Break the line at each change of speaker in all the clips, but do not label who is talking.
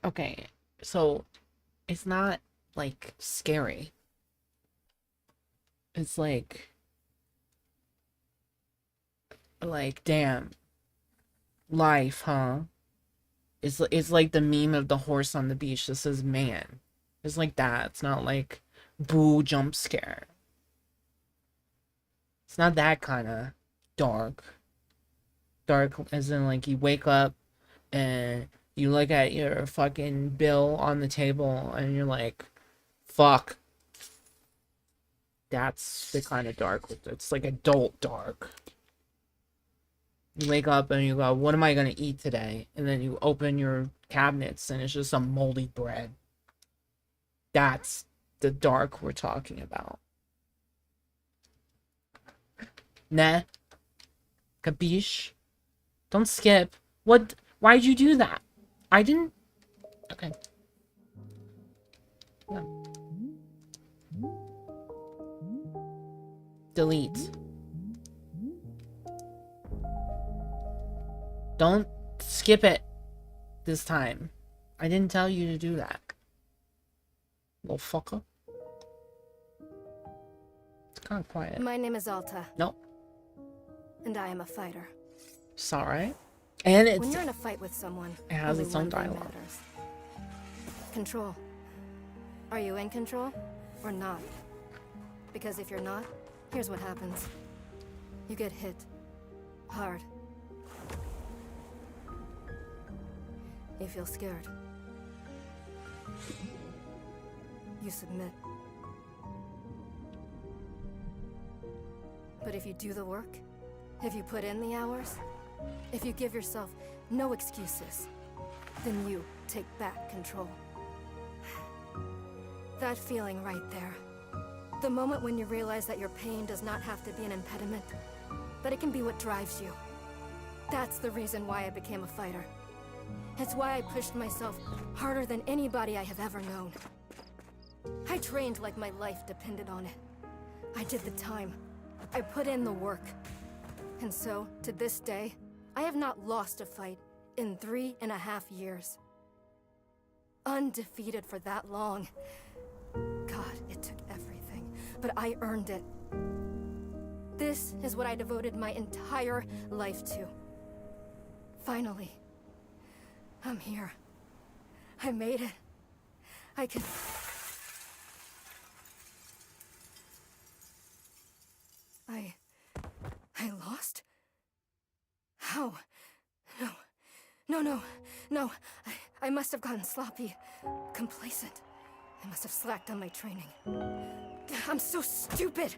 Okay, so it's not like scary. It's like damn, life, huh? It's like the meme of the horse on the beach that says man. It's like that. It's not like boo jump scare. It's not that kind of dark. Dark as in like you wake up and you look at your fucking bill on the table and you're like, fuck. That's the kind of dark. It's like adult dark. You wake up and you go, what am I going to eat today? And then you open your cabinets and it's just some moldy bread. That's the dark we're talking about. Nah. Capiche? Don't skip. What? Why'd you do that? I didn't... Okay. No. Delete. Don't skip it this time. I didn't tell you to do that. Little fucker. It's kind of quiet.
My name is Alta.
Nope.
And I am a fighter.
It's alright. And
When you're in a fight with someone,
it has
only
its own
one thing
dialogue.
matters. Control. Are you in control or not? Because if you're not, here's what happens. You get hit. Hard. You feel scared. You submit. But if you do the work, if you put in the hours, if you give yourself no excuses, then you take back control. That feeling right there. The moment when you realize that your pain does not have to be an impediment, but it can be what drives you. That's the reason why I became a fighter. It's why I pushed myself harder than anybody I have ever known. I trained like my life depended on it. I did the time. I put in the work. And so, to this day, I have not lost a fight in 3.5 years. Undefeated for that long. God, it took everything, but I earned it. This is what I devoted my entire life to. Finally, I'm here. I made it. I can... I lost? How? No. I must have gotten sloppy. Complacent. I must have slacked on my training. I'm so stupid!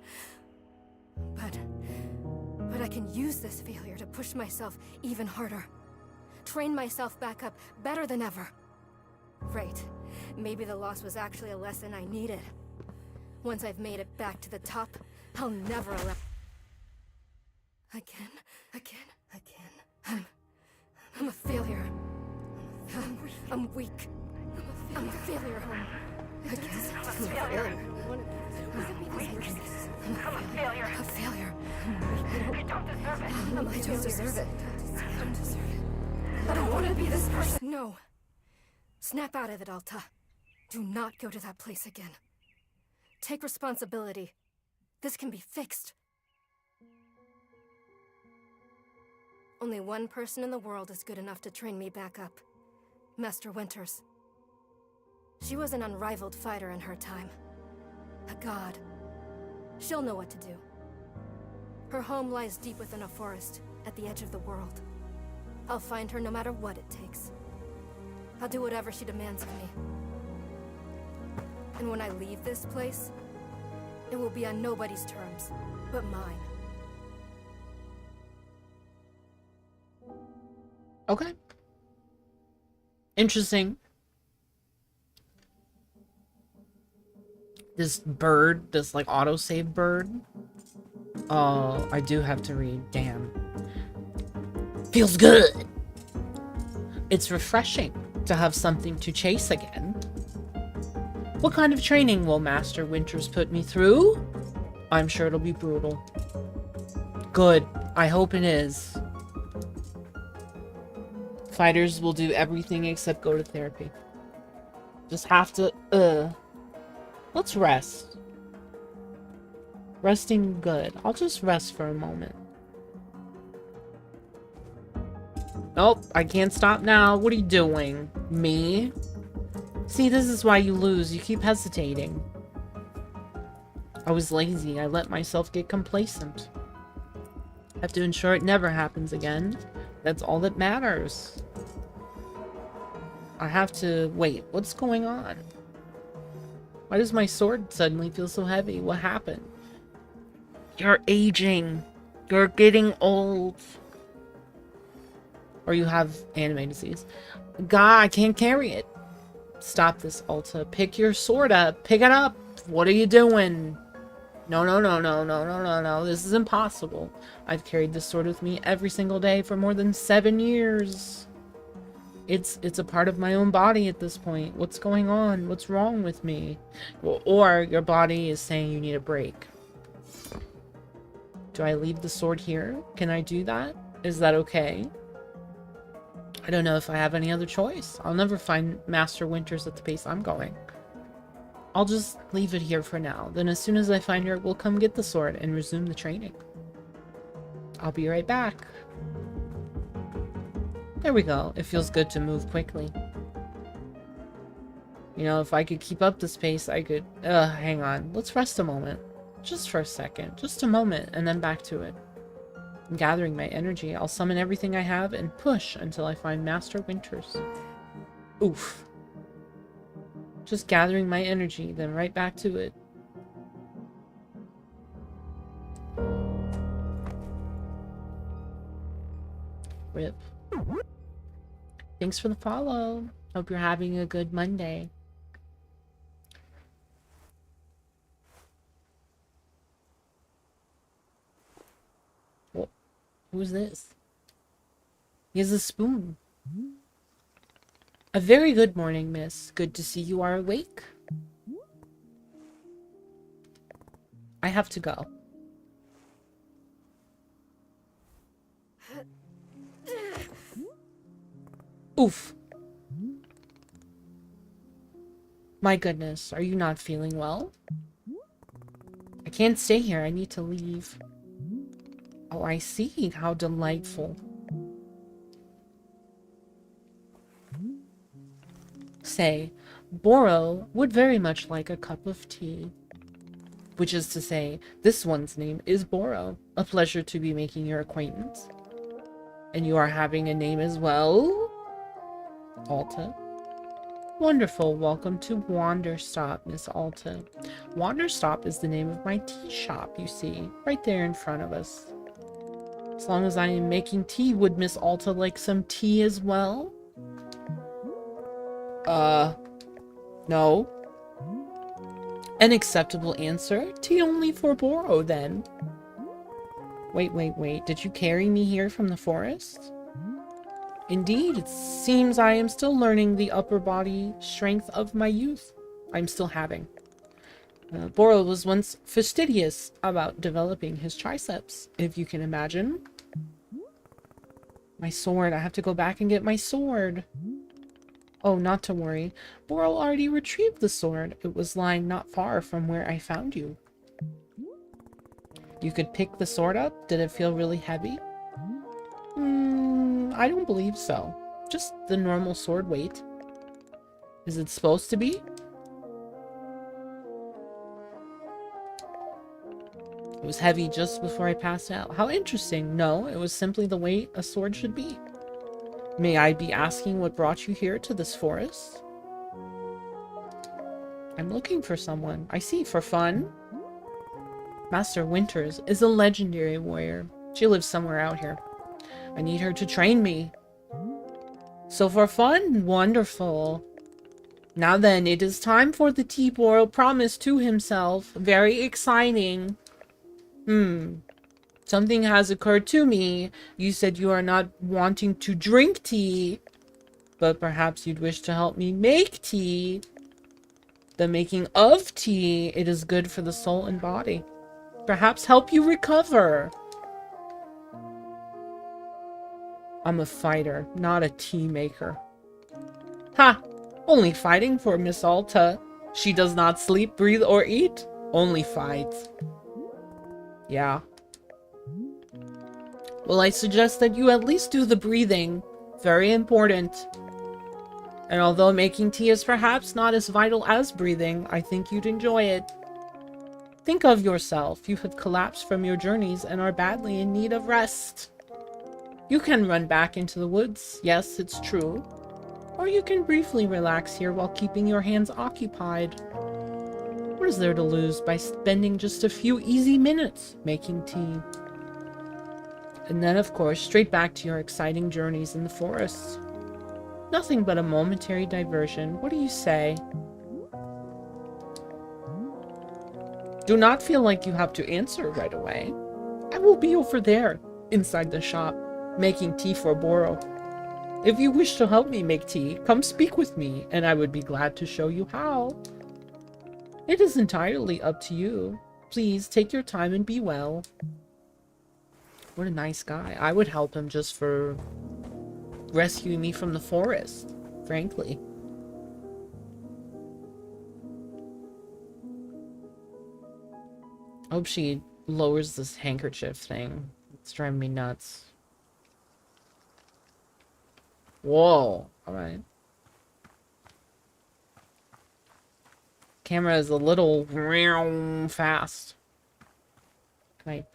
But I can use this failure to push myself even harder. Train myself back up better than ever. Right. Maybe the loss was actually a lesson I needed. Once I've made it back to the top, I'll never allow... Again. I'm a failure. I'm weak. I'm a failure. Again. I'm a failure. A failure. I don't deserve it. I don't want to be this person. No. Snap out of it, Alta. Do not go to that place again. Take responsibility. This can be fixed. Only one person in the world is good enough to train me back up. Master Winters. She was an unrivaled fighter in her time. A god. She'll know what to do. Her home lies deep within a forest, at the edge of the world. I'll find her no matter what it takes. I'll do whatever she demands of me. And when I leave this place, it will be on nobody's terms, but mine.
Okay. Interesting. This bird, this like autosave bird. I do have to read. Damn. Feels good. It's refreshing to have something to chase again. What kind of training will Master Winters put me through? I'm sure it'll be brutal. Good. I hope it is. Fighters will do everything except go to therapy. Just have to, let's rest. Resting good. I'll just rest for a moment. Nope, I can't stop now. What are you doing? Me? See, this is why you lose. You keep hesitating. I was lazy. I let myself get complacent. I have to ensure it never happens again. That's all that matters. I have to... Wait, what's going on? Why does my sword suddenly feel so heavy? What happened? You're aging. You're getting old. Or you have anime disease. God, I can't carry it. Stop this, Alta. Pick your sword up. Pick it up. What are you doing? No, no, no, no, no, no, no, no. This is impossible. I've carried this sword with me every single day for more than 7 years. It's a part of my own body at this point. What's going on? What's wrong with me? Or your body is saying you need a break. Do I leave the sword here? Can I do that? Is that okay? I don't know if I have any other choice. I'll never find Master Winters at the pace I'm going. I'll just leave it here for now. Then as soon as I find her, we'll come get the sword and resume the training. I'll be right back. There we go. It feels good to move quickly. You know, if I could keep up this pace, I could... hang on. Let's rest a moment. Just for a second. Just a moment, and then back to it. I'm gathering my energy. I'll summon everything I have and push until I find Master Winters. Oof. Just gathering my energy, then right back to it. Rip. Thanks for the follow. Hope you're having a good Monday. Well, who's this? He has a spoon. A very good morning, miss. Good to see you are awake. I have to go. Oof. My goodness, are you not feeling well? I can't stay here. I need to leave. Oh, I see. How delightful. Say, Boro would very much like a cup of tea. Which is to say, this one's name is Boro. A pleasure to be making your acquaintance. And you are having a name as well? Alta. Wonderful. Welcome to Wanderstop, Miss Alta. Wanderstop is the name of my tea shop, you see, right there in front of us. As long as I am making tea, would Miss Alta like some tea as well? No. An acceptable answer. Tea only for Boro, then. Wait. Did you carry me here from the forest? Indeed, it seems I am still learning the upper body strength of my youth. I'm still having. Boro was once fastidious about developing his triceps, if you can imagine. My sword. I have to go back and get my sword. Oh, not to worry. Boro already retrieved the sword. It was lying not far from where I found you. You could pick the sword up? Did it feel really heavy? I don't believe so. Just the normal sword weight. Is it supposed to be? It was heavy just before I passed out. How interesting. No, it was simply the weight a sword should be. May I be asking what brought you here to this forest? I'm looking for someone. I see, for fun. Master Winters is a legendary warrior. She lives somewhere out here. I need her to train me. So for fun? Wonderful. Now then, it is time for the tea Boro promised to himself. Very exciting. Something has occurred to me. You said you are not wanting to drink tea, but perhaps you'd wish to help me make tea. The making of tea, it is good for the soul and body. Perhaps help you recover. I'm a fighter, not a tea maker. Ha! Only fighting for Miss Alta. She does not sleep, breathe, or eat. Only fights. Yeah. Well, I suggest that you at least do the breathing. Very important. And although making tea is perhaps not as vital as breathing, I think you'd enjoy it. Think of yourself. You have collapsed from your journeys and are badly in need of rest. You can run back into the woods. Yes, it's true. Or you can briefly relax here while keeping your hands occupied. What is there to lose by spending just a few easy minutes making tea? And then, of course, straight back to your exciting journeys in the forests. Nothing but a momentary diversion. What do you say? Do not feel like you have to answer right away. I will be over there, inside the shop, making tea for Boro. If you wish to help me make tea, come speak with me, and I would be glad to show you how. It is entirely up to you. Please take your time and be well. What a nice guy. I would help him just for rescuing me from the forest, frankly. I hope she lowers this handkerchief thing. It's driving me nuts. Whoa. Alright. Camera is a little fast. Can I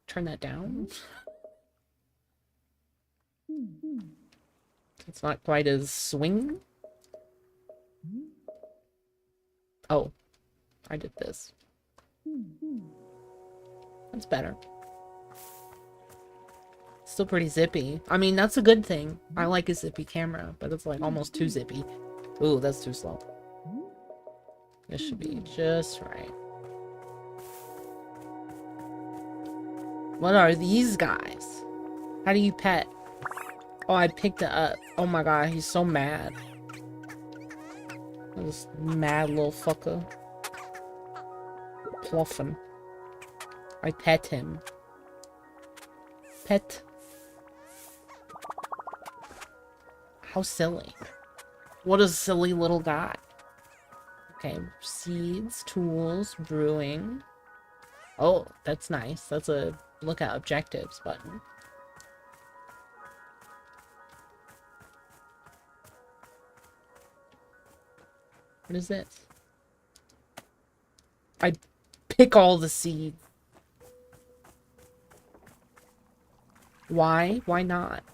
turn that down? It's not quite as swing. Oh, I did this. That's better. Still pretty zippy. I mean, that's a good thing. I like a zippy camera, but it's like almost too zippy. Ooh, that's too slow. This should be just right. What are these guys? How do you pet? Oh, I picked it up. Oh my god, he's so mad. This mad little fucker. Pluffin'. I pet him. Pet. How silly. What a silly little guy. Okay, seeds, tools, brewing. Oh, that's nice. That's a look at objectives button. What is this? I pick all the seeds. Why? Why not?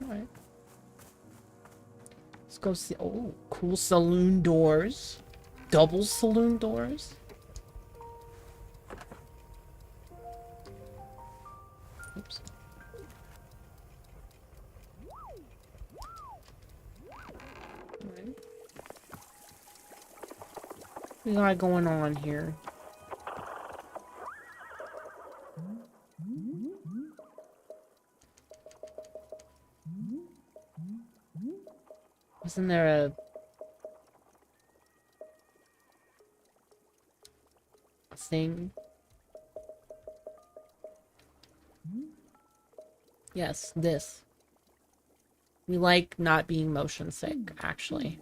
Alright. Let's go see. Oh, cool saloon doors. Double saloon doors. Oops. Alright. What we got going on here? Isn't there a thing? Yes, this. We like not being motion sick, actually.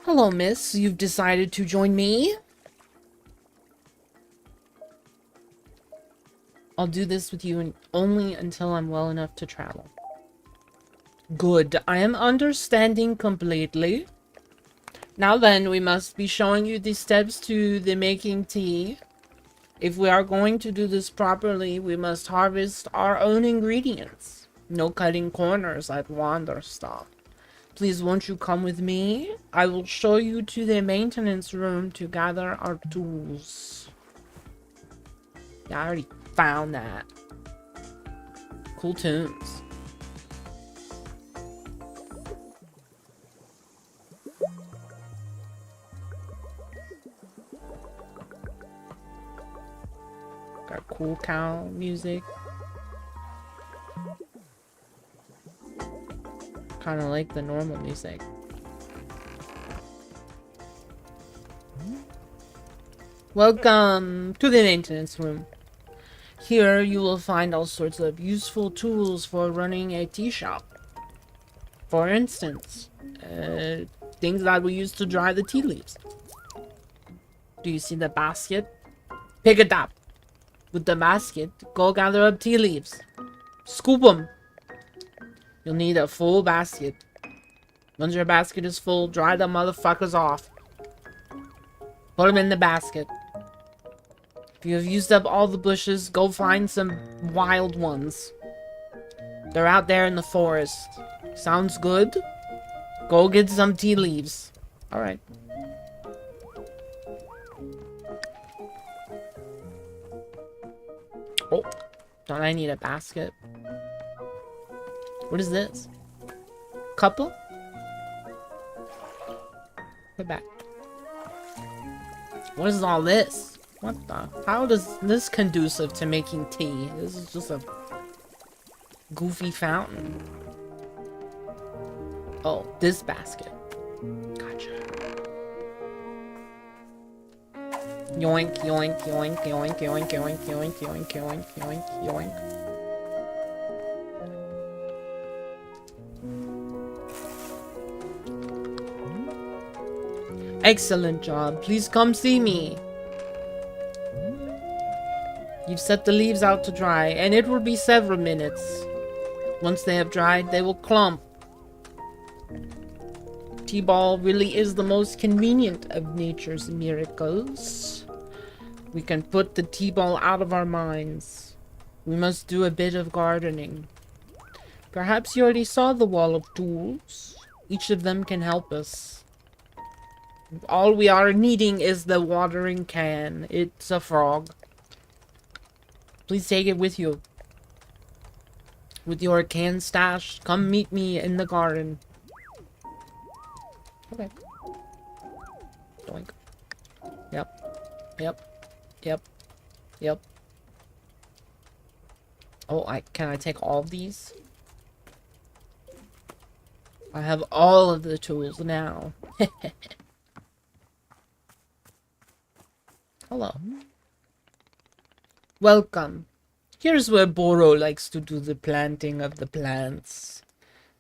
Hello, miss. You've decided to join me? I'll do this with you only until I'm well enough to travel. Good. I am understanding completely. Now then, we must be showing you the steps to the making tea. If we are going to do this properly, we must harvest our own ingredients. No cutting corners at Wanderstop. Please won't you come with me? I will show you to the maintenance room to gather our tools. Yeah, I already found that. Cool tunes. Got cool cow music. Kind of like the normal music. Welcome to the maintenance room. Here you will find all sorts of useful tools for running a tea shop. For instance, things that we use to dry the tea leaves. Do you see the basket? Pick it up. With the basket, go gather up tea leaves. Scoop them. You'll need a full basket. Once your basket is full, dry the motherfuckers off. Put them in the basket. If you have used up all the bushes, go find some wild ones. They're out there in the forest. Sounds good? Go get some tea leaves. Alright. Oh, don't I need a basket? What is this? Couple? Put back. What is all this? What the? How does this conducive to making tea? This is just a goofy fountain. Oh, this basket. Gotcha. Yoink, yoink, yoink, yoink, yoink, yoink, yoink, yoink, yoink, yoink, yoink. Excellent job. Please come see me. You've set the leaves out to dry, and it will be several minutes. Once they have dried, they will clump. T-ball really is the most convenient of nature's miracles. We can put the T-ball out of our minds. We must do a bit of gardening. Perhaps you already saw the wall of tools. Each of them can help us. All we are needing is the watering can. It's a frog. Please take it with you. With your can stash, come meet me in the garden. Okay. Doink. Yep. Yep. Yep. Yep. Oh, can I take all of these? I have all of the tools now. Hello. Welcome. Here's where Boro likes to do the planting of the plants.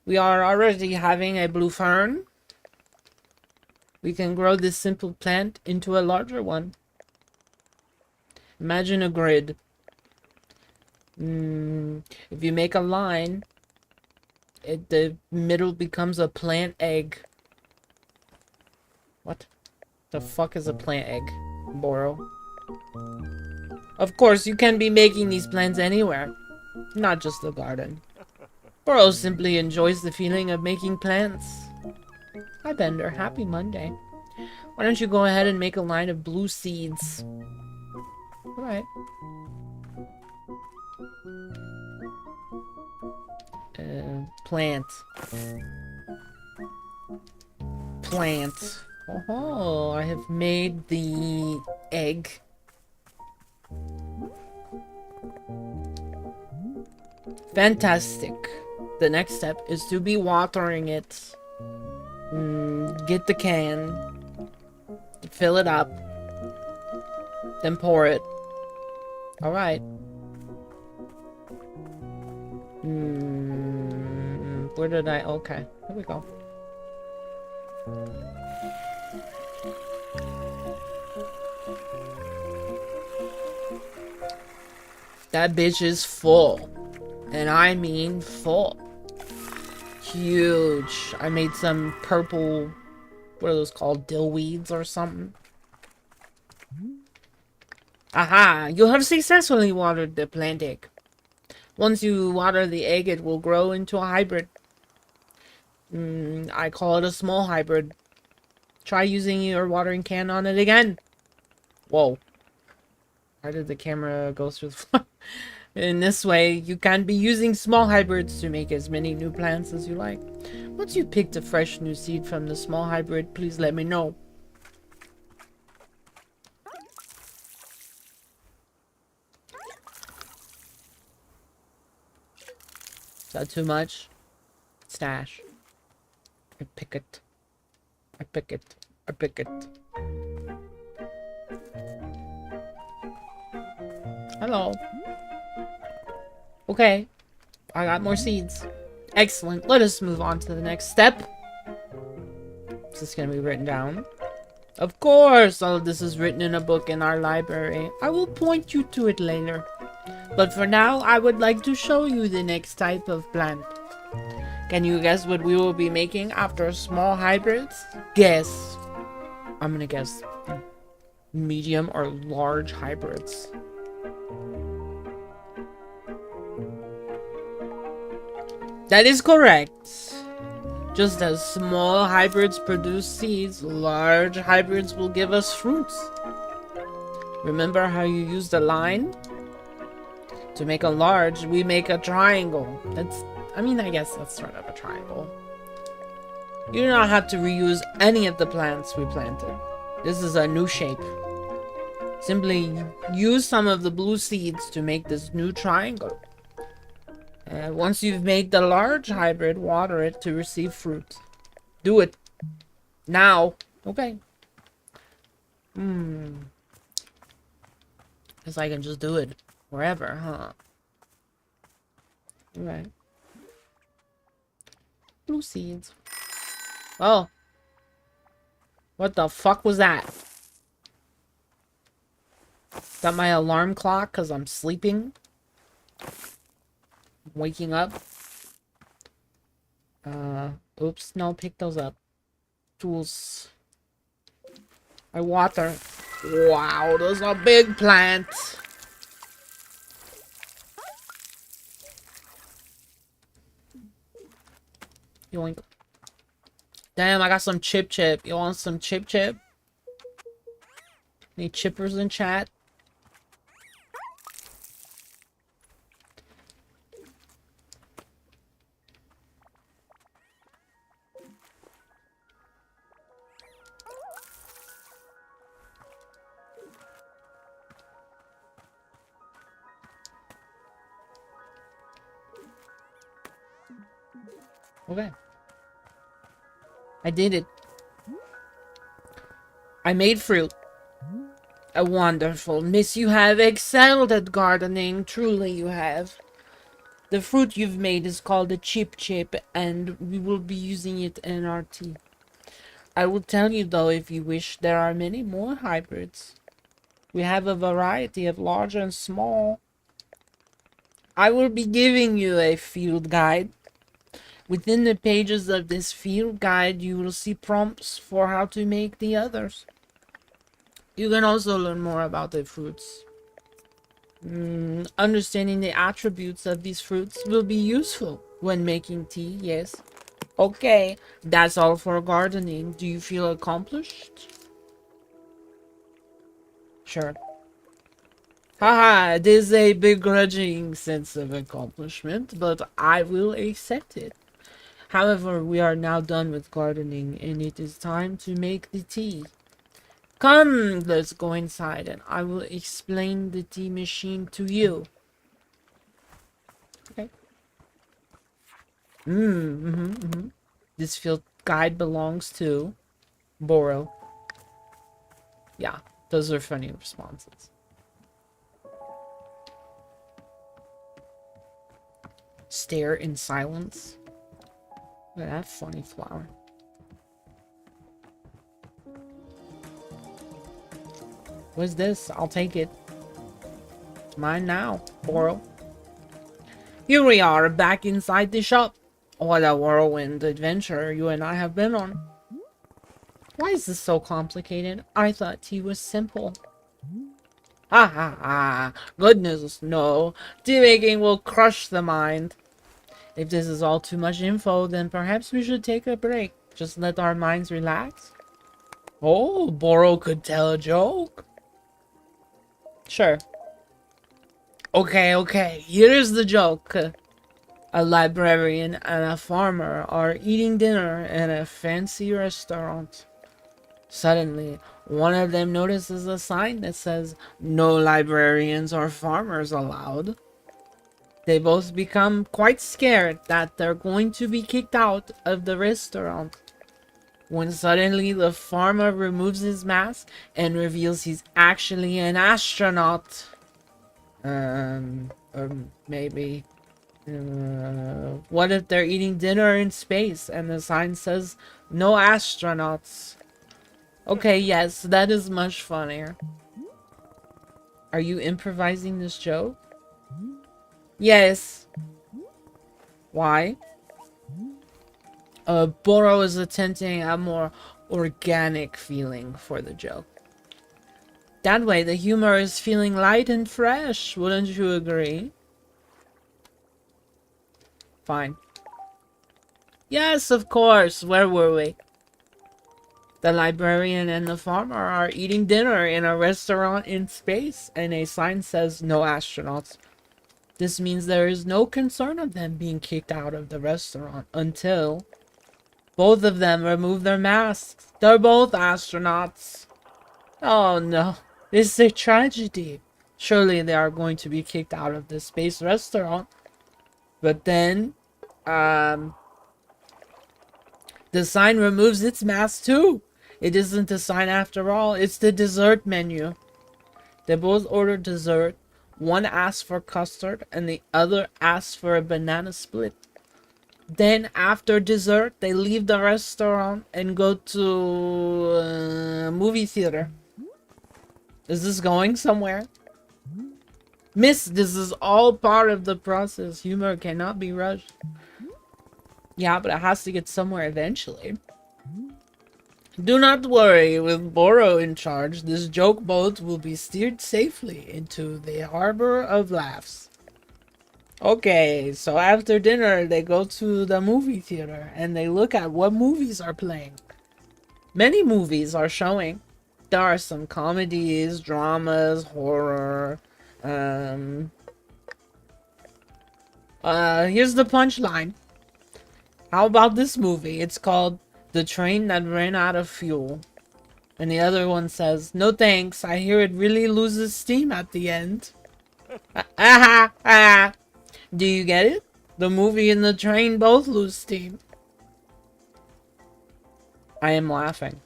We are already having a blue fern. We can grow this simple plant into a larger one. Imagine a grid. If you make a line, the middle becomes a plant egg. What the fuck is a plant egg, Boro? Of course, you can be making these plants anywhere, not just the garden. Boro simply enjoys the feeling of making plants. Hi, Bender. Happy Monday. Why don't you go ahead and make a line of blue seeds? Alright. Plant. Plant. Oh, I have made the egg. Fantastic. The next step is to be watering it. Get the can. Fill it up. Then pour it. Alright. Where did I... Okay. Here we go. That bitch is full. And I mean full. Huge. I made some purple... What are those called? Dillweeds or something? Aha! You have successfully watered the plant egg. Once you water the egg, it will grow into a hybrid. I call it a small hybrid. Try using your watering can on it again. Whoa. Why did the camera go through the floor? In this way, you can be using small hybrids to make as many new plants as you like. Once you picked a fresh new seed from the small hybrid, please let me know. Is that too much? Stash. I pick it. I pick it. I pick it. Hello. Okay. I got more seeds. Excellent. Let us move on to the next step. Is this gonna be written down? Of course! All of this is written in a book in our library. I will point you to it later. But for now, I would like to show you the next type of plant. Can you guess what we will be making after small hybrids? Guess. I'm gonna guess medium or large hybrids. That is correct. Just as small hybrids produce seeds, large hybrids will give us fruits. Remember how you used a line? To make a large, we make a triangle. I guess that's sort of a triangle. You do not have to reuse any of the plants we planted. This is a new shape. Simply use some of the blue seeds to make this new triangle. Once you've made the large hybrid, water it to receive fruit. Do it. Now. Okay. Guess I can just do it wherever, huh? Alright. Blue seeds. Oh. What the fuck was that? Is that my alarm clock because I'm sleeping? Waking up? Oops, no, pick those up. Tools. I water. Wow, those are big plants. Yoink. Damn, I got some chip. You want some chip? Any chippers in chat? Okay. I did it. I made fruit. A wonderful. Miss, you have excelled at gardening. Truly you have. The fruit you've made is called a chip, and we will be using it in our tea. I will tell you though, if you wish, there are many more hybrids. We have a variety of large and small. I will be giving you a field guide. Within the pages of this field guide, you will see prompts for how to make the others. You can also learn more about the fruits. Understanding the attributes of these fruits will be useful when making tea, yes. Okay, that's all for gardening. Do you feel accomplished? Sure. Haha, it is a begrudging sense of accomplishment, but I will accept it. However, we are now done with gardening, and it is time to make the tea. Come, let's go inside, and I will explain the tea machine to you. Okay. This field guide belongs to Boro. Yeah, those are funny responses. Stare in silence. Look at that funny flower. What's this? I'll take it. It's mine now, Boro. Here we are, back inside the shop. What a whirlwind adventure you and I have been on. Why is this so complicated? I thought tea was simple. Ha ha ha. Goodness, no. Tea making will crush the mind. If this is all too much info, then perhaps we should take a break. Just let our minds relax. Oh, Boro could tell a joke. Sure. Okay. Here's the joke. A librarian and a farmer are eating dinner in a fancy restaurant. Suddenly, one of them notices a sign that says, "No librarians or farmers allowed." They both become quite scared that they're going to be kicked out of the restaurant. When suddenly the farmer removes his mask and reveals he's actually an astronaut. Or maybe, what if they're eating dinner in space and the sign says no astronauts? Okay, yes, that is much funnier. Are you improvising this joke? Yes. Why? Boro is attempting a more organic feeling for the joke. That way, the humor is feeling light and fresh. Wouldn't you agree? Fine. Yes, of course. Where were we? The librarian and the farmer are eating dinner in a restaurant in space, and a sign says no astronauts. This means there is no concern of them being kicked out of the restaurant until both of them remove their masks. They're both astronauts. Oh no, this is a tragedy. Surely they are going to be kicked out of the space restaurant. But then, the sign removes its mask too. It isn't a sign after all, it's the dessert menu. They both order dessert. One asks for custard and the other asks for a banana split. Then after dessert, they leave the restaurant and go to a movie theater. Is this going somewhere? Miss, this is all part of the process. Humor cannot be rushed. Yeah, but it has to get somewhere eventually. Do not worry, with Boro in charge, this joke boat will be steered safely into the harbor of laughs. Okay, so after dinner, they go to the movie theater and they look at what movies are playing. Many movies are showing. There are some comedies, dramas, horror. Here's the punchline. How about this movie? It's called The Train That Ran Out of Fuel. And the other one says, no thanks, I hear it really loses steam at the end. Do you get it? The movie and the train both lose steam. I am laughing.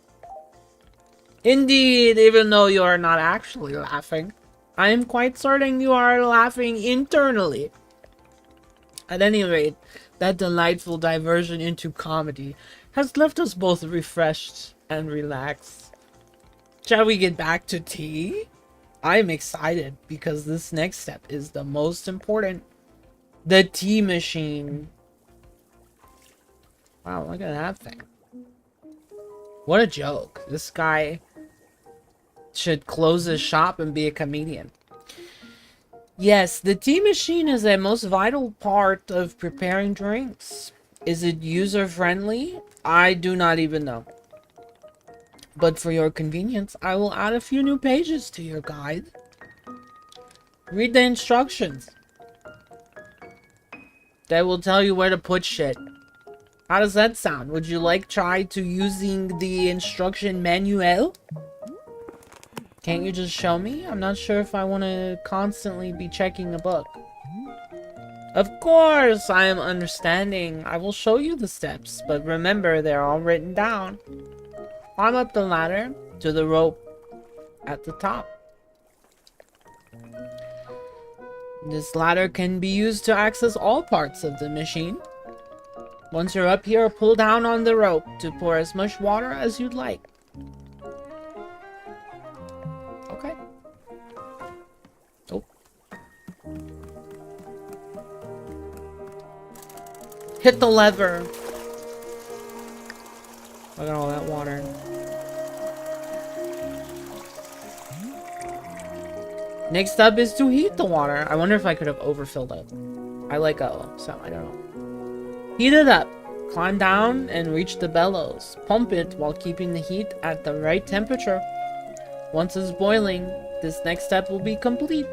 Indeed, even though you are not actually laughing, I am quite certain you are laughing internally. At any rate, that delightful diversion into comedy has left us both refreshed and relaxed. Shall we get back to tea? I'm excited because this next step is the most important. The tea machine. Wow, look at that thing. What a joke. This guy should close his shop and be a comedian. Yes, the tea machine is a most vital part of preparing drinks. Is it user-friendly? I do not even know. But for your convenience, I will add a few new pages to your guide. Read the instructions. They will tell you where to put shit. How does that sound? Would you like try to using the instruction manual? Can't you just show me? I'm not sure if I want to constantly be checking the book. Of course, I am understanding. I will show you the steps, but remember, they're all written down. Climb up the ladder to the rope at the top. This ladder can be used to access all parts of the machine. Once you're up here, pull down on the rope to pour as much water as you'd like. Okay. Oh. Hit the lever. Look at all that water. Next up is to heat the water. I wonder if I could have overfilled it. I let go, so I don't know. Heat it up. Climb down and reach the bellows. Pump it while keeping the heat at the right temperature. Once it's boiling, this next step will be complete.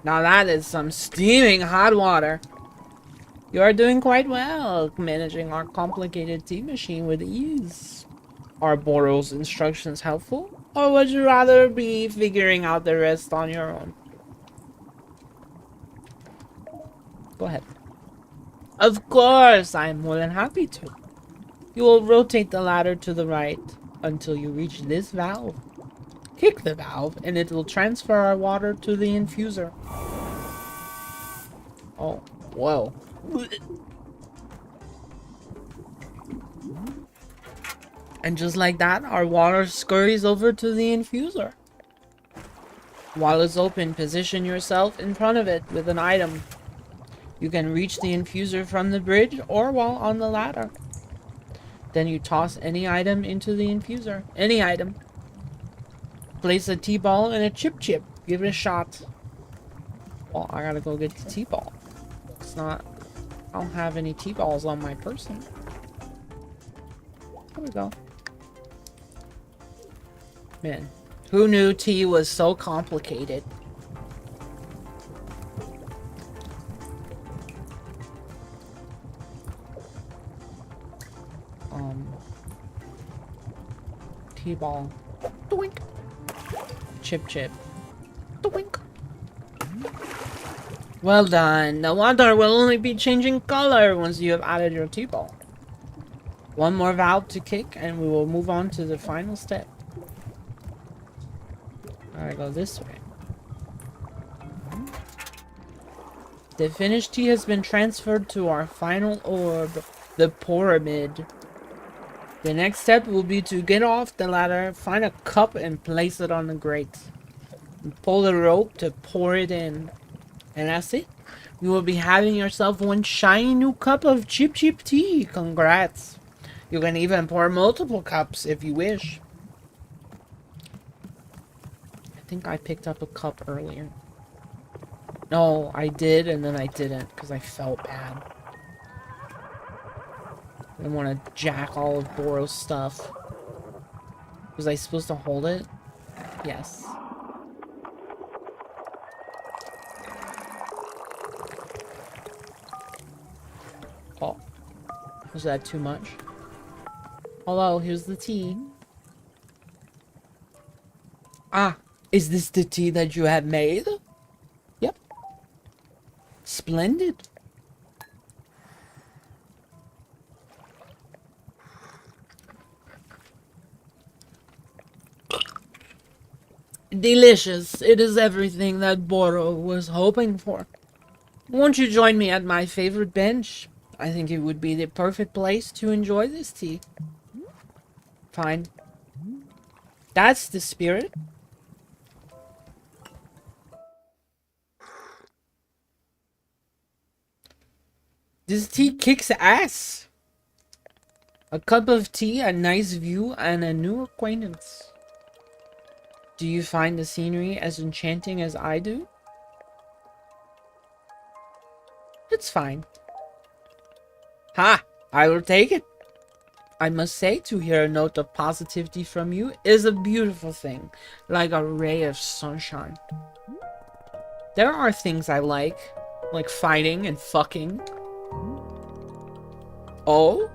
Now that is some steaming hot water. You are doing quite well, managing our complicated tea machine with ease. Are Boro's instructions helpful? Or would you rather be figuring out the rest on your own? Go ahead. Of course, I am more than happy to. You will rotate the ladder to the right until you reach this valve. Kick the valve and it will transfer our water to the infuser. Oh, whoa. And just like that, our water scurries over to the infuser. While it's open, position yourself in front of it with an item. You can reach the infuser from the bridge or while on the ladder. Then you toss any item into the infuser. Any item. Place a T-ball and a chip. Give it a shot. Well, I gotta go get the T-ball. It's not... I don't have any T-balls on my person. There we go. Man, who knew tea was so complicated? T-ball. Doink. Chip. Doink. Well done. The water will only be changing color once you have added your T-ball. One more valve to kick and we will move on to the final step. Alright, go this way. The finished tea has been transferred to our final orb, the pyramid. The next step will be to get off the ladder, find a cup and place it on the grate. And pull the rope to pour it in. And that's it. You will be having yourself one shiny new cup of chip tea. Congrats. You can even pour multiple cups if you wish. I think I picked up a cup earlier. No, I did and then I didn't because I felt bad. I didn't want to jack all of Boro's stuff. Was I supposed to hold it? Yes. Oh. Was that too much? Hello, here's the tea. Ah, is this the tea that you have made? Yep. Splendid. Delicious. It is everything that Boro was hoping for. Won't you join me at my favorite bench? I think it would be the perfect place to enjoy this tea. Fine. That's the spirit. This tea kicks ass. A cup of tea, a nice view, and a new acquaintance. Do you find the scenery as enchanting as I do? It's fine. Ha! I will take it. I must say, to hear a note of positivity from you is a beautiful thing, like a ray of sunshine. There are things I like fighting and fucking. Oh?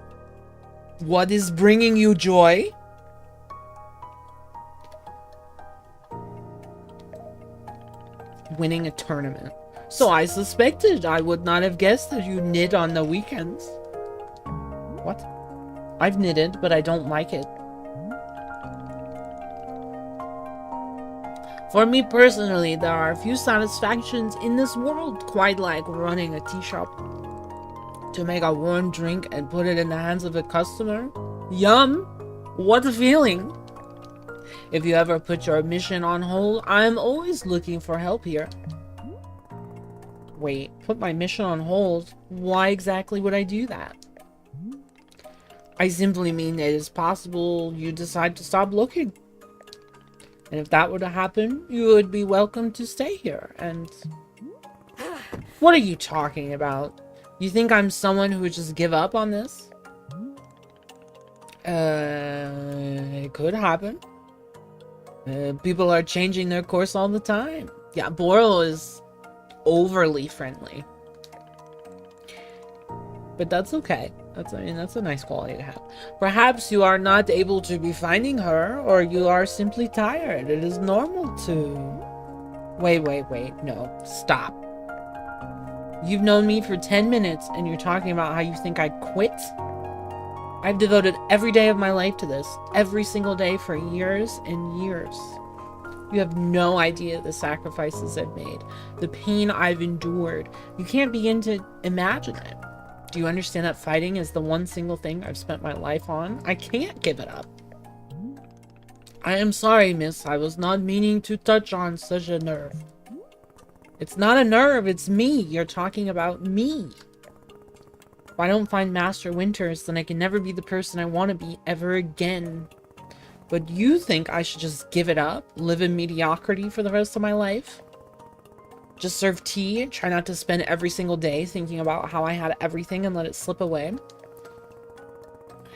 What is bringing you joy? Winning a tournament. So I suspected. I would not have guessed that you knit on the weekends. What? I've knitted, but I don't like it. For me personally, there are a few satisfactions in this world, quite like running a tea shop. To make a warm drink and put it in the hands of a customer. Yum! What a feeling! If you ever put your mission on hold, I'm always looking for help here. Wait, put my mission on hold? Why exactly would I do that? I simply mean that it's possible you decide to stop looking. And if that were to happen, you would be welcome to stay here, and... What are you talking about? You think I'm someone who would just give up on this? It could happen. People are changing their course all the time. Yeah, Boro is overly friendly. But that's okay. I mean, that's a nice quality to have. Perhaps you are not able to be finding her, or you are simply tired. It is normal to... Wait. No, stop. You've known me for 10 minutes, and you're talking about how you think I'd quit? I've devoted every day of my life to this. Every single day for years and years. You have no idea the sacrifices I've made. The pain I've endured. You can't begin to imagine it. Do you understand that fighting is the one single thing I've spent my life on? I can't give it up. I am sorry, miss. I was not meaning to touch on such a nerve. It's not a nerve, it's me. You're talking about me. If I don't find Master Winters, then I can never be the person I want to be ever again. But you think I should just give it up? Live in mediocrity for the rest of my life? Just serve tea and try not to spend every single day thinking about how I had everything and let it slip away?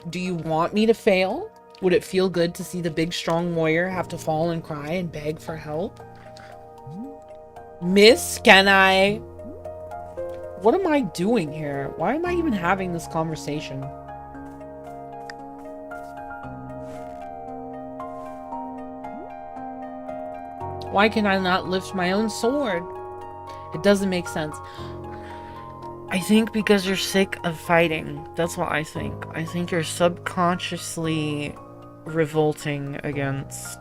Do you want me to fail? Would it feel good to see the big strong warrior have to fall and cry and beg for help? Miss, can I... What am I doing here? Why am I even having this conversation? Why can I not lift my own sword? It doesn't make sense. I think because you're sick of fighting. That's what I think. I think you're subconsciously revolting against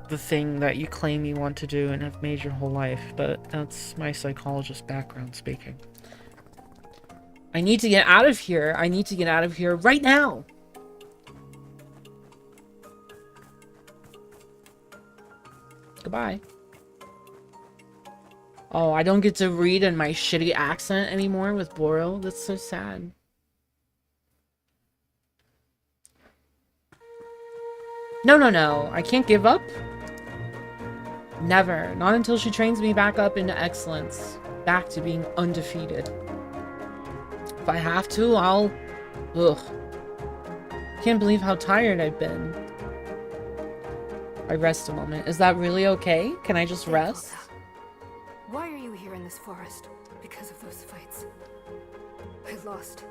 the thing that you claim you want to do and have made your whole life. But that's my psychologist background speaking. I need to get out of here. I need to get out of here right now. Goodbye. Oh, I don't get to read in my shitty accent anymore with Boro. That's so sad. No. I can't give up. Never. Not until she trains me back up into excellence. Back to being undefeated. If I have to, I'll... Ugh. Can't believe how tired I've been. I rest a moment. Is that really okay? Can I just rest?
Why are you here in this forest? Because of those fights. I lost.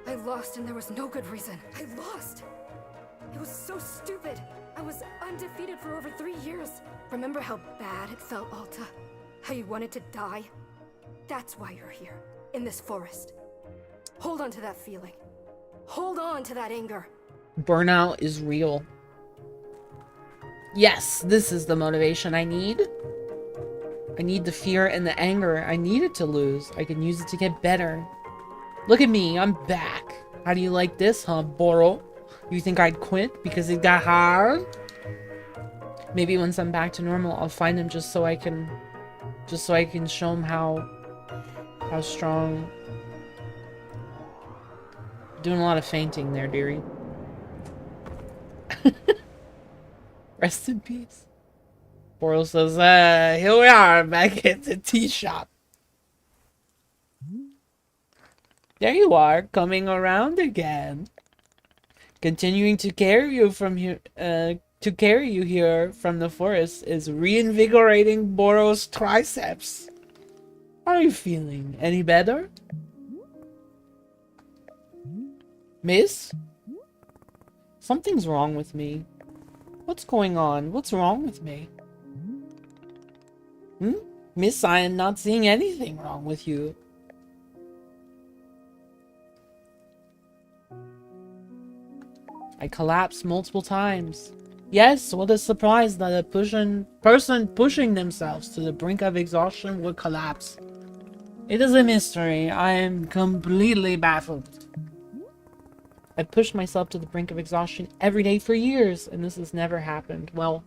I lost and there was no good reason. I lost! It was so stupid. I was undefeated for over 3 years. Remember how bad it felt, Alta? How you wanted to die? That's why you're here, in this forest. Hold on to that feeling. Hold on to that anger.
Burnout is real. Yes, this is the motivation I need. I need the fear and the anger. I need it to lose. I can use it to get better. Look at me, I'm back. How do you like this, huh, Boro? You think I'd quit because it got hard? Maybe once I'm back to normal, I'll find him just so I can show him how strong. Doing a lot of fainting there, dearie. Rest in peace. Boro says, here we are back at the tea shop. There you are, coming around again. Continuing to carry you from here, here from the forest is reinvigorating Boro's triceps. How are you feeling? Any better? Miss? Something's wrong with me. What's going on? What's wrong with me? Miss, I am not seeing anything wrong with you. I collapsed multiple times. Yes, what a surprise that a person pushing themselves to the brink of exhaustion would collapse. It is a mystery. I am completely baffled. I pushed myself to the brink of exhaustion every day for years, and this has never happened. Well,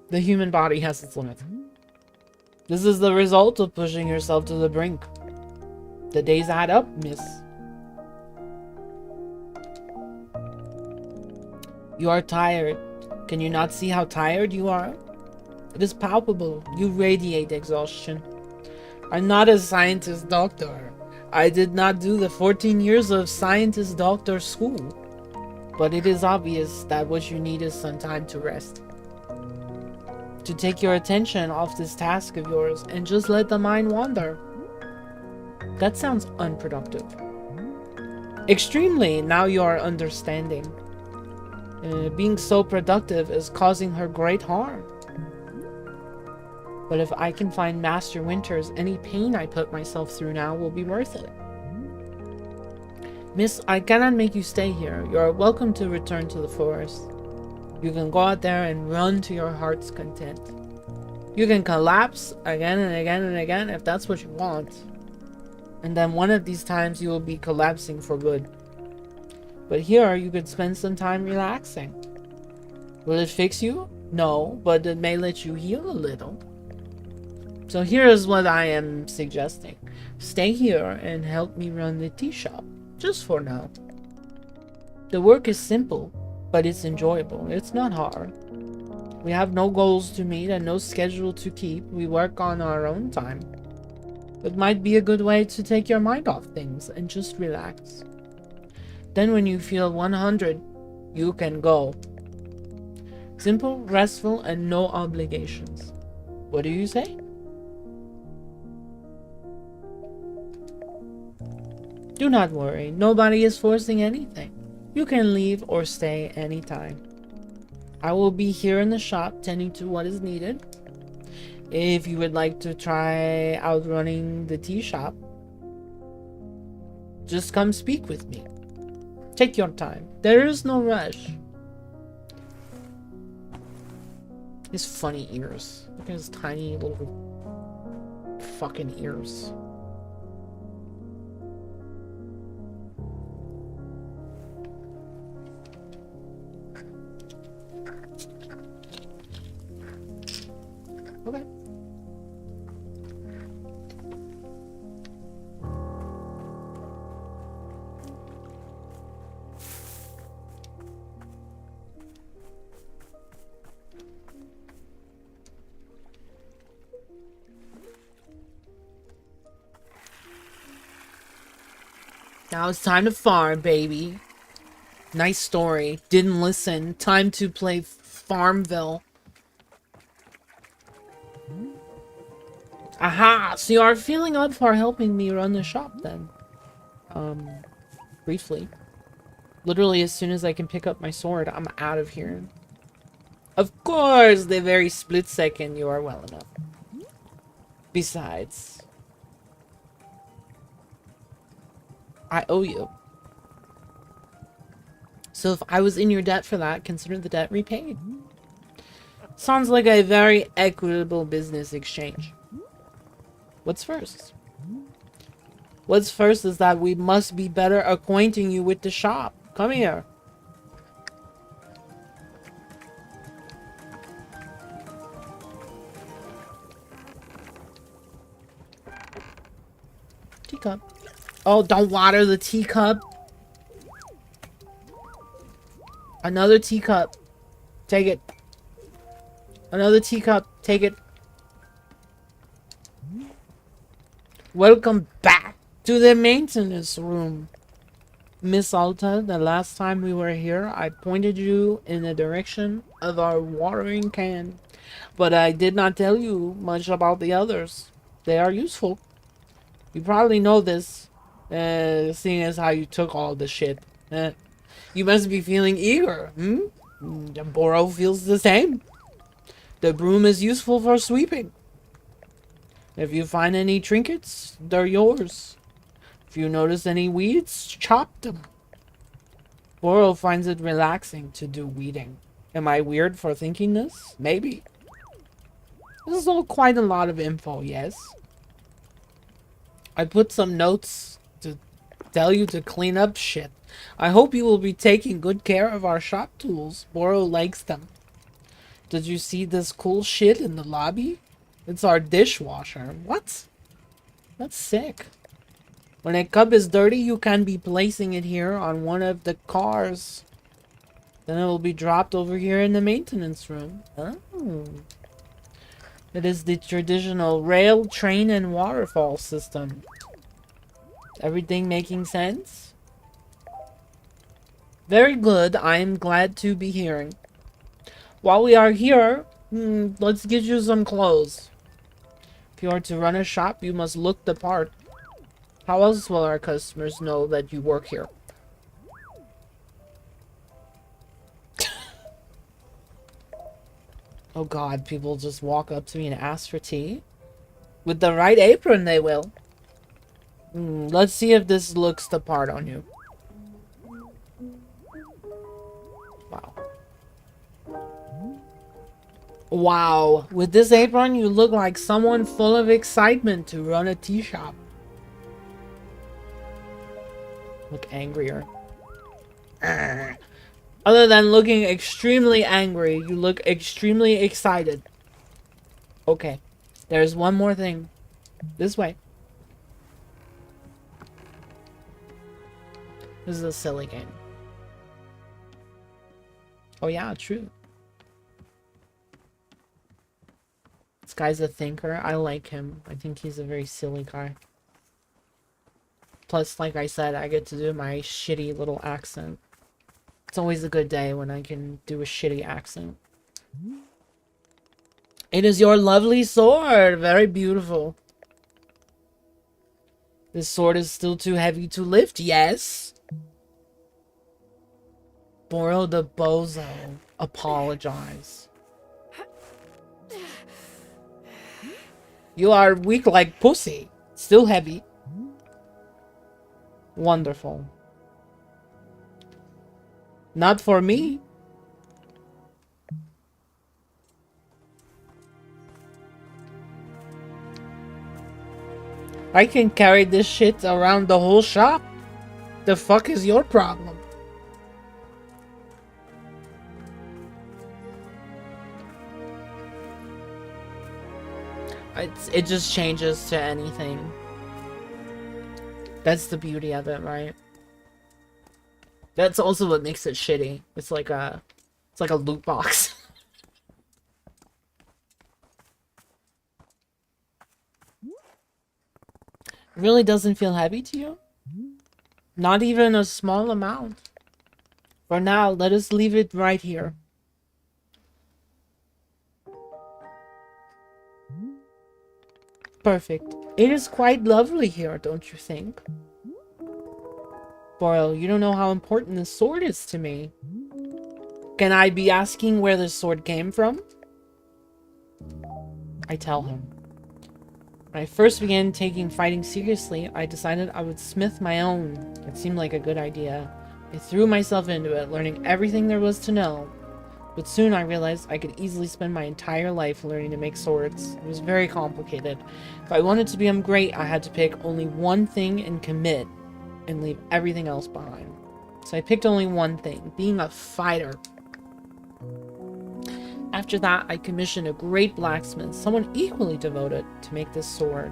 the human body has its limits. This is the result of pushing yourself to the brink. The days add up, miss. You are tired. Can you not see how tired you are? It is palpable. You radiate exhaustion. I'm not a scientist doctor. I did not do the 14 years of scientist doctor school. But it is obvious that what you need is some time to rest. To take your attention off this task of yours and just let the mind wander. That sounds unproductive. Extremely, now you are understanding. Being so productive is causing her great harm. But if I can find Master Winters, any pain I put myself through now will be worth it. Miss, I cannot make you stay here. You are welcome to return to the forest. You can go out there and run to your heart's content. You can collapse again and again and again if that's what you want. And then one of these times you will be collapsing for good. But here you could spend some time relaxing. Will it fix you? No, but it may let you heal a little. So here is what I am suggesting. Stay here and help me run the tea shop. Just for now. The work is simple, but it's enjoyable. It's not hard. We have no goals to meet and no schedule to keep. We work on our own time. It might be a good way to take your mind off things and just relax. Then when you feel 100, you can go. Simple, restful, and no obligations. What do you say? Do not worry. Nobody is forcing anything. You can leave or stay anytime. I will be here in the shop tending to what is needed. If you would like to try out running the tea shop, just come speak with me. Take your time. There is no rush. His funny ears. Look at his tiny little fucking ears. Okay. Now it's time to farm, baby. Nice story. Didn't listen. Time to play Farmville. Aha! So you are feeling up for helping me run the shop then. Briefly. Literally as soon as I can pick up my sword, I'm out of here. Of course, the very split second you are well enough. Besides, I owe you. So if I was in your debt for that, consider the debt repaid. Sounds like a very equitable business exchange. What's first? What's first is that we must be better acquainting you with the shop. Come here. Teacup. Oh, don't water the teacup. Another teacup. Take it. Another teacup. Take it. Welcome back to the maintenance room. Miss Alta, the last time we were here, I pointed you in the direction of our watering can. But I did not tell you much about the others. They are useful. You probably know this, seeing as how you took all the shit. You must be feeling eager, hmm? Boro feels the same. The broom is useful for sweeping. If you find any trinkets, they're yours. If you notice any weeds, chop them. Boro finds it relaxing to do weeding. Am I weird for thinking this? Maybe. This is all quite a lot of info, yes? I put some notes to tell you to clean up shit. I hope you will be taking good care of our shop tools. Boro likes them. Did you see this cool shit in the lobby? It's our dishwasher. What? That's sick. When a cup is dirty, you can be placing it here on one of the cars. Then it will be dropped over here in the maintenance room. Oh. It is the traditional rail, train, and waterfall system. Everything making sense? Very good. I am glad to be hearing. While we are here, let's get you some clothes. If you are to run a shop, you must look the part. How else will our customers know that you work here? Oh god, people just walk up to me and ask for tea? With the right apron, they will. Let's see if this looks the part on you. Wow. Wow. With this apron, you look like someone full of excitement to run a tea shop. Look angrier. Other than looking extremely angry, you look extremely excited. Okay. There's one more thing. This way. This is a silly game. Oh yeah, true. This guy's a thinker. I like him. I think he's a very silly guy. Plus, like I said, I get to do my shitty little accent. It's always a good day when I can do a shitty accent. It is your lovely sword. Very beautiful. This sword is still too heavy to lift. Yes. Boro the bozo. Apologize. You are weak like pussy. Still heavy. Wonderful. Not for me. I can carry this shit around the whole shop. The fuck is your problem? It just changes to anything. That's the beauty of it, right? That's also what makes it shitty. It's like a loot box. Really doesn't feel heavy to you? Not even a small amount. For now, let us leave it right here. Perfect. It is quite lovely here, don't you think? Boyle, you don't know how important this sword is to me. Can I be asking where this sword came from? I tell him. When I first began taking fighting seriously, I decided I would smith my own. It seemed like a good idea. I threw myself into it, learning everything there was to know. But soon I realized I could easily spend my entire life learning to make swords. It was very complicated. If I wanted to become great, I had to pick only one thing and commit, and leave everything else behind. So I picked only one thing, being a fighter. After that, I commissioned a great blacksmith, someone equally devoted, to make this sword.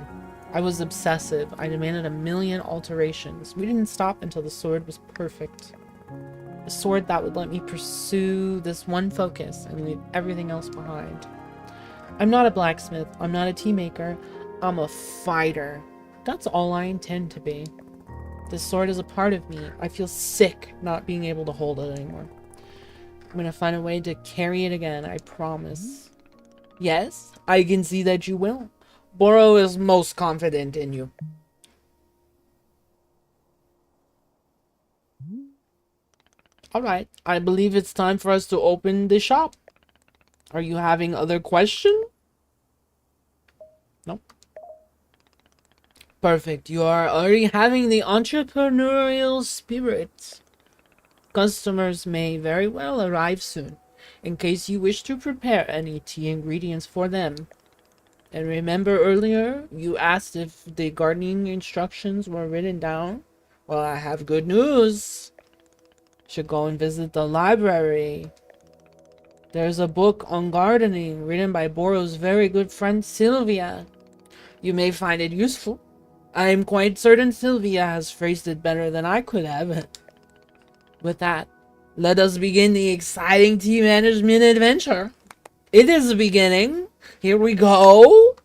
I was obsessive. I demanded 1,000,000 alterations. We didn't stop until the sword was perfect. A sword that would let me pursue this one focus and leave everything else behind. I'm not a blacksmith. I'm not a tea maker. I'm a fighter. That's all I intend to be. This sword is a part of me. I feel sick not being able to hold it anymore. I'm gonna find a way to carry it again, I promise. Yes, I can see that you will. Boro is most confident in you. Alright, I believe it's time for us to open the shop. Are you having other questions? No? Perfect, you are already having the entrepreneurial spirit. Customers may very well arrive soon, in case you wish to prepare any tea ingredients for them. And remember earlier, you asked if the gardening instructions were written down? Well, I have good news. Should go and visit the library. There's a book on gardening written by Boro's very good friend Sylvia. You may find it useful. I am quite certain Sylvia has phrased it better than I could have. With that, let us begin the exciting tea management adventure. It is beginning. Here we go.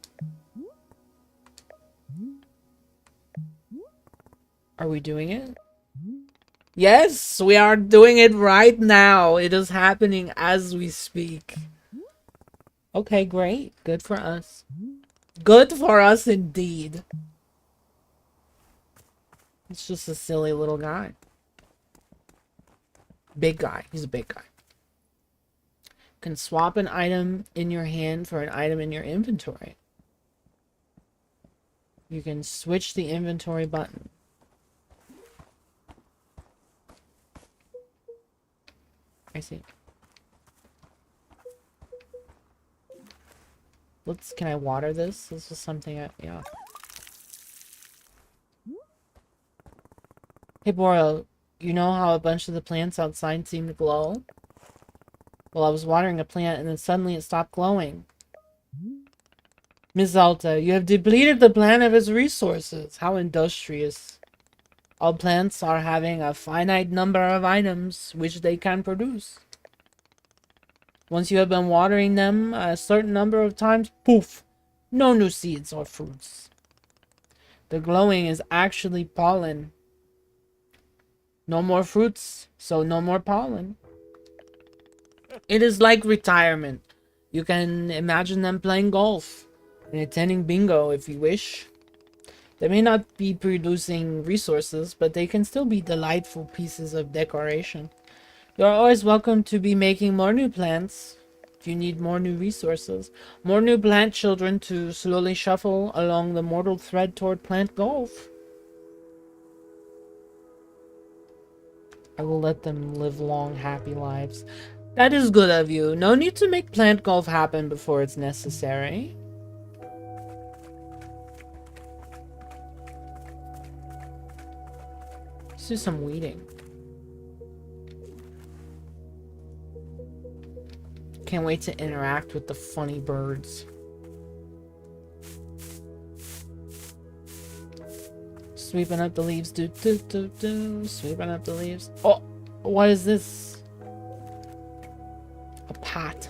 Are we doing it? Yes, we are doing it right now. It is happening as we speak. Okay, great. Good for us. Good for us indeed. It's just a silly little guy. Big guy. He's a big guy. can swap an item in your hand for an item in your inventory. You can switch the inventory button. I see. Can I water this? This is something yeah. Hey, Boral, you know how a bunch of the plants outside seem to glow? Well, I was watering a plant and then suddenly it stopped glowing. Miss Alta, you have depleted the plant of its resources. How industrious. All plants are having a finite number of items which they can produce. Once you have been watering them a certain number of times, poof, no new seeds or fruits. The glowing is actually pollen. No more fruits, so no more pollen. It is like retirement. You can imagine them playing golf and attending bingo if you wish. They may not be producing resources, but they can still be delightful pieces of decoration. You are always welcome to be making more new plants. If you need more new resources, more new plant children to slowly shuffle along the mortal thread toward plant golf. I will let them live long, happy lives. That is good of you. No need to make plant golf happen before it's necessary. Let's do some weeding. Can't wait to interact with the funny birds. Sweeping up the leaves, do do do do. Sweeping up the leaves. Oh, what is this? A pot.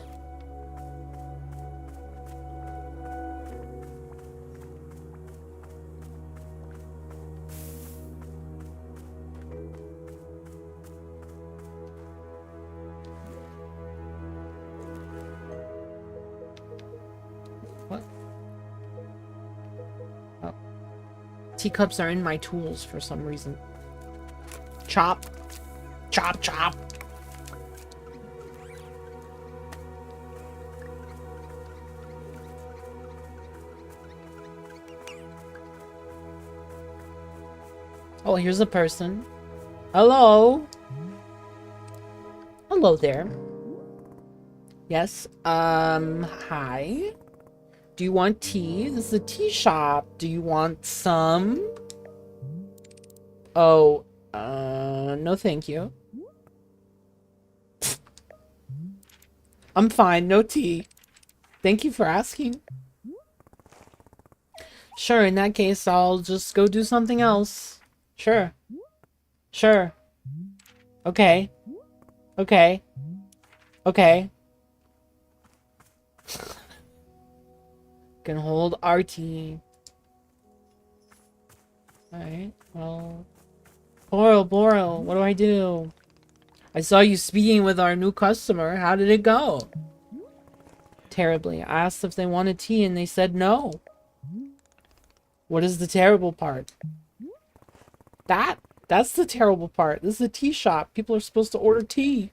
What? Oh. Teacups are in my tools for some reason. Chop. Chop, chop. Oh, here's a person. Hello. Hello there. Yes, hi. Do you want tea? This is a tea shop. Do you want some? Oh, no thank you. I'm fine, no tea. Thank you for asking. Sure, in that case, I'll just go do something else. Sure. Sure. Okay. Okay. Okay. Can hold RT. Alright, well... Boral, what do I do? I saw you speaking with our new customer. How did it go? Terribly. I asked if they wanted tea and they said no. What is the terrible part? That's the terrible part. This is a tea shop. People are supposed to order tea.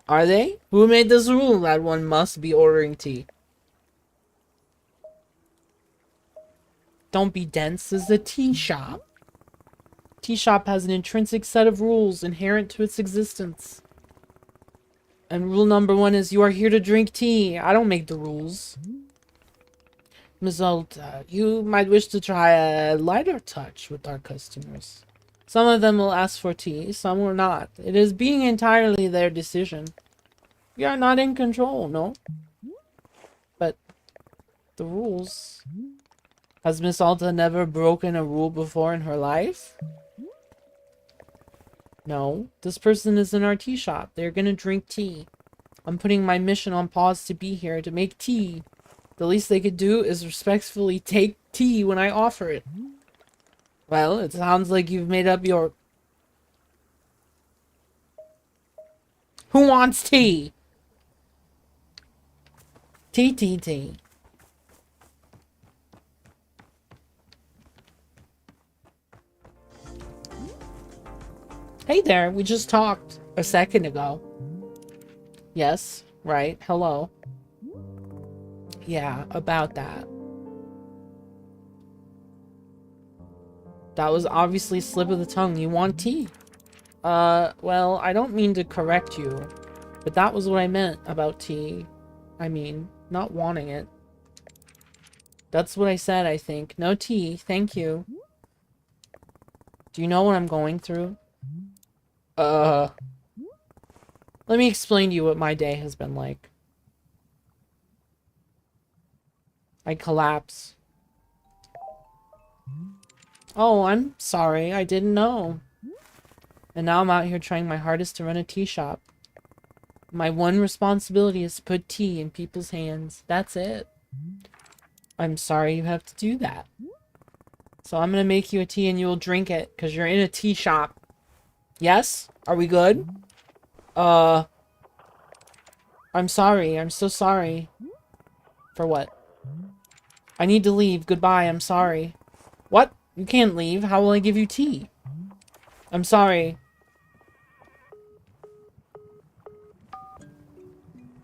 Are they? Who made this rule that one must be ordering tea? Don't be dense. This is a tea shop. Tea shop has an intrinsic set of rules inherent to its existence. And rule number 1 is you are here to drink tea. I don't make the rules. Ms. Alta, you might wish to try a lighter touch with our customers. Some of them will ask for tea, some will not. It is being entirely their decision. We are not in control, no? But the rules... Has Miss Alta never broken a rule before in her life? No. This person is in our tea shop. They're gonna drink tea. I'm putting my mission on pause to be here to make tea. The least they could do is respectfully take tea when I offer it. Well, it sounds like you've made up your... Who wants tea? Tea, tea, tea. Hey there, we just talked a second ago. Yes, right? Hello. Yeah, about that. That was obviously a slip of the tongue. You want tea? Well, I don't mean to correct you, but that was what I meant about tea. I mean, not wanting it. That's what I said, I think. No tea, thank you. Do you know what I'm going through? Let me explain to you what my day has been like. I collapse. Oh, I'm sorry, I didn't know. And now I'm out here trying my hardest to run a tea shop. My one responsibility is to put tea in people's hands. That's it. I'm sorry you have to do that. So I'm gonna make you a tea and you'll drink it, because you're in a tea shop. Yes? Are we good? I'm sorry. I'm so sorry. For what? I need to leave. Goodbye. I'm sorry. What? You can't leave. How will I give you tea? I'm sorry.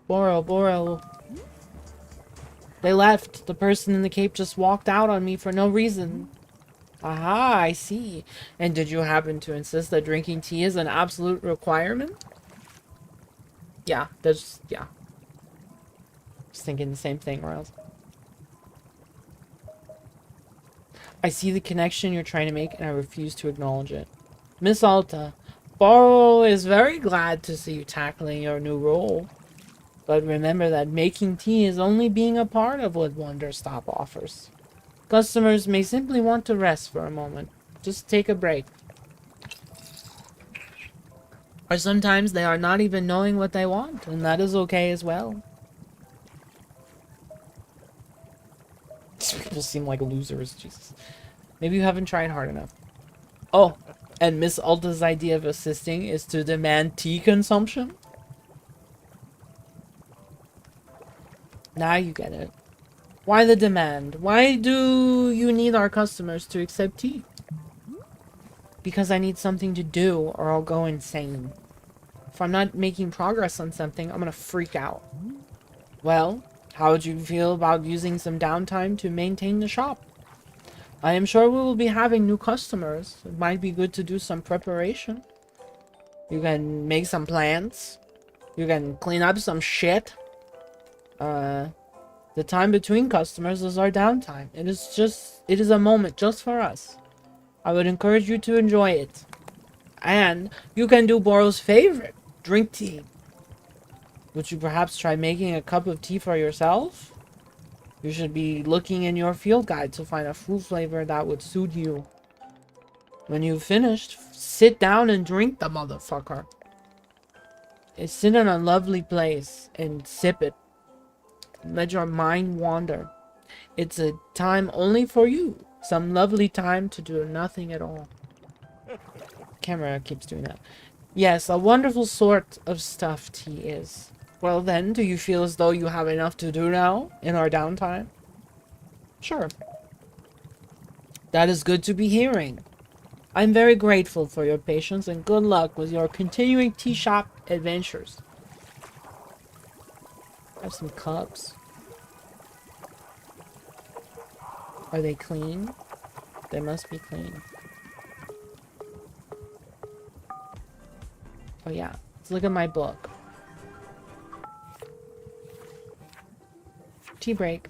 Boro. They left. The person in the cape just walked out on me for no reason. Aha, I see. And did you happen to insist that drinking tea is an absolute requirement? Yeah, yeah. Just thinking the same thing, Royals. I see the connection you're trying to make, and I refuse to acknowledge it. Miss Alta, Boro is very glad to see you tackling your new role. But remember that making tea is only being a part of what Wanderstop offers. Customers may simply want to rest for a moment. Just take a break. Or sometimes they are not even knowing what they want, and that is okay as well. These people seem like losers, Jesus. Maybe you haven't tried hard enough. Oh, and Miss Alta's idea of assisting is to demand tea consumption? Now you get it. Why the demand? Why do you need our customers to accept tea? Because I need something to do, or I'll go insane. If I'm not making progress on something, I'm gonna freak out. Well, how would you feel about using some downtime to maintain the shop? I am sure we will be having new customers. It might be good to do some preparation. You can make some plans. You can clean up some shit. The time between customers is our downtime. It is a moment just for us. I would encourage you to enjoy it. And you can do Boro's favorite, drink tea. Would you perhaps try making a cup of tea for yourself? You should be looking in your field guide to find a fruit flavor that would suit you. When you've finished, sit down and drink the motherfucker. Sit in a lovely place and sip it. Let your mind wander. It's a time only for you. Some lovely time to do nothing at all. Camera keeps doing that. Yes, a wonderful sort of stuff tea is. Well then, do you feel as though you have enough to do now in our downtime? Sure. That is good to be hearing. I'm very grateful for your patience and good luck with your continuing tea shop adventures. I have some cups. Are they clean? They must be clean. Oh yeah, let's look at my book. Tea break.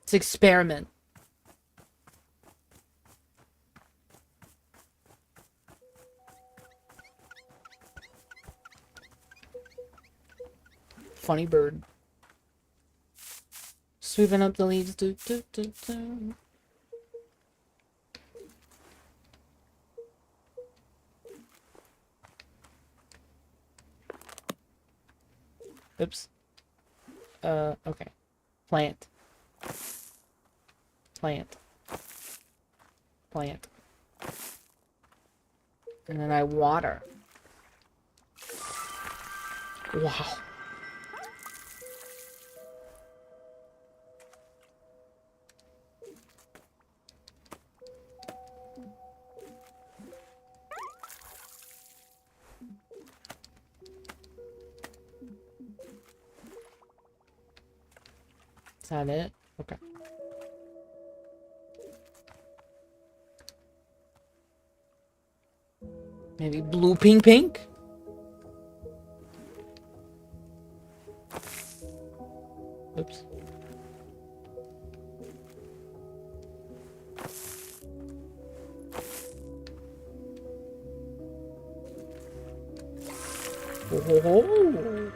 It's experiment. Funny bird. Sweeping up the leaves. Do, do, do, do. Oops. Okay. Plant. Plant. Plant. And then I water. Wow. Is that it? Okay. Maybe blue, pink, pink? Oops. Oh.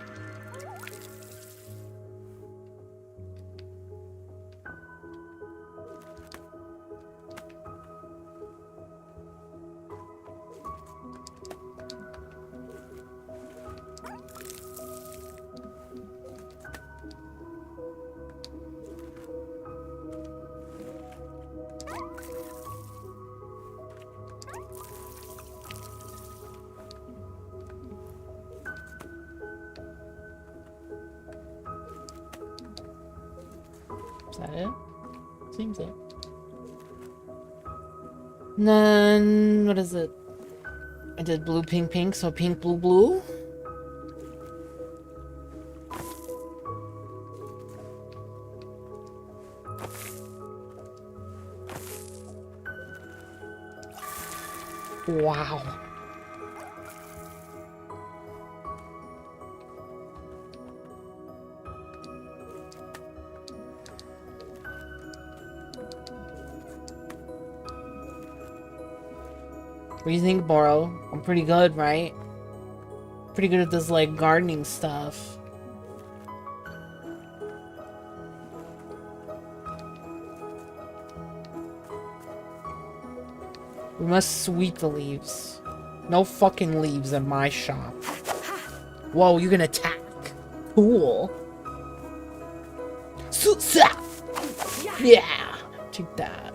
Is that it? Seems it. And then, what is it? I did blue, pink, pink, so pink, blue, blue. Wow. What do you think, Boro? I'm pretty good, right? Pretty good at this, like, gardening stuff. We must sweep the leaves. No fucking leaves in my shop. Whoa, you can attack. Cool. Yeah. Take that.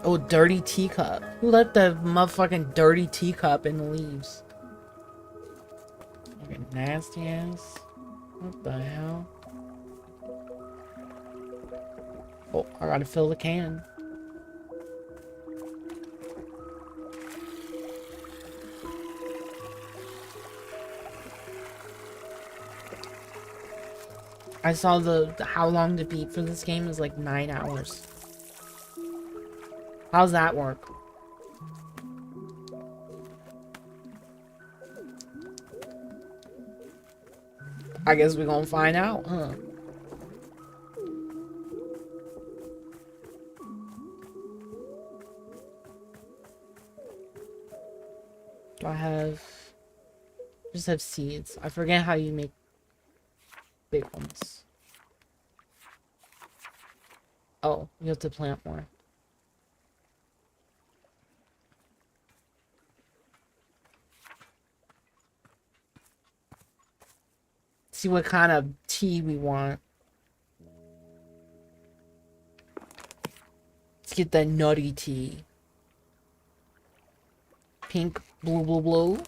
Oh, dirty teacup. Who let the motherfucking dirty teacup in the leaves? Fucking nasty ass. What the hell? Oh, I gotta fill the can. I saw the how long to beat for this game is like 9 hours. How's that work? I guess we're gonna find out, huh? Do I have... just have seeds. I forget how you make big ones. Oh, you have to plant more. See what kind of tea we want. Let's get that nutty tea. Pink, blue, blue, blue.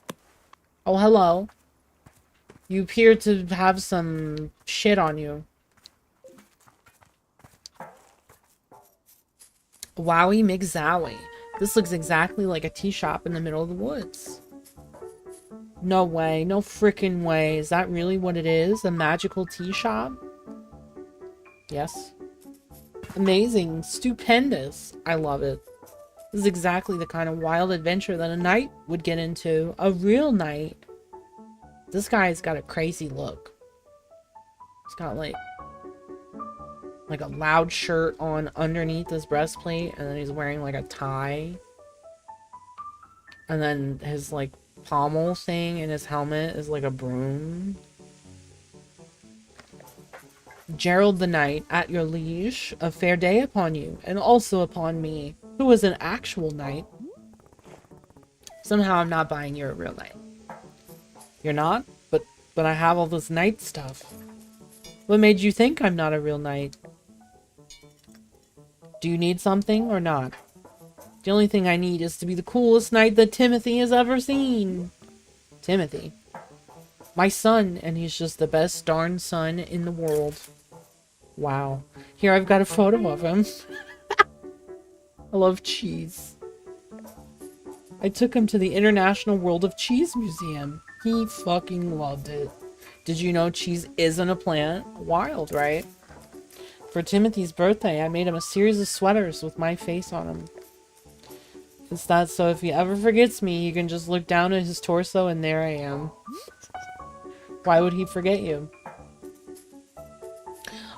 Oh, hello. You appear to have some shit on you. Wowie McZowie. This looks exactly like a tea shop in the middle of the woods. No way. No freaking way. Is that really what it is? A magical tea shop? Yes. Amazing. Stupendous. I love it. This is exactly the kind of wild adventure that a knight would get into. A real knight. This guy's got a crazy look. He's got like a loud shirt on underneath his breastplate, and then he's wearing like a tie. And then his like pommel thing in his helmet is like a broom. Gerald the Knight, at your liege, a fair day upon you, and also upon me, who is an actual knight. Somehow I'm not buying you're a real knight. You're not? But I have all this knight stuff. What made you think I'm not a real knight? Do you need something or not? The only thing I need is to be the coolest knight that Timothy has ever seen. Timothy. My son, and he's just the best darn son in the world. Wow. Here, I've got a photo of him. I love cheese. I took him to the International World of Cheese Museum. He fucking loved it. Did you know cheese isn't a plant? Wild, right? For Timothy's birthday, I made him a series of sweaters with my face on them. It's that so if he ever forgets me, you can just look down at his torso and there I am. Why would he forget you?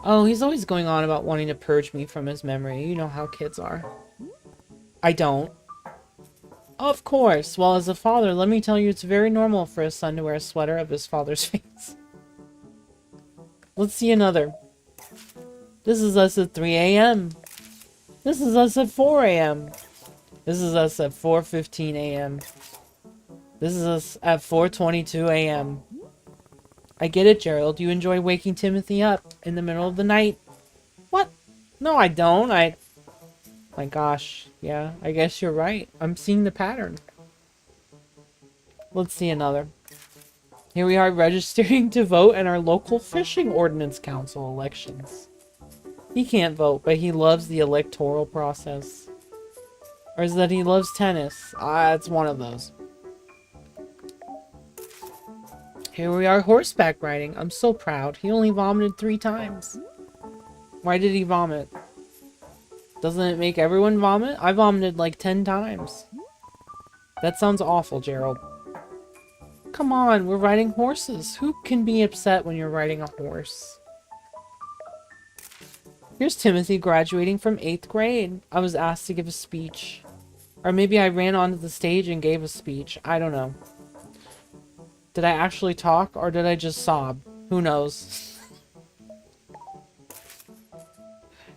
Oh, he's always going on about wanting to purge me from his memory. You know how kids are. I don't. Of course. Well, as a father, let me tell you, it's very normal for a son to wear a sweater of his father's face. Let's see another. This is us at 3 a.m. This is us at 4 a.m. This is us at 4:15 a.m. This is us at 4:22 a.m. I get it, Gerald. You enjoy waking Timothy up in the middle of the night. What? No, I don't. My gosh. Yeah, I guess you're right. I'm seeing the pattern. Let's see another. Here we are registering to vote in our local fishing ordinance council elections. He can't vote, but he loves the electoral process. Or is that he loves tennis? It's one of those. Here we are horseback riding. I'm so proud. He only vomited 3 times. Why did he vomit? Doesn't it make everyone vomit? I vomited like 10 times. That sounds awful, Gerald. Come on, we're riding horses. Who can be upset when you're riding a horse? Here's Timothy graduating from 8th grade. I was asked to give a speech. Or maybe I ran onto the stage and gave a speech. I don't know. Did I actually talk or did I just sob? Who knows?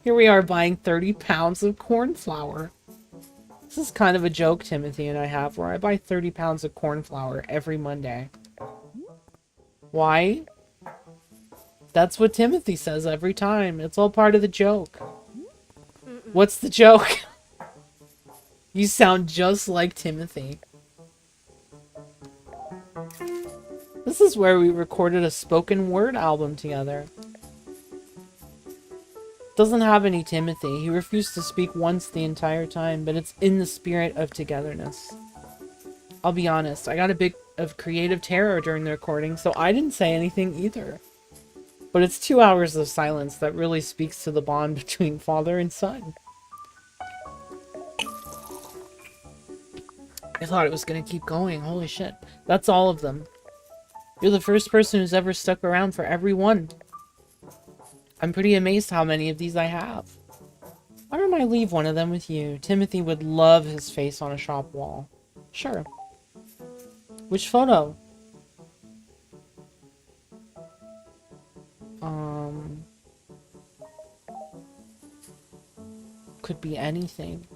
Here we are buying 30 pounds of corn flour. This is kind of a joke Timothy and I have where I buy 30 pounds of corn flour every Monday. Why? That's what Timothy says every time. It's all part of the joke. What's the joke? You sound just like Timothy. This is where we recorded a spoken word album together. Doesn't have any Timothy. He refused to speak once the entire time, but it's in the spirit of togetherness. I'll be honest, I got a bit of creative terror during the recording, so I didn't say anything either. But it's 2 hours of silence that really speaks to the bond between father and son. I thought it was gonna keep going. Holy shit. That's all of them. You're the first person who's ever stuck around for every one. I'm pretty amazed how many of these I have. Why don't I leave one of them with you? Timothy would love his face on a shop wall. Sure. Which photo? Could be anything.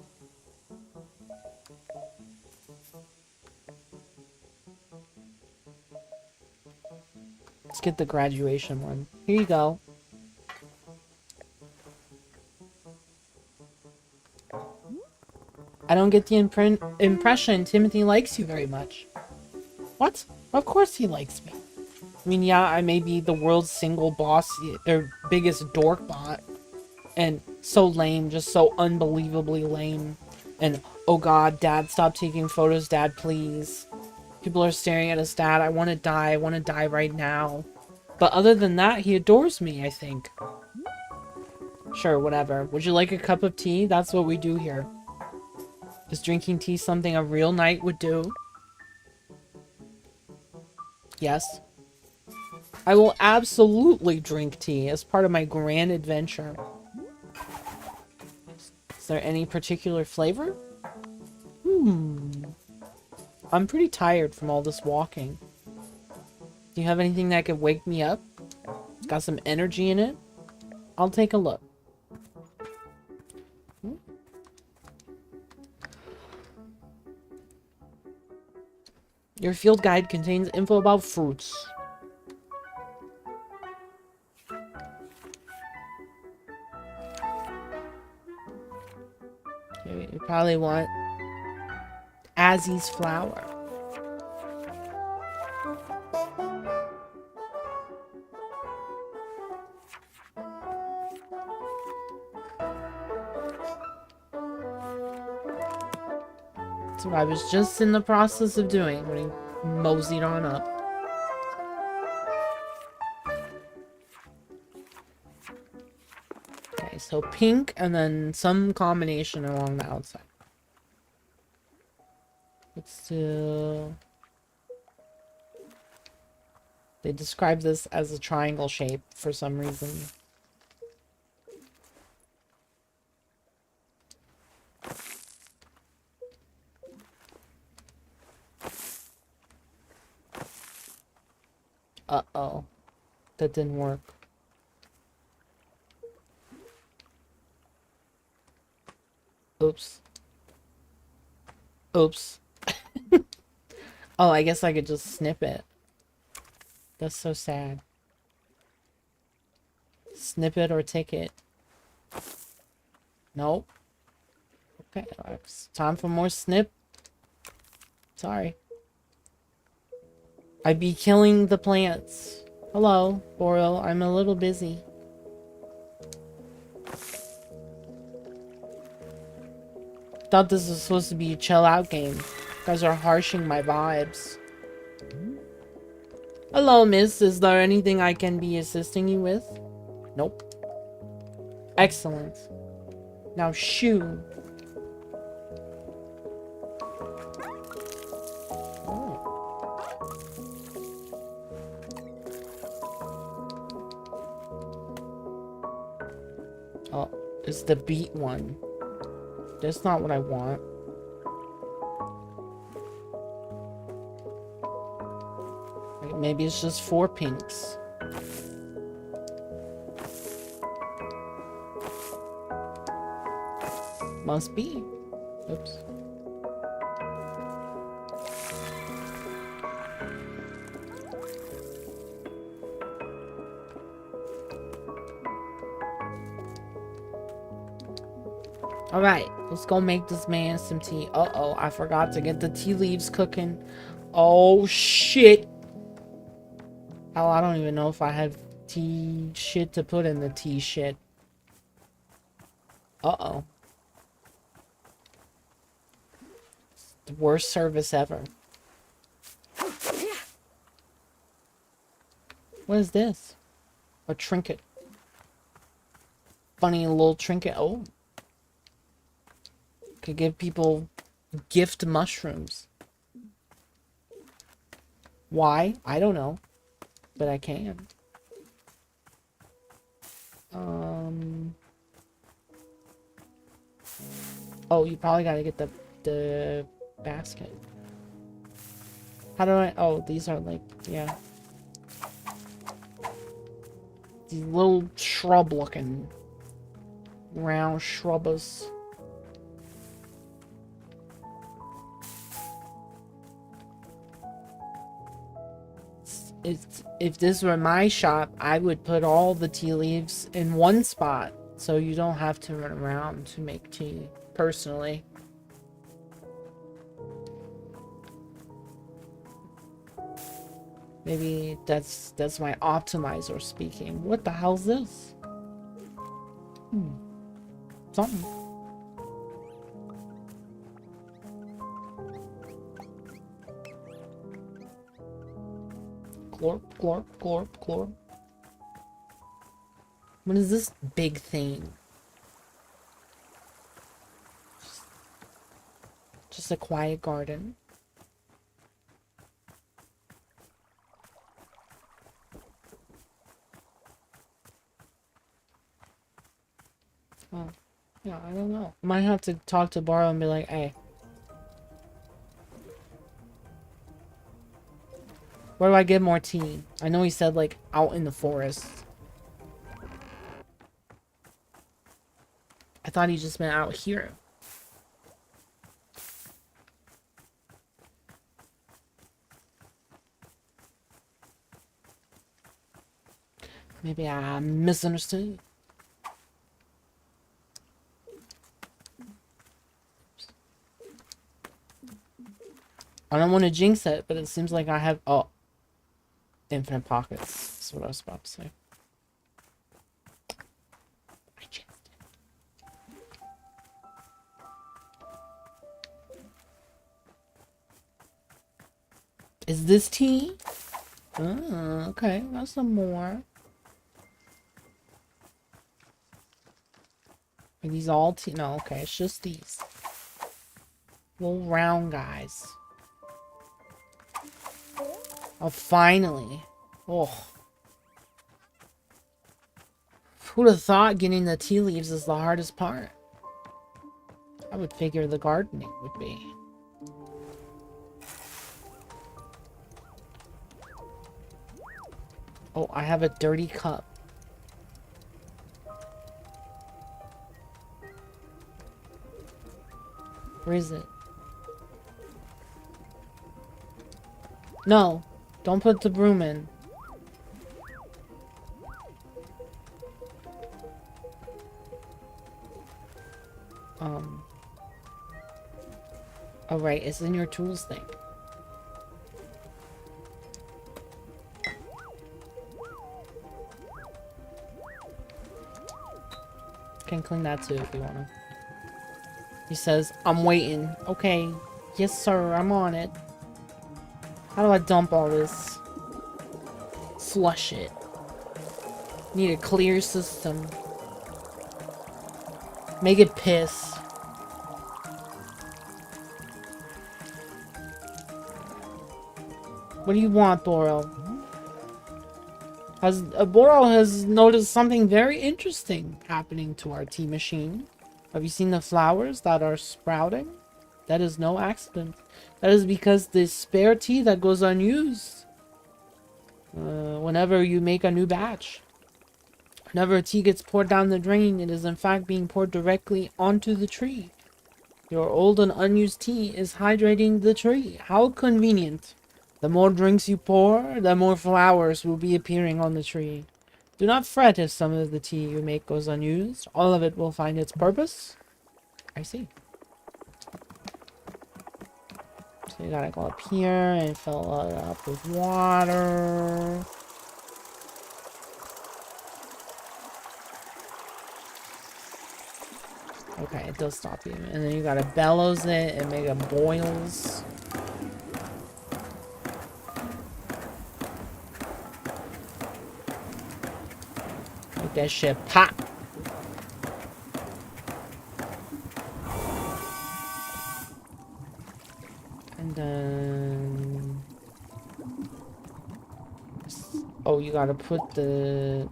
Let's get the graduation one. Here you go. I don't get the impression Timothy likes you very much. What? Of course he likes me. I mean, yeah, I may be the world's single boss, or biggest dork bot. And so lame, just so unbelievably lame. And, oh god, Dad, stop taking photos, Dad, please. People are staring at us, Dad. I want to die right now. But other than that, he adores me, I think. Sure, whatever. Would you like a cup of tea? That's what we do here. Is drinking tea something a real knight would do? Yes. I will absolutely drink tea as part of my grand adventure. Is there any particular flavor? I'm pretty tired from all this walking. Do you have anything that could wake me up? It's got some energy in it? I'll take a look. Your field guide contains info about fruits. You probably want Azzy's flower. That's what I was just in the process of doing when he moseyed on up. Okay, so pink and then some combination along the outside. Let's do... They describe this as a triangle shape for some reason. Uh-oh. That didn't work. Oops. Oops. Oh, I guess I could just snip it. That's so sad. Snip it or take it. Nope. Okay, it's time for more snip. Sorry. I'd be killing the plants. Hello, Boreal. I'm a little busy. Thought this was supposed to be a chill out game. You guys are harshing my vibes. Hello, miss. Is there anything I can be assisting you with? Nope. Excellent. Now shoo. Oh, it's the beat one. That's not what I want. Like, maybe it's just 4 pinks. Must be. Oops. Alright, let's go make this man some tea. Uh-oh, I forgot to get the tea leaves cooking. Oh, shit. Hell, I don't even know if I have tea shit to put in the tea shit. Uh-oh. It's the worst service ever. What is this? A trinket. Funny little trinket. Oh. Could give people gift mushrooms. Why? I don't know. But I can. Oh, you probably gotta get the basket. How do I... Oh, these are like... Yeah. These little shrub-looking... round shrubbers. If this were my shop, I would put all the tea leaves in one spot so you don't have to run around to make tea, personally. Maybe that's my optimizer speaking. What the hell's this? Something. Glorp, glorp, glorp, glorp. What is this big thing? Just a quiet garden. Oh, yeah, I don't know. Might have to talk to Borrow and be like, hey. Where do I get more tea? I know he said, like, out in the forest. I thought he just meant out here. Maybe I misunderstood. I don't want to jinx it, but it seems like I have... Oh. Infinite pockets. That's what I was about to say. I jinxed it. Is this tea? Oh, okay. Got some more. Are these all tea? No, okay. It's just these. Little round guys. Oh, finally. Oh. Who'd have thought getting the tea leaves is the hardest part? I would figure the gardening would be. Oh, I have a dirty cup. Where is it? No, don't put the broom in. Oh right, it's in your tools thing. Can clean that too if you wanna. He says, I'm waiting. Okay. Yes, sir, I'm on it. How do I dump all this? Flush it. Need a clear system. Make it piss. What do you want, Boral? Boral has noticed something very interesting happening to our tea machine. Have you seen the flowers that are sprouting? That is no accident. That is because the spare tea that goes unused whenever you make a new batch. Whenever a tea gets poured down the drain, it is in fact being poured directly onto the tree. Your old and unused tea is hydrating the tree. How convenient. The more drinks you pour, the more flowers will be appearing on the tree. Do not fret if some of the tea you make goes unused. All of it will find its purpose. I see. So you gotta go up here and fill it up with water. Okay, it does stop you. And then you gotta bellows it and make it boils. Make that shit pop. And then... Oh, you gotta put the...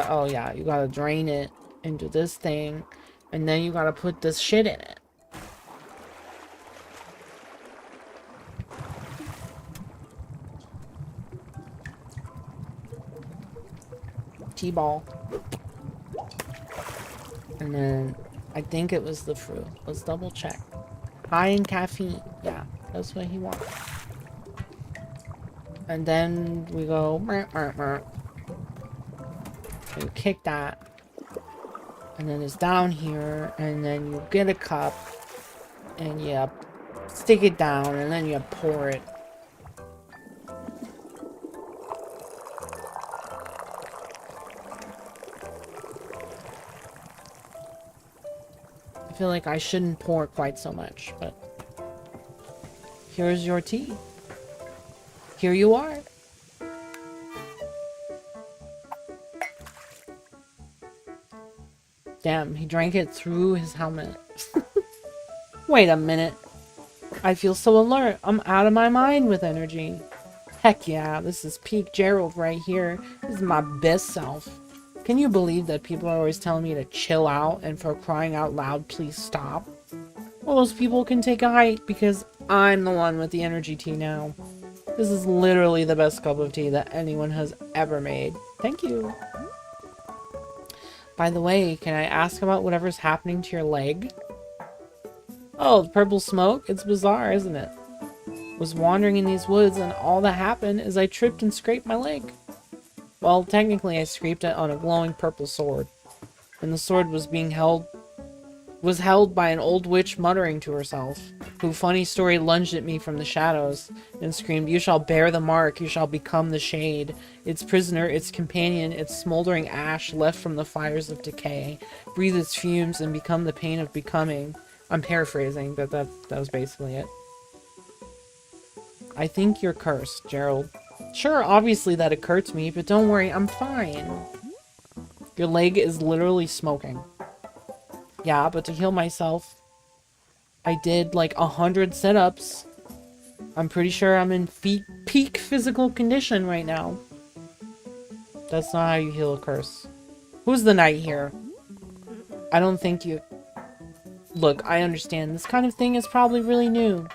Oh yeah, you gotta drain it into this thing. And then you gotta put this shit in it. T-ball. And then I think it was the fruit. Let's double check. High in caffeine. Yeah, that's what he wants. And then we go you kick that. And then it's down here. And then you get a cup. And you stick it down. And then you pour it. I feel like I shouldn't pour quite so much, but here's your tea. Here you are. Damn, he drank it through his helmet. Wait a minute. I feel so alert. I'm out of my mind with energy. Heck yeah, this is peak Gerald right here. This is my best self. Can you believe that people are always telling me to chill out and for crying out loud, please stop? Well, those people can take a hike because I'm the one with the energy tea now. This is literally the best cup of tea that anyone has ever made. Thank you. By the way, can I ask about whatever's happening to your leg? Oh, the purple smoke? It's bizarre, isn't it? Was wandering in these woods and all that happened is I tripped and scraped my leg. Well, technically I scraped it on a glowing purple sword. And the sword was being held was held by an old witch muttering to herself, who, funny story, lunged at me from the shadows and screamed, "You shall bear the mark, you shall become the shade, its prisoner, its companion, its smoldering ash left from the fires of decay. Breathe its fumes and become the pain of becoming." I'm paraphrasing, but that was basically it. "I think you're cursed, Gerald." "Sure, obviously that occurred to me, but don't worry, I'm fine." "Your leg is literally smoking." "Yeah, but to heal myself, I did like 100 sit-ups. I'm pretty sure I'm in peak physical condition right now." "That's not how you heal a curse." "Who's the knight here?" "I don't think you..." "Look, I understand. This kind of thing is probably really new.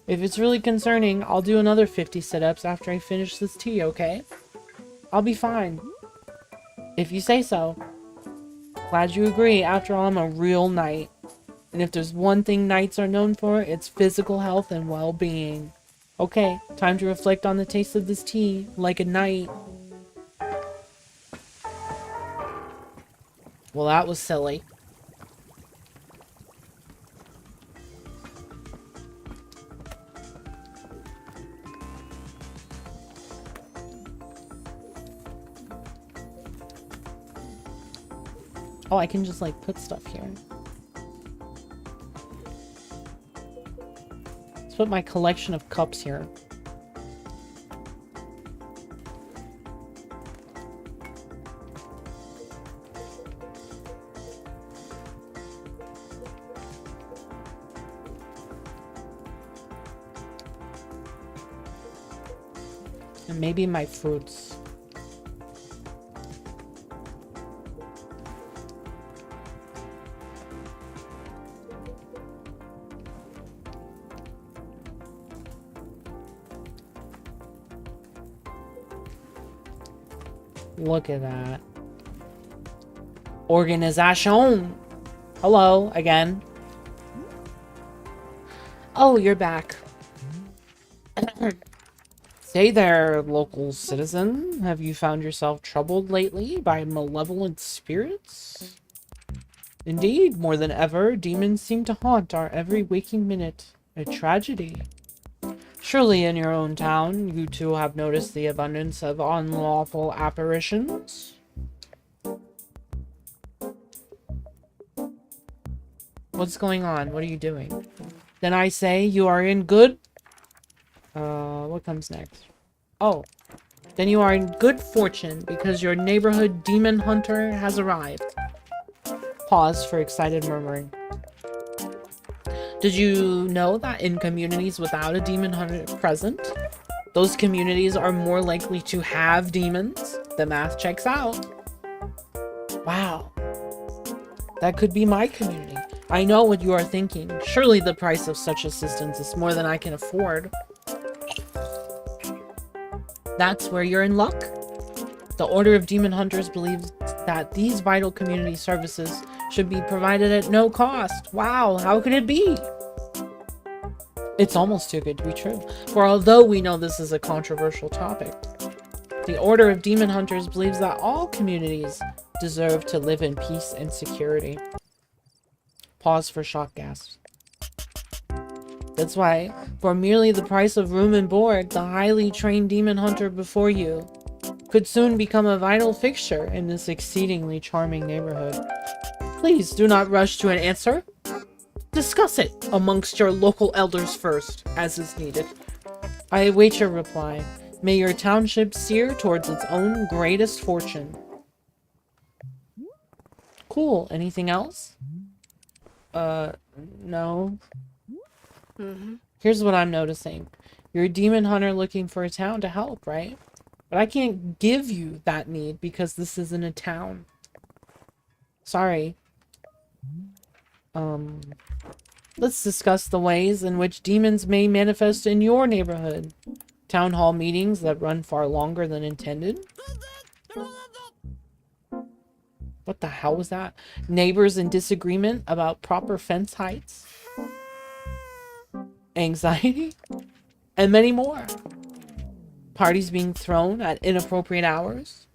If it's really concerning, I'll do another 50 sit-ups after I finish this tea, okay? I'll be fine. If you say so." "Glad you agree. After all, I'm a real knight. And if there's one thing knights are known for, it's physical health and well-being. Okay, time to reflect on the taste of this tea, like a knight." Well, that was silly. Oh, I can just, like, put stuff here. Let's put my collection of cups here. And maybe my fruits. Look at that. Organization. Hello, again. Oh, you're back. Say there, local citizen. Have you found yourself troubled lately by malevolent spirits? Indeed, more than ever, demons seem to haunt our every waking minute. A tragedy. Surely in your own town, you too have noticed the abundance of unlawful apparitions? What's going on? What are you doing? Then I say you are in good... what comes next? Oh. Then you are in good fortune, because your neighborhood demon hunter has arrived. Pause for excited murmuring. Did you know that in communities without a demon hunter present, those communities are more likely to have demons? The math checks out. Wow. That could be my community. I know what you are thinking. Surely the price of such assistance is more than I can afford. That's where you're in luck. The Order of Demon Hunters believes that these vital community services should be provided at no cost. Wow, how could it be? It's almost too good to be true. For although we know this is a controversial topic, the Order of Demon Hunters believes that all communities deserve to live in peace and security. Pause for shock gasps. That's why, for merely the price of room and board, the highly trained demon hunter before you could soon become a vital fixture in this exceedingly charming neighborhood. Please do not rush to an answer. Discuss it amongst your local elders first, as is needed. I await your reply. May your township steer towards its own greatest fortune. Cool. Anything else? No. Here's what I'm noticing. You're a demon hunter looking for a town to help, right? But I can't give you that need because this isn't a town. Sorry. Let's discuss the ways in which demons may manifest in your neighborhood. Town hall meetings that run far longer than intended. What the hell was that? Neighbors in disagreement about proper fence heights. Anxiety. And many more. Parties being thrown at inappropriate hours.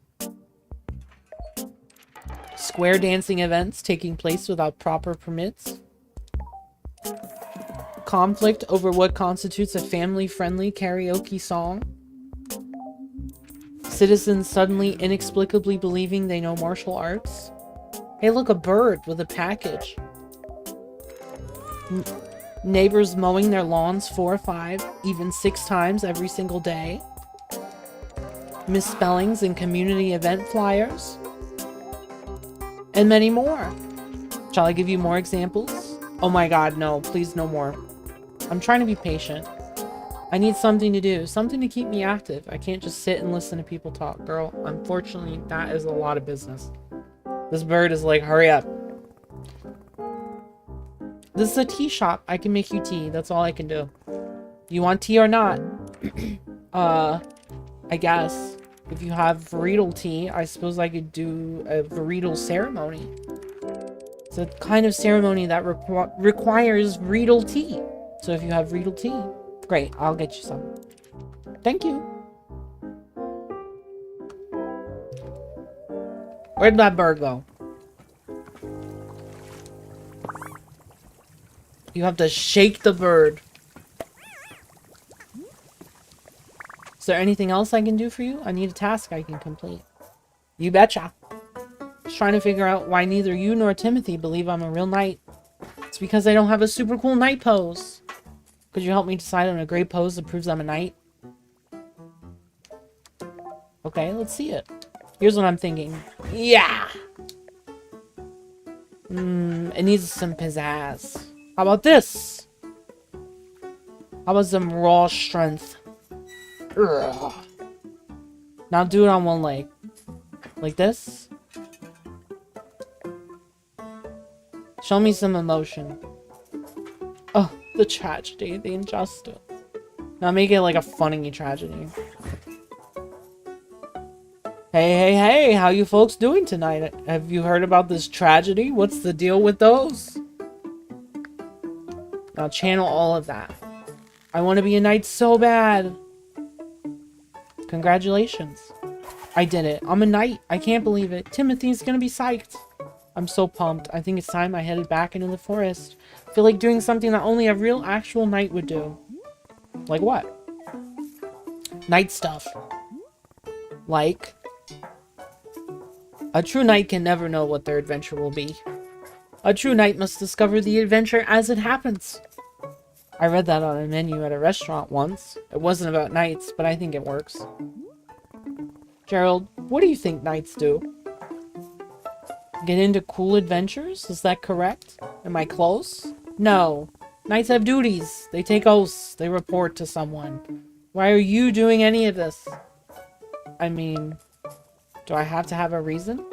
square dancing events taking place without proper permits. Conflict over what constitutes a family-friendly karaoke song. Citizens suddenly inexplicably believing they know martial arts. Hey, look, a bird with a package. Neighbors mowing their lawns 4, 5, even 6 times every single day. Misspellings in community event flyers. And many more. Shall I give you more examples? Oh my god, no. Please, no more. I'm trying to be patient. I need something to do. Something to keep me active. I can't just sit and listen to people talk. Girl, unfortunately, that is a lot of business. This bird is like, hurry up. This is a tea shop. I can make you tea. That's all I can do. You want tea or not? I guess. If you have varietal tea, I suppose I could do a varietal ceremony. It's a kind of ceremony that requires varietal tea. So if you have varietal tea, great, I'll get you some. Thank you. Where'd that bird go? You have to shake the bird. Is there anything else I can do for you? I need a task I can complete. You betcha. Just trying to figure out why neither you nor Timothy believe I'm a real knight. It's because I don't have a super cool knight pose. Could you help me decide on a great pose that proves I'm a knight? Okay, let's see it. Here's what I'm thinking. Yeah! It needs some pizzazz. How about this? How about some raw strength? Ugh. Now do it on one leg. Like this. Show me some emotion. Oh, the tragedy, the injustice. Now make it like a funny tragedy. Hey, how you folks doing tonight? Have you heard about this tragedy? What's the deal with those? Now channel all of that. I want to be a knight so bad. Congratulations. I did it. I'm a knight. I can't believe it. Timothy's gonna be psyched. I'm so pumped. I think it's time I headed back into the forest. I feel like doing something that only a real actual knight would do. Like what? Knight stuff. Like... a true knight can never know what their adventure will be. A true knight must discover the adventure as it happens. I read that on a menu at a restaurant once. It wasn't about knights, but I think it works. Gerald, what do you think knights do? Get into cool adventures? Is that correct? Am I close? No. Knights have duties. They take oaths. They report to someone. Why are you doing any of this? I mean, do I have to have a reason?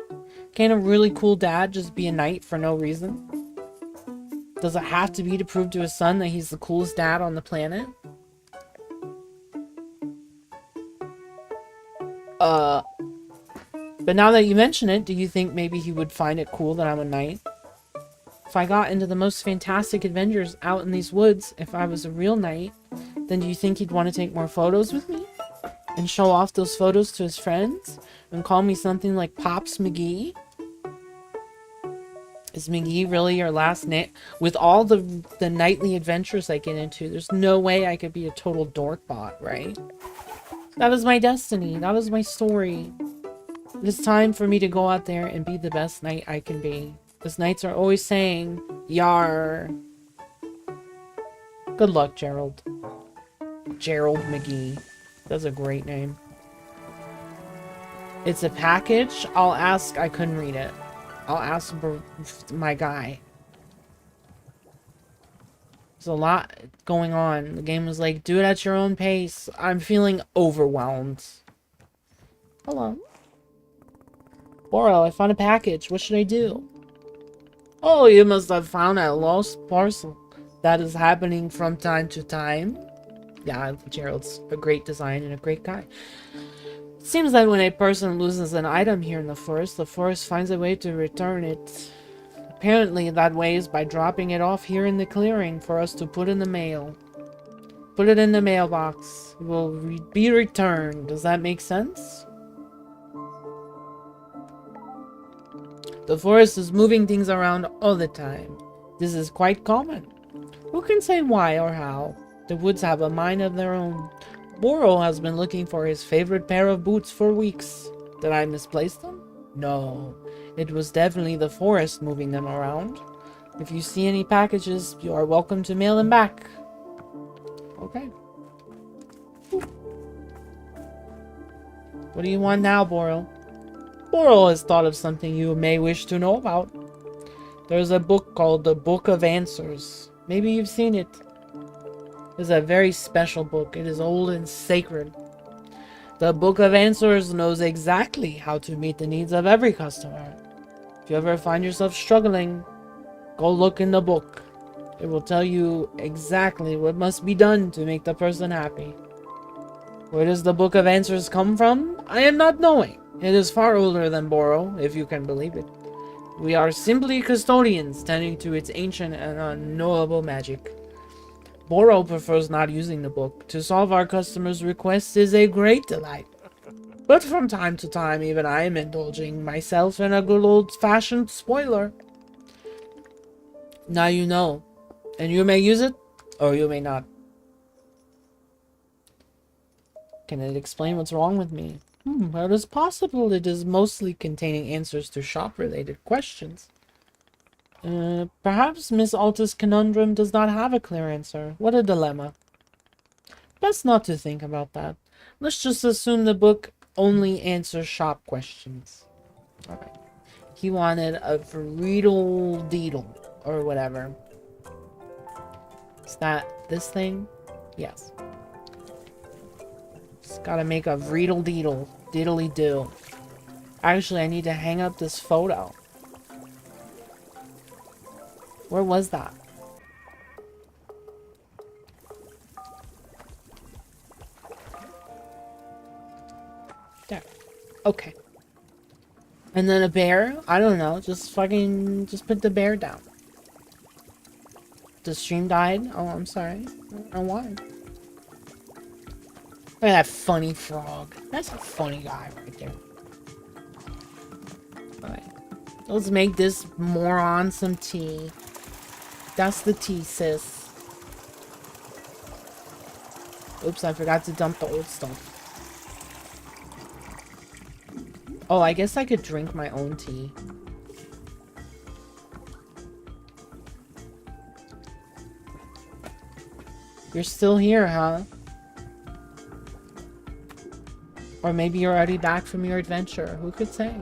Can't a really cool dad just be a knight for no reason? Does it have to be to prove to his son that he's the coolest dad on the planet? But now that you mention it, do you think maybe he would find it cool that I'm a knight? If I got into the most fantastic adventures out in these woods, if I was a real knight, then do you think he'd want to take more photos with me? And show off those photos to his friends? And call me something like Pops McGee? Is McGee really your last name? With all the nightly adventures I get into, there's no way I could be a total dorkbot, right? That was my destiny. That was my story. It is time for me to go out there and be the best knight I can be. As knights are always saying, Yar. Good luck, Gerald. Gerald McGee. That's a great name. It's a package. I'll ask. I couldn't read it. I'll ask my guy. There's a lot going on. The game was like, do it at your own pace. I'm feeling overwhelmed. Hello. Laurel, I found a package. What should I do? Oh, you must have found a lost parcel. That is happening from time to time. Yeah, Gerald's a great design and a great guy. It seems that when a person loses an item here in the forest finds a way to return it. Apparently, that way is by dropping it off here in the clearing for us to put in the mail. Put it in the mailbox. It will be returned. Does that make sense? The forest is moving things around all the time. This is quite common. Who can say why or how? The woods have a mind of their own. Boro has been looking for his favorite pair of boots for weeks. Did I misplace them? No. It was definitely the forest moving them around. If you see any packages, you are welcome to mail them back. Okay. What do you want now, Boro? Boro has thought of something you may wish to know about. There's a book called the Book of Answers. Maybe you've seen it. It's a very special book. It is old and sacred. The Book of Answers knows exactly how to meet the needs of every customer. If you ever find yourself struggling, go look in the book. It will tell you exactly what must be done to make the person happy. Where does the Book of Answers come from? I am not knowing. It is far older than Boro, if you can believe it. We are simply custodians tending to its ancient and unknowable magic. Boro prefers not using the book. To solve our customers' requests is a great delight. But from time to time, even I am indulging myself in a good old-fashioned spoiler. Now you know, and you may use it, or you may not. Can it explain what's wrong with me? Well, it is possible it is mostly containing answers to shop-related questions. Perhaps Miss Alta's conundrum does not have a clear answer. What a dilemma. Best not to think about that. Let's just assume the book only answers shop questions. Alright. He wanted a Vreedle Deedle, or whatever. Is that this thing? Yes. Just gotta make a Vreedle Deedle. Diddly do. Actually, I need to hang up this photo. Where was that? There. Okay. And then a bear? I don't know. Just put the bear down. The stream died? Oh, I'm sorry. I don't know why. Look at that funny frog. That's a funny guy right there. Alright. Let's make this moron some tea. That's the tea, sis. Oops, I forgot to dump the old stuff. Oh, I guess I could drink my own tea. You're still here, huh? Or maybe you're already back from your adventure. Who could say?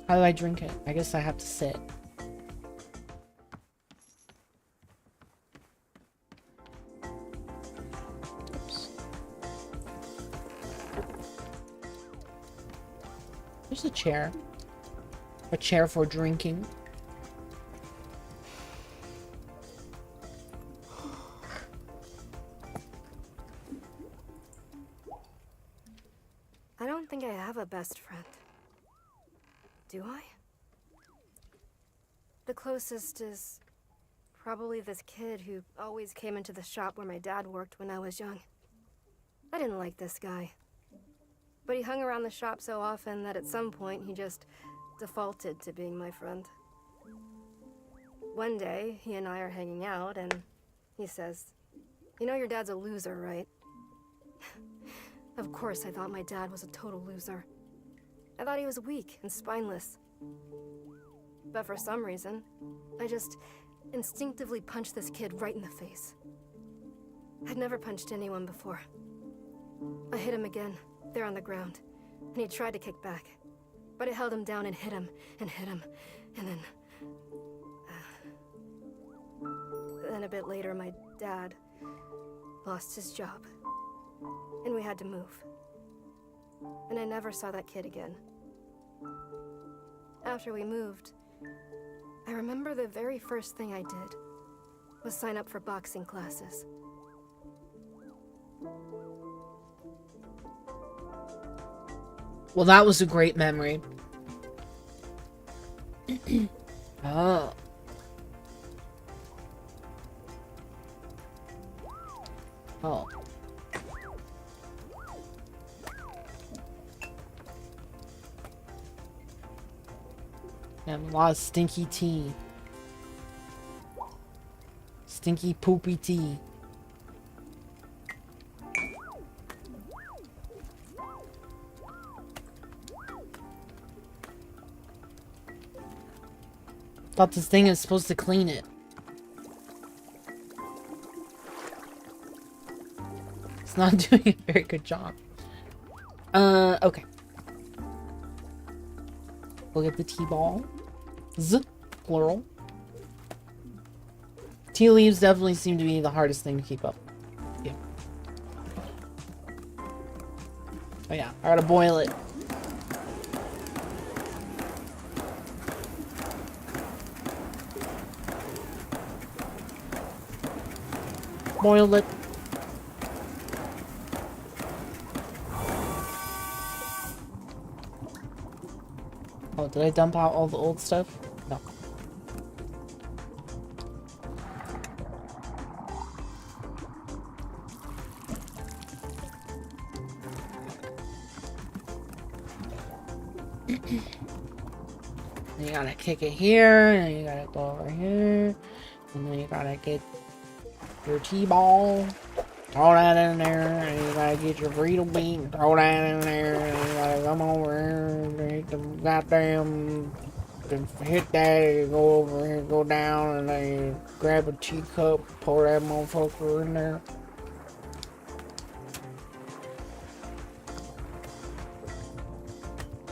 How do I drink it? I guess I have to sit. Oops. There's a chair. A chair for drinking.
I don't think I have a best friend. Do I? The closest is probably this kid who always came into the shop where my dad worked when I was young. I didn't like this guy. But he hung around the shop so often that at some point he just defaulted to being my friend. One day, he and I are hanging out and he says, "You know your dad's a loser, right?" Of course I thought my dad was a total loser. I thought he was weak and spineless. But for some reason, I just instinctively punched this kid right in the face. I'd never punched anyone before. I hit him again, there on the ground, and he tried to kick back. But I held him down and hit him, and hit him, and then... Then a bit later, my dad lost his job, and we had to move. And I never saw that kid again. After we moved, I remember the very first thing I did was sign up for boxing classes.
Well, that was a great memory. Oh. Oh. I have a lot of stinky tea. Stinky poopy tea. Thought this thing is supposed to clean it. It's not doing a very good job. Okay. Look at the tea ball. Z, plural. Tea leaves definitely seem to be the hardest thing to keep up. Yeah. Oh yeah, I gotta boil it. Boil it. Oh, did I dump out all the old stuff? No. You gotta kick it here, and then you gotta go over here, and then you gotta get your tea-ball, throw that in there, and you gotta get your burrito bean, throw that in there, and you gotta come over here, and hit the goddamn, hit that, and you go over here, go down, and then you grab a teacup, pour that motherfucker in there.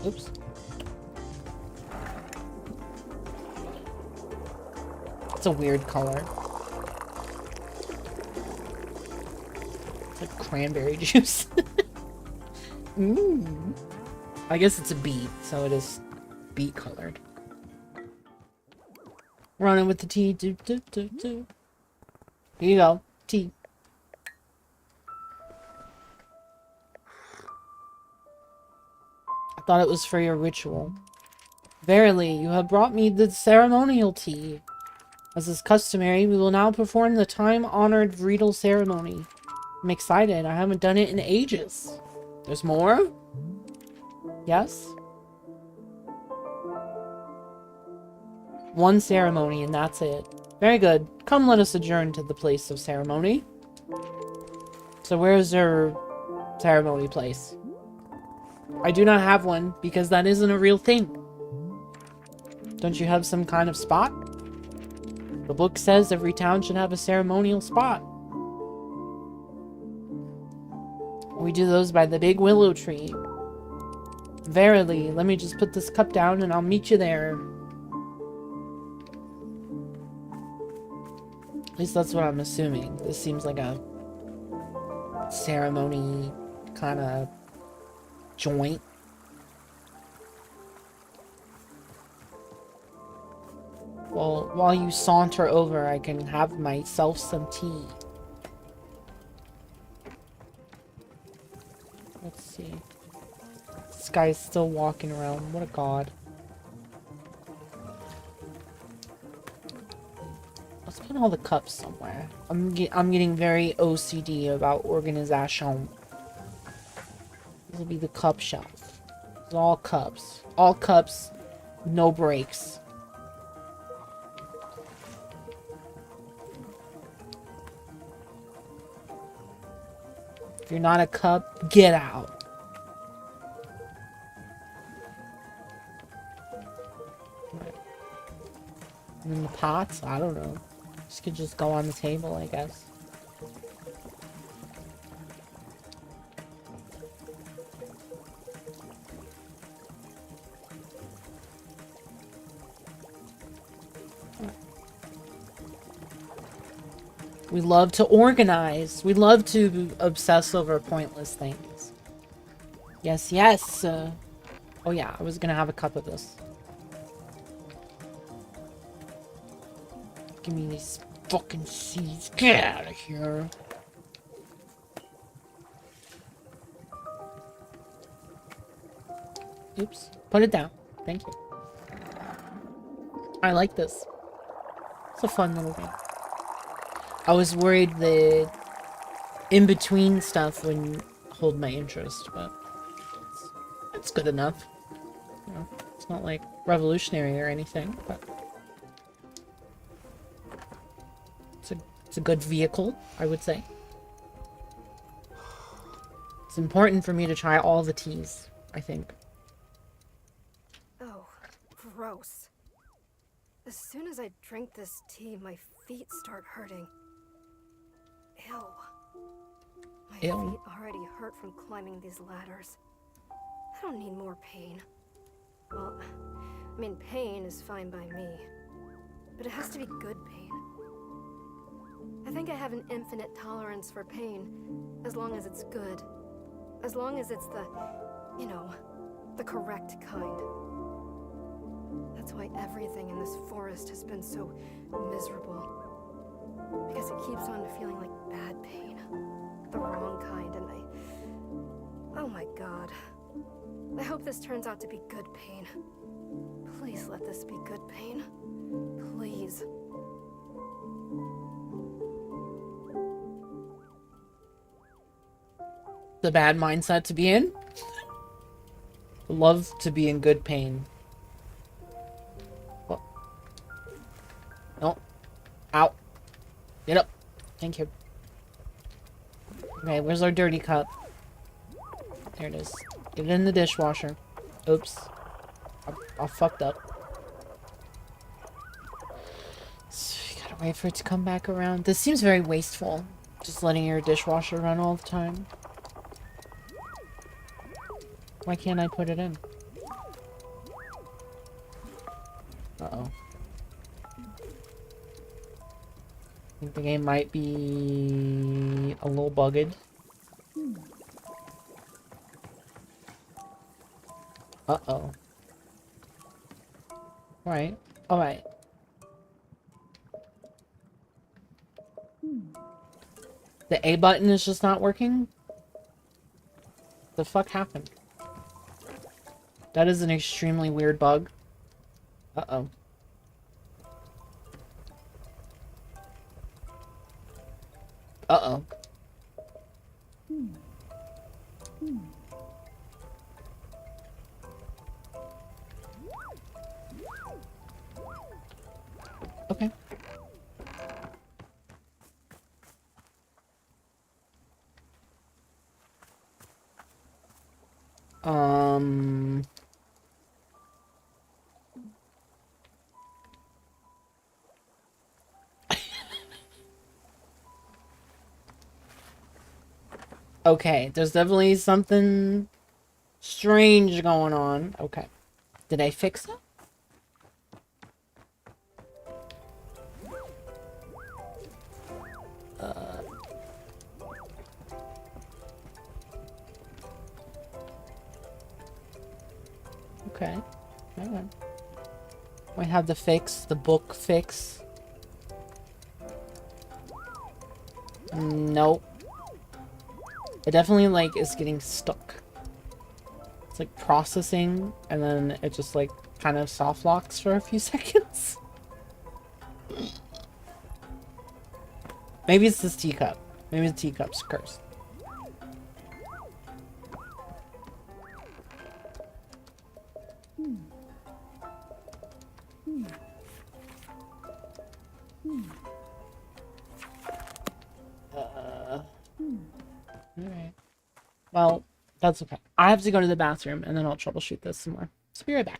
Oops. It's a weird color. It's like cranberry juice. I guess it's a beet, so it is beet colored. Running with the tea. Do, do, do, do. Here you go. Tea. I thought it was for your ritual. Verily, you have brought me the ceremonial tea. As is customary, we will now perform the time-honored ritual ceremony. I'm excited. I haven't done it in ages. There's more? Yes? One ceremony and that's it. Very good. Come, let us adjourn to the place of ceremony. So where's your ceremony place? I do not have one because that isn't a real thing. Don't you have some kind of spot? The book says every town should have a ceremonial spot. We do those by the big willow tree. Verily, let me just put this cup down and I'll meet you there. At least that's what I'm assuming. This seems like a ceremony kind of joint. Well, while you saunter over, I can have myself some tea. Let's see. This guy's still walking around. What a god. Let's put all the cups somewhere. I'm getting very OCD about organization. This will be the cup shelf. It's all cups. All cups, no breaks. If you're not a cup, get out. And then the pots, I don't know. This could just go on the table, I guess. We love to organize. We love to obsess over pointless things. Yes, yes. Oh yeah, I was gonna have a cup of this. Give me these fucking seeds. Get out of here. Oops. Put it down. Thank you. I like this. It's a fun little thing. I was worried that in between stuff wouldn't hold my interest, but it's good enough. You know, it's not like revolutionary or anything, but it's a good vehicle, I would say. It's important for me to try all the teas, I think.
Oh, gross. As soon as I drink this tea, my feet start hurting. Ew. My
Ew.
feet already hurt from climbing these ladders. I don't need more pain. Well, I mean, pain is fine by me. But it has to be good pain. I think I have an infinite tolerance for pain, as long as it's good. As long as it's the, you know, the correct kind. That's why everything in this forest has been so miserable. Because it keeps on feeling like bad pain. The wrong kind, and oh my god. I hope this turns out to be good pain. Please let this be good pain. Please.
The bad mindset to be in. Love to be in good pain. Oh. No. Ow. Get up. Thank you. Okay, where's our dirty cup? There it is. Get it in the dishwasher. Oops. I fucked up. So you gotta wait for it to come back around. This seems very wasteful. Just letting your dishwasher run all the time. Why can't I put it in? Uh-oh. I think the game might be a little bugged. Uh-oh. Alright. Alright. The A button is just not working? The fuck happened? That is an extremely weird bug. Uh-oh. Uh-oh. Okay. Okay, there's definitely something strange going on. Okay. Did I fix it? Okay. Alright. I have the fix, the book fix. Nope. It definitely, like, is getting stuck. It's, like, processing, and then it just, like, kind of soft locks for a few seconds. Maybe it's this teacup. Maybe the teacup's cursed. Alright. Well, that's okay. I have to go to the bathroom, and then I'll troubleshoot this some more. So be right back.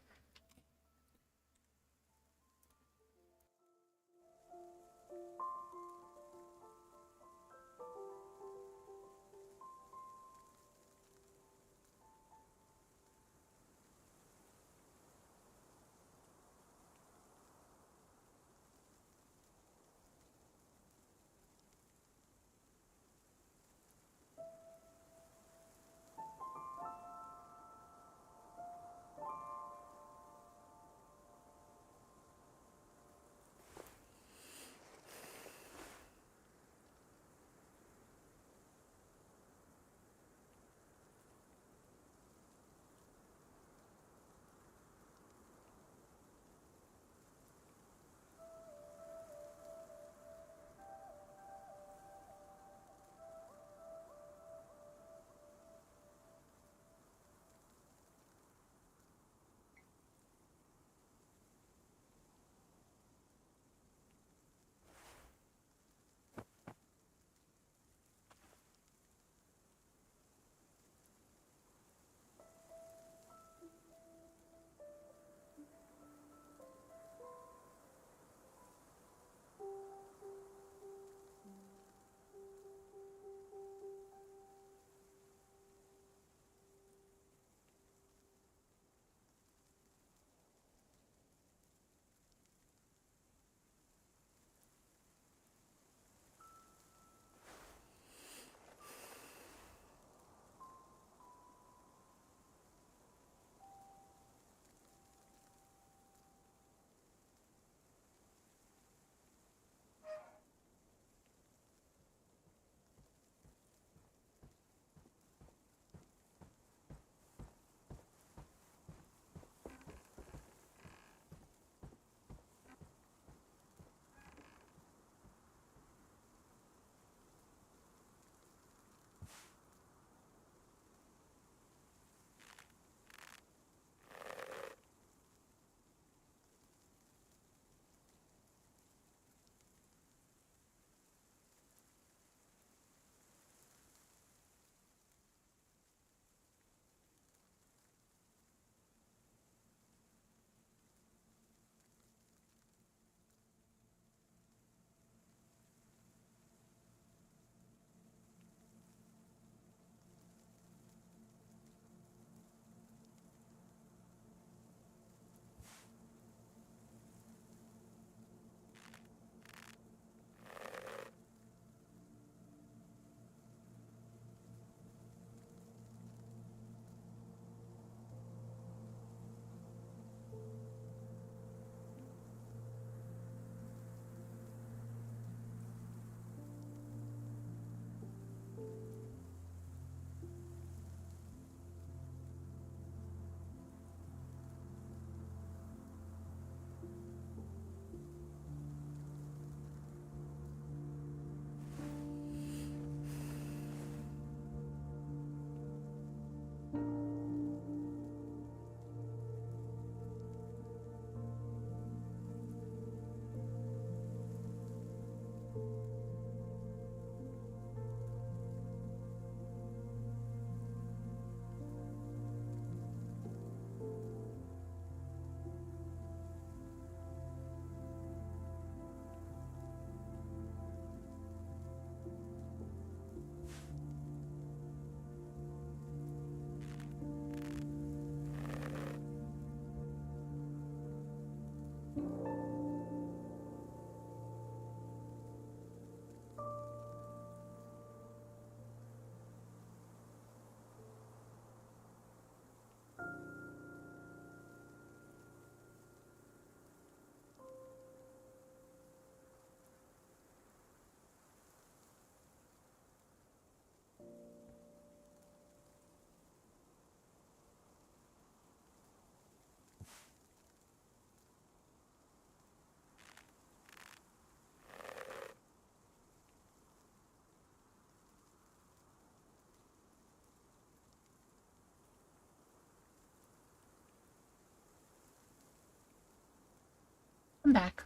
back.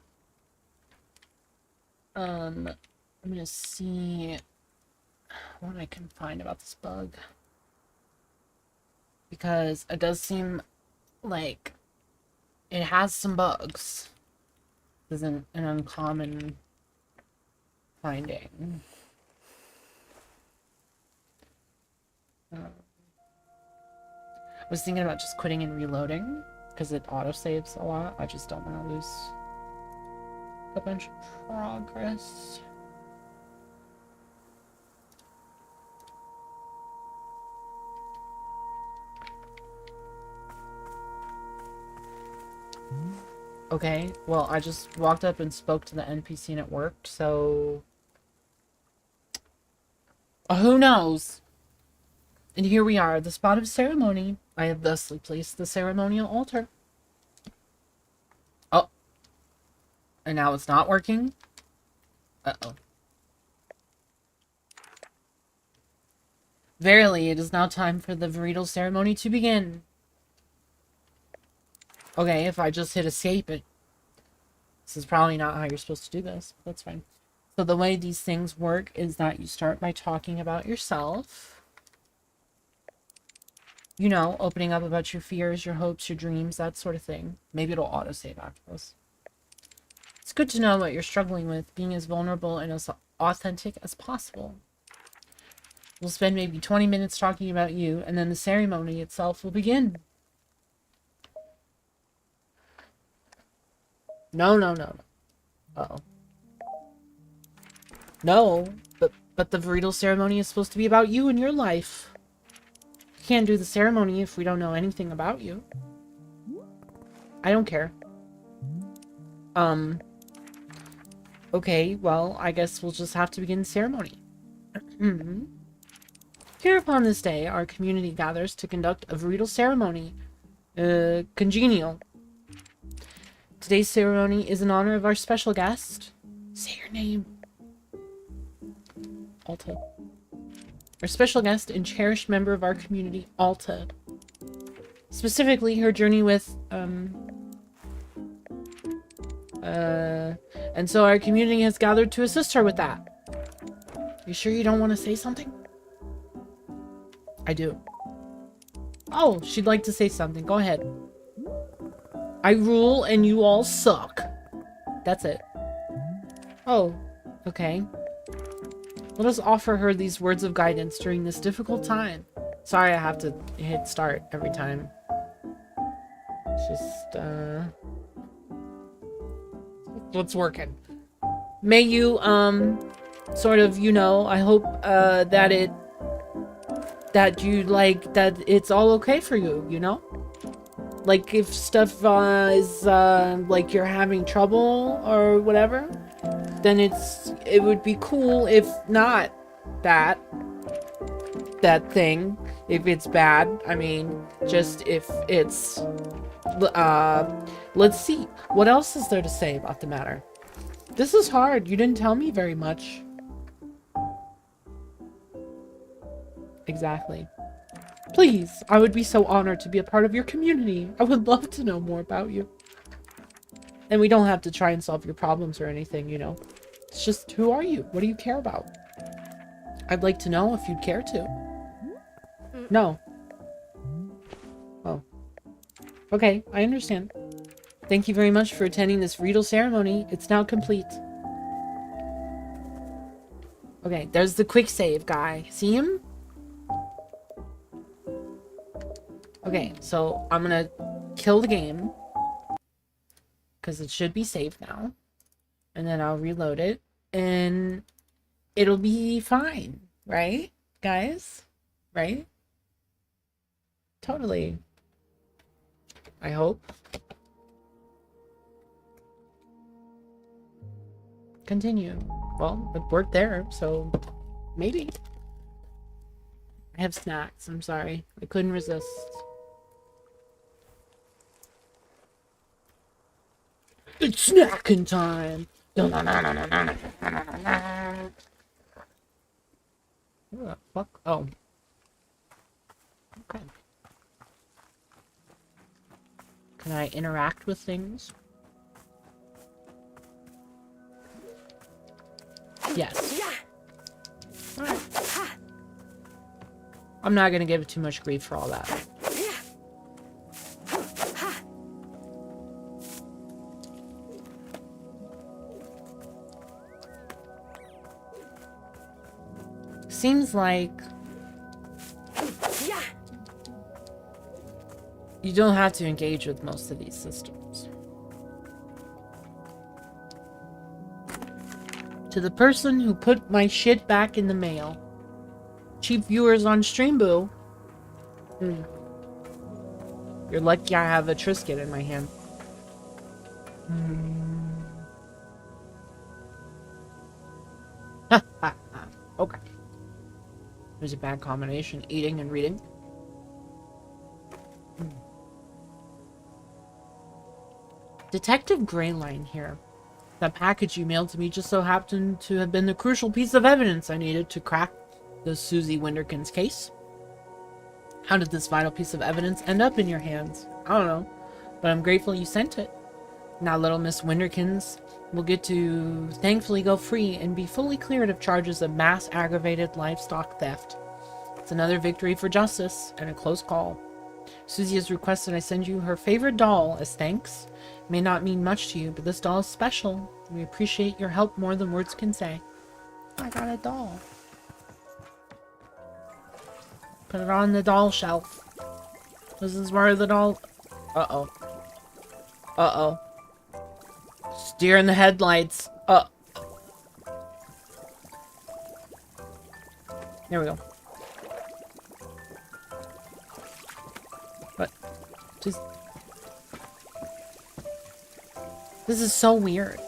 I'm gonna see what I can find about this bug. Because it does seem like it has some bugs. This isn't an uncommon finding. I was thinking about just quitting and reloading because it autosaves a lot. I just don't want to lose a bunch of progress. Okay, well, I just walked up and spoke to the NPC and it worked, so... who knows? And here we are, the spot of ceremony. I have thusly placed the ceremonial altar. Oh. And now it's not working? Uh-oh. Verily, it is now time for the Vital ceremony to begin. Okay, if I just hit escape it. This is probably not how you're supposed to do this. But that's fine. So the way these things work is that you start by talking about yourself. You know, opening up about your fears, your hopes, your dreams, that sort of thing. Maybe it'll autosave after this. It's good to know what you're struggling with, being as vulnerable and as authentic as possible. We'll spend maybe 20 minutes talking about you, and then the ceremony itself will begin. No, no, no. Uh-oh. No, but the Vital ceremony is supposed to be about you and your life. We can't do the ceremony if we don't know anything about you. I don't care. Okay, well, I guess we'll just have to begin the ceremony. Here upon this day, our community gathers to conduct a Vital ceremony. Congenial. Today's ceremony is in honor of our special guest. Say your name. Alta. Our special guest and cherished member of our community, Alta. Specifically, her journey with, and so our community has gathered to assist her with that. You sure you don't want to say something? I do. Oh, she'd like to say something. Go ahead. I rule and you all suck. That's it. Oh, okay. Let us offer her these words of guidance during this difficult time. Sorry, I have to hit start every time. It's just, what's working? May you, sort of, you know, I hope, that it's all okay for you, you know? Like, if stuff, is, like, you're having trouble or whatever, then it would be cool if not that thing. If it's bad, I mean, just if it's, let's see. What else is there to say about the matter? This is hard. You didn't tell me very much. Exactly. Please, I would be so honored to be a part of your community. I would love to know more about you. And we don't have to try and solve your problems or anything, you know. It's just, who are you? What do you care about? I'd like to know if you'd care to. No. Oh. Okay, I understand. Thank you very much for attending this Vital ceremony. It's now complete. Okay, there's the quick save guy. See him? Okay, so I'm gonna kill the game. Because it should be saved now. And then I'll reload it. And it'll be fine. Right? Guys? Right? Totally. I hope. Continue. Well, it worked there, so maybe. I have snacks. I'm sorry. I couldn't resist. It's snacking time! What the fuck? Oh. Okay. Can I interact with things? Yes. Alright. I'm not gonna give it too much grief for all that. Seems like you don't have to engage with most of these systems. To the person who put my shit back in the mail. Cheap viewers on Streamboo. You're lucky I have a Trisket in my hand. Okay. There's a bad combination, eating and reading. Detective Greyline here. That package you mailed to me just so happened to have been the crucial piece of evidence I needed to crack the Susie Winderkins case. How did this vital piece of evidence end up in your hands? I don't know, but I'm grateful you sent it. Now little Miss Winderkins will get to thankfully go free and be fully cleared of charges of mass aggravated livestock theft. It's another victory for justice and a close call. Susie has requested I send you her favorite doll as thanks. It may not mean much to you, but this doll is special. We appreciate your help more than words can say. I got a doll. Put it on the doll shelf. This is where the doll... Uh-oh. Uh-oh. Steer in the headlights. There we go. But... just... This is so weird.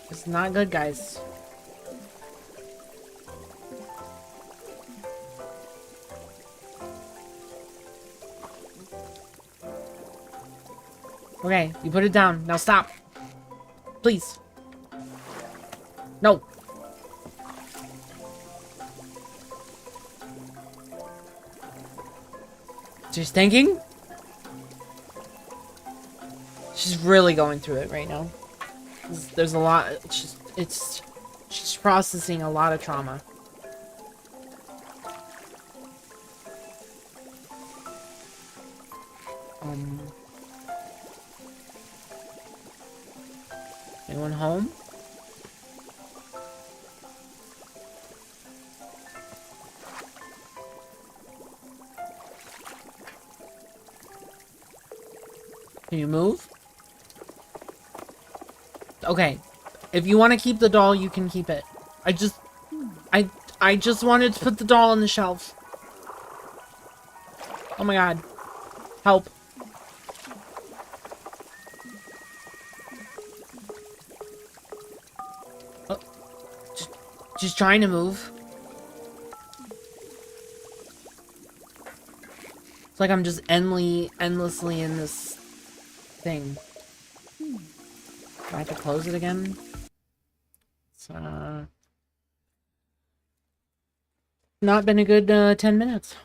It's not good, guys. Okay, you put it down. Now stop. Please. No. She's thinking? She's really going through it right now. There's a lot. She's processing a lot of trauma. Anyone home? Can you move? Okay. If you want to keep the doll, you can keep it. I just wanted to put the doll on the shelf. Oh my god. Help. Oh. She's trying to move. It's like I'm just endlessly in this thing. Do I have to close it again? It's, not been a good, 10 minutes.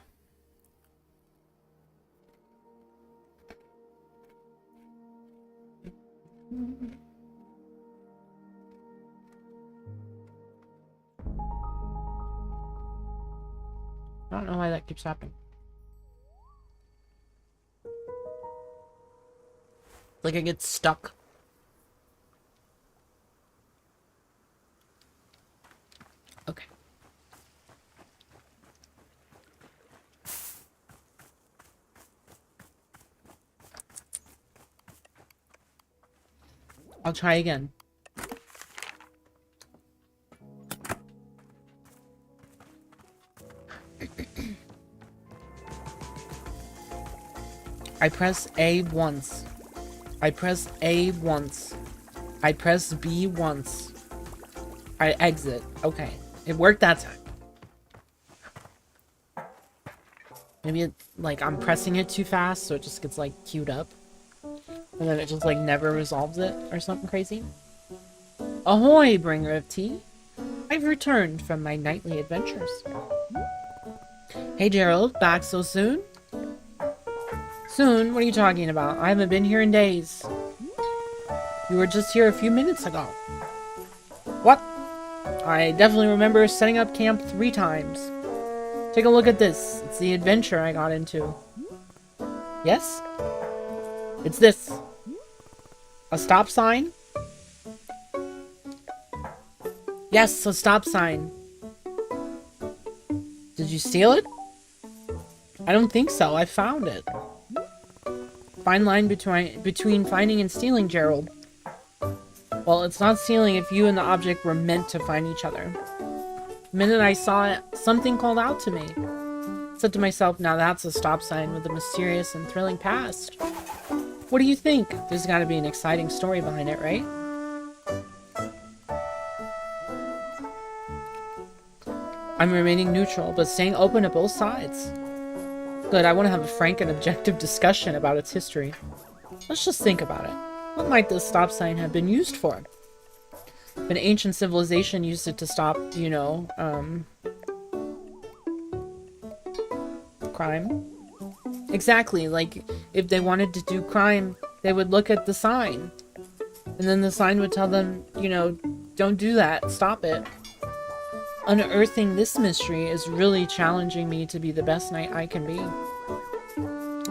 I don't know why that keeps happening. Like I get stuck. Okay. I'll try again. I press A once. I press A once. I press B once. I exit. Okay. It worked that time. Maybe it, like, I'm pressing it too fast, so it just gets, like, queued up. And then it just, like, never resolves it, or something crazy. Ahoy, bringer of tea! I've returned from my nightly adventures. Hey Gerald, back so soon? Soon? What are you talking about? I haven't been here in days. You were just here a few minutes ago. What? I definitely remember setting up camp 3 times. Take a look at this. It's the adventure I got into. Yes? It's this. A stop sign? Yes, a stop sign. Did you steal it? I don't think so. I found it. Fine line between finding and stealing, Gerald. Well, it's not stealing if you and the object were meant to find each other. The minute I saw it, something called out to me. I said to myself, now that's a stop sign with a mysterious and thrilling past. What do you think? There's gotta be an exciting story behind it, right? I'm remaining neutral, but staying open to both sides. Good, I want to have a frank and objective discussion about its history. Let's just think about it. What might this stop sign have been used for? If an ancient civilization used it to stop, you know, crime. Exactly, like, if they wanted to do crime, they would look at the sign. And then the sign would tell them, you know, don't do that, stop it. Unearthing this mystery is really challenging me to be the best knight I can be.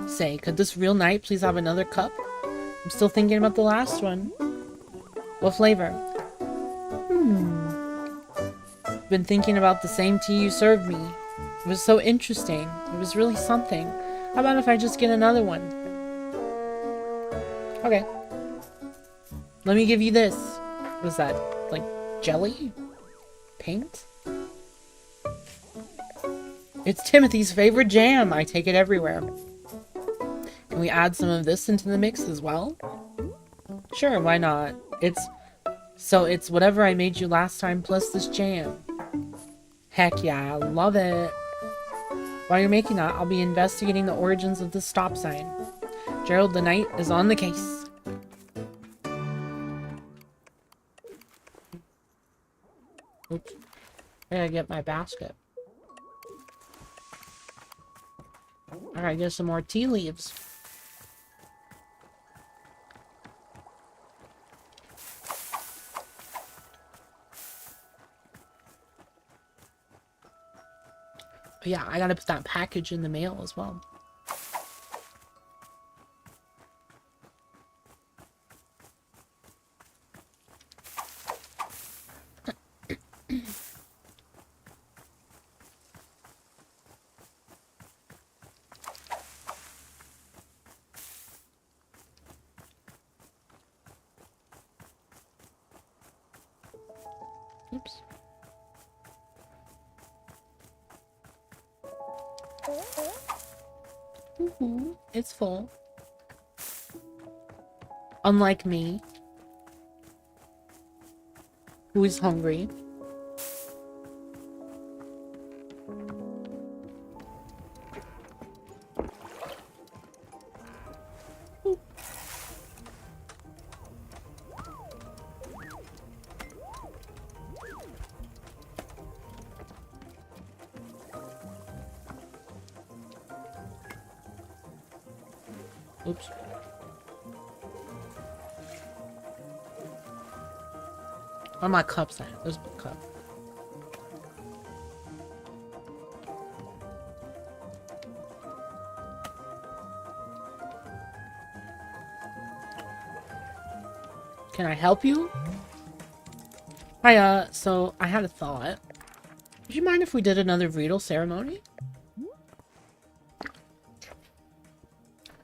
Say, could this real knight please have another cup? I'm still thinking about the last one. What flavor? Been thinking about the same tea you served me. It was so interesting. It was really something. How about if I just get another one? Okay. Let me give you this. What's that? Like jelly? Paint? It's Timothy's favorite jam. I take it everywhere. Can we add some of this into the mix as well? Sure, why not? It's whatever I made you last time plus this jam. Heck yeah, I love it. While you're making that, I'll be investigating the origins of the stop sign. Gerald the Knight is on the case. Oops. I gotta get my basket. I gotta get some more tea leaves. But yeah, I gotta put that package in the mail as well. Oops. It's full. Unlike me, who is hungry. Oops. Where are my cups at? There's my cup. Can I help you? Hi, so I had a thought. Would you mind if we did another Riedel ceremony?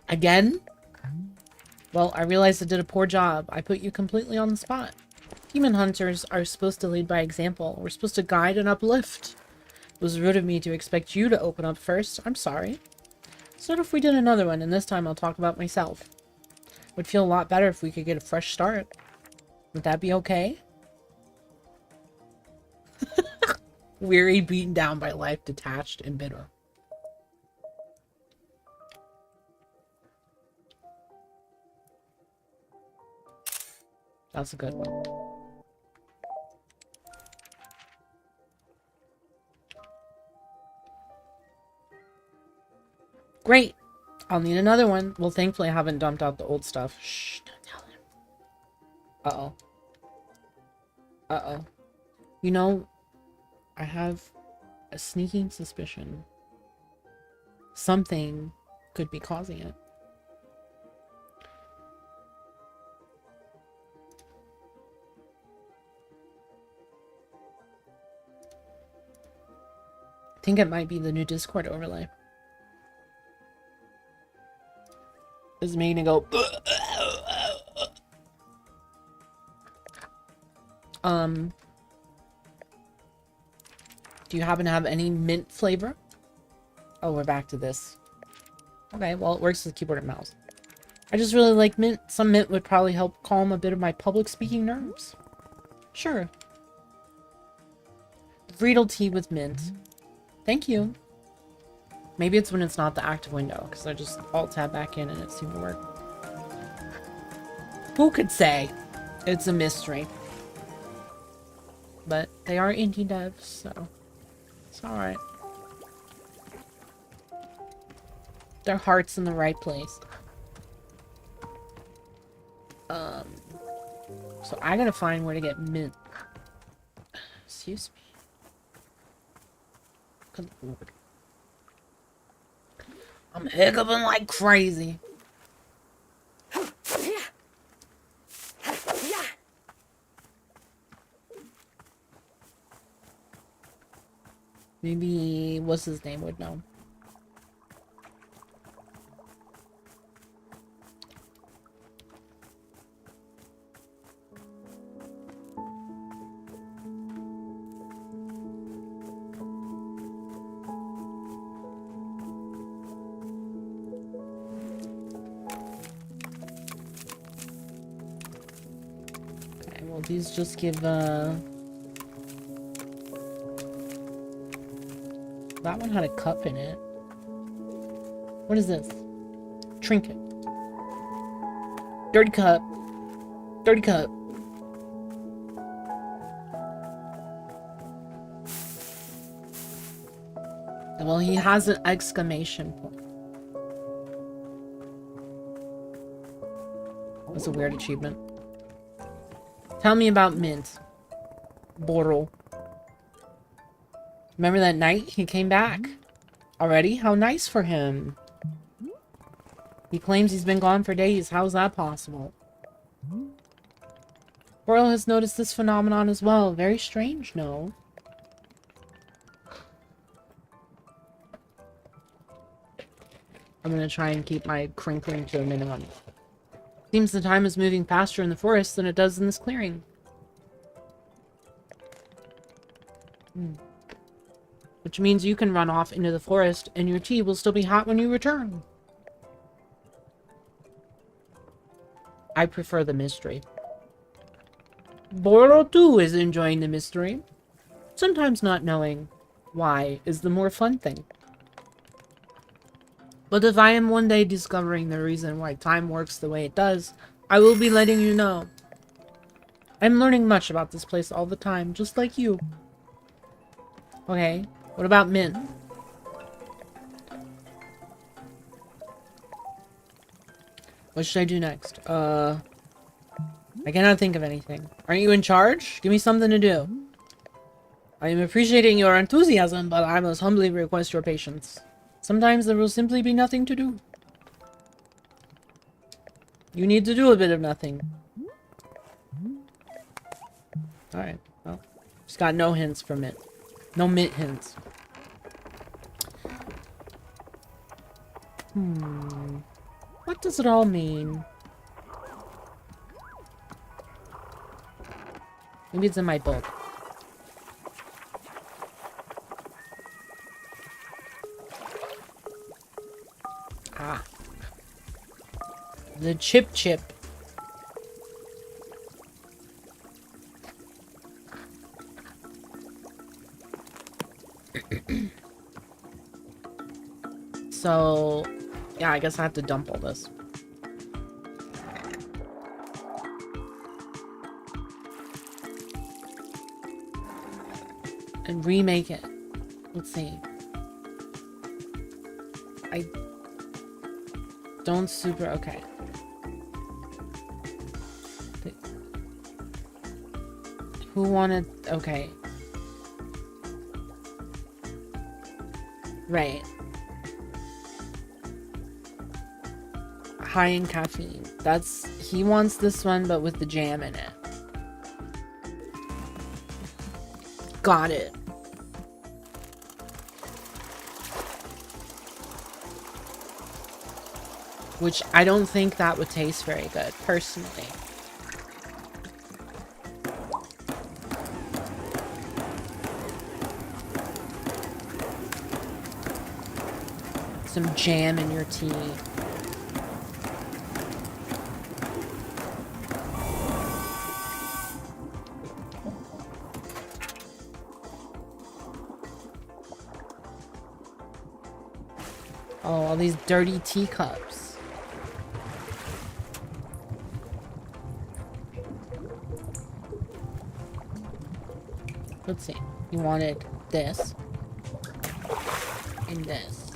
Again? Well, I realized I did a poor job. I put you completely on the spot. Demon hunters are supposed to lead by example. We're supposed to guide and uplift. It was rude of me to expect you to open up first. I'm sorry. So what if we did another one, and this time I'll talk about myself? Would feel a lot better if we could get a fresh start. Would that be okay? Weary, beaten down by life, detached, and bitter. That's a good one. Great. I'll need another one. Well, thankfully I haven't dumped out the old stuff. Shh, don't tell him. Uh-oh. Uh-oh. You know, I have a sneaking suspicion. Something could be causing it. I think it might be the new Discord overlay. It's making it go. Do you happen to have any mint flavor? Oh, we're back to this. Okay, well, it works with keyboard and mouse. I just really like mint. Some mint would probably help calm a bit of my public speaking nerves. Sure. Riedel tea with mint. Thank you. Maybe it's when it's not the active window, because I just alt-tab back in and it seemed to work. Who could say? It's a mystery. But they are indie devs, so it's alright. Their heart's in the right place. So I gotta find where to get mint. Excuse me. Good lord. I'm hiccuping like crazy. Maybe what's his name would know. Okay, well these just give that one had a cup in it. What is this? Trinket. Dirty cup. Dirty cup. Well, he has an exclamation point. That's a weird achievement. Tell me about mint. Borrel. Remember that night he came back? Already? How nice for him. He claims he's been gone for days. How's that possible? Borrel has noticed this phenomenon as well. Very strange, no? I'm gonna try and keep my crinkling to a minimum. Seems the time is moving faster in the forest than it does in this clearing. Which means you can run off into the forest and your tea will still be hot when you return. I prefer the mystery. Borrel too is enjoying the mystery. Sometimes not knowing why is the more fun thing. But if I am one day discovering the reason why time works the way it does, I will be letting you know. I'm learning much about this place all the time, just like you. Okay, what about mint? What should I do next? I cannot think of anything. Aren't you in charge? Give me something to do. I am appreciating your enthusiasm, but I must humbly request your patience. Sometimes there will simply be nothing to do. You need to do a bit of nothing. Alright, well. Just got no hints from it. No mint hints. What does it all mean? Maybe it's in my book. Ah. The chip. So, yeah, I guess I have to dump all this. And remake it. Let's see. Don't super... Okay. Who wanted... Okay. Right. High in caffeine. That's... He wants this one, but with the jam in it. Got it. Which I don't think that would taste very good, personally. Some jam in your tea. Oh, all these dirty teacups. Let's see. You wanted this. And this.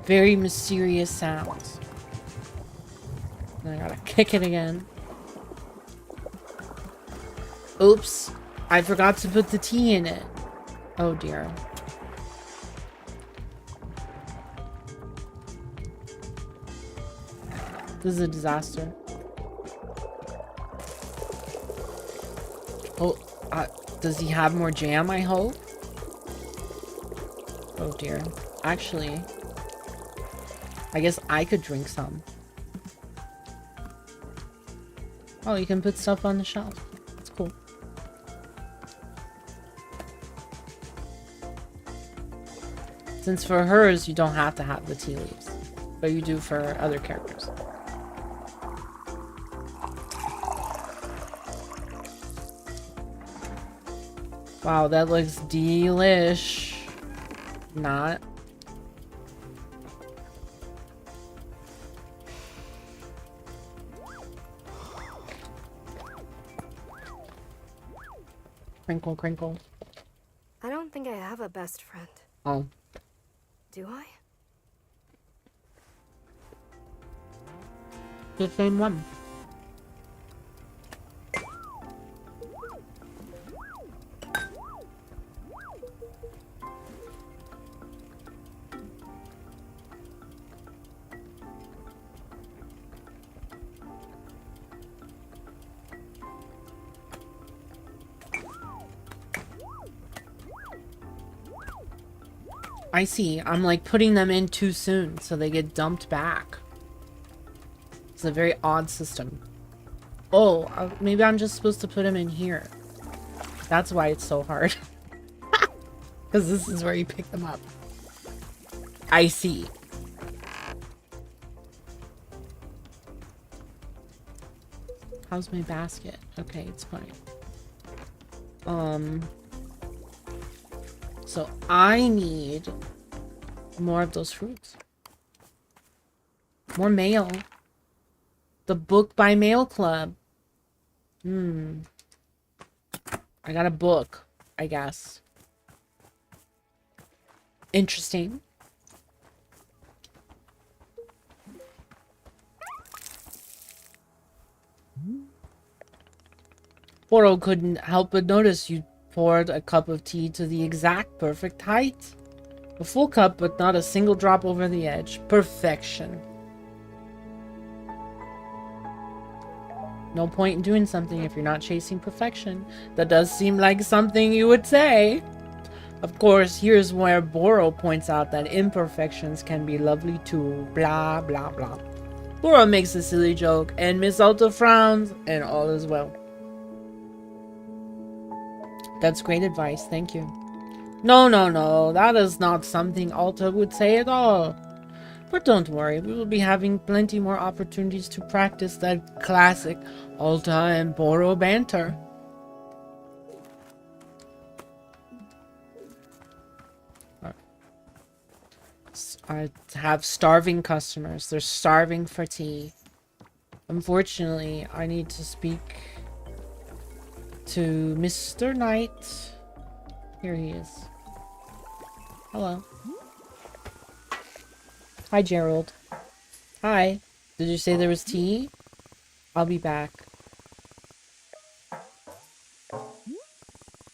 Very mysterious sounds. And I gotta kick it again. Oops. I forgot to put the tea in it. Oh dear. This is a disaster. Oh, does he have more jam, I hope? Oh dear. Actually, I guess I could drink some. Oh, you can put stuff on the shelf. That's cool. Since for hers, you don't have to have the tea leaves. But you do for other characters. Wow, that looks delish. Not. Crinkle, crinkle.
I don't think I have a best friend.
Oh.
Do I?
The same one. I see. I'm like putting them in too soon, so they get dumped back. It's a very odd system. Oh, maybe I'm just supposed to put them in here. That's why it's so hard. Because this is where you pick them up. I see. How's my basket? Okay, it's fine. So I need more of those fruits. More mail. The book by mail club. I got a book, I guess. Interesting. Boro couldn't help but notice you poured a cup of tea to the exact perfect height. A full cup, but not a single drop over the edge. Perfection. No point in doing something if you're not chasing perfection. That does seem like something you would say. Of course, here's where Boro points out that imperfections can be lovely too. Blah, blah, blah. Boro makes a silly joke, and Miss Alta frowns, and all is well. That's great advice, thank you. No, no, no, that is not something Alta would say at all. But don't worry, we will be having plenty more opportunities to practice that classic Alta and Boro banter. I have starving customers. They're starving for tea. Unfortunately, I need to speak to Mr. Knight. Here he is. Hello. Hi, Gerald. Hi. Did you say there was tea? I'll be back.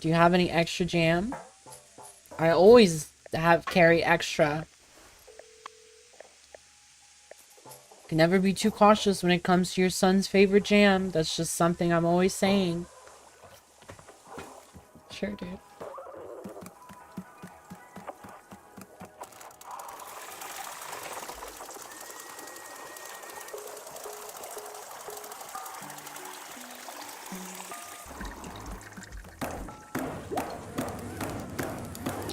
Do you have any extra jam? I always carry extra. Can never be too cautious when it comes to your son's favorite jam. That's just something I'm always saying. Sure, dude.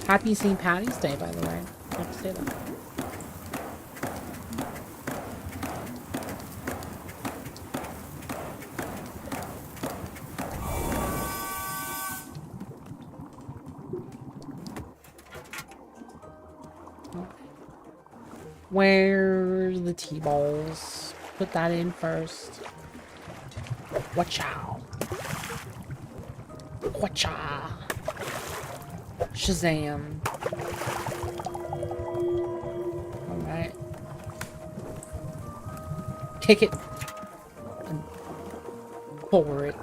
Happy St. Patty's Day, by the way. I have to say that. Where's the tea bowls? Put that in first. Watchow. Watcha. Shazam. Alright. Kick it. And pour it.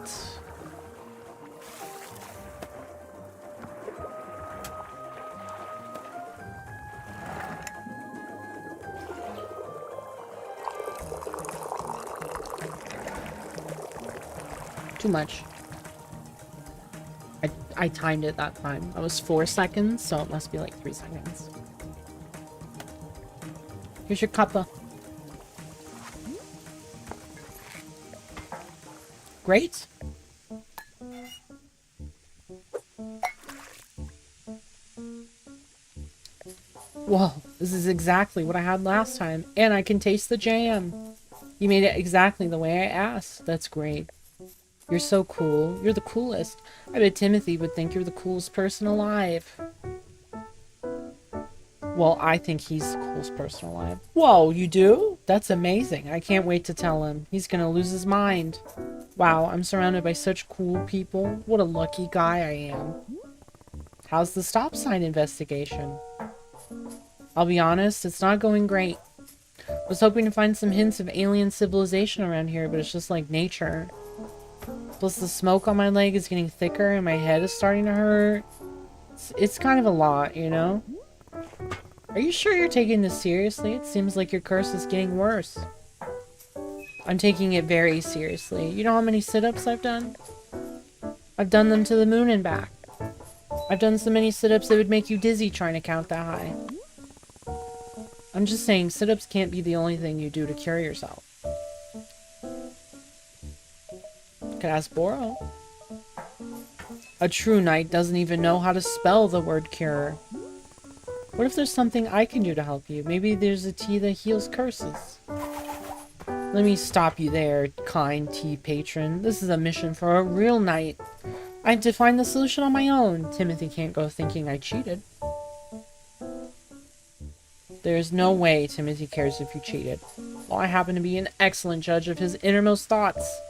Too much. I timed it that time. That was 4 seconds, so it must be like 3 seconds. Here's your cuppa. Great. Whoa, this is exactly what I had last time. And I can taste the jam. You made it exactly the way I asked. That's great. You're so cool. You're the coolest. I bet Timothy would think you're the coolest person alive. Well, I think he's the coolest person alive. Whoa, you do? That's amazing. I can't wait to tell him. He's gonna lose his mind. Wow, I'm surrounded by such cool people. What a lucky guy I am. How's the stop sign investigation? I'll be honest, it's not going great. I was hoping to find some hints of alien civilization around here, but it's just like nature. Plus the smoke on my leg is getting thicker and my head is starting to hurt. It's kind of a lot, you know? Are you sure you're taking this seriously? It seems like your curse is getting worse. I'm taking it very seriously. You know how many sit-ups I've done? I've done them to the moon and back. I've done so many sit-ups that would make you dizzy trying to count that high. I'm just saying, sit-ups can't be the only thing you do to cure yourself. Could ask Boro. A true knight doesn't even know how to spell the word cure. What if there's something I can do to help you? Maybe there's a tea that heals curses. Let me stop you there, kind tea patron. This is a mission for a real knight. I have to find the solution on my own. Timothy can't go thinking I cheated. There's no way Timothy cares if you cheated. Well, I happen to be an excellent judge of his innermost thoughts.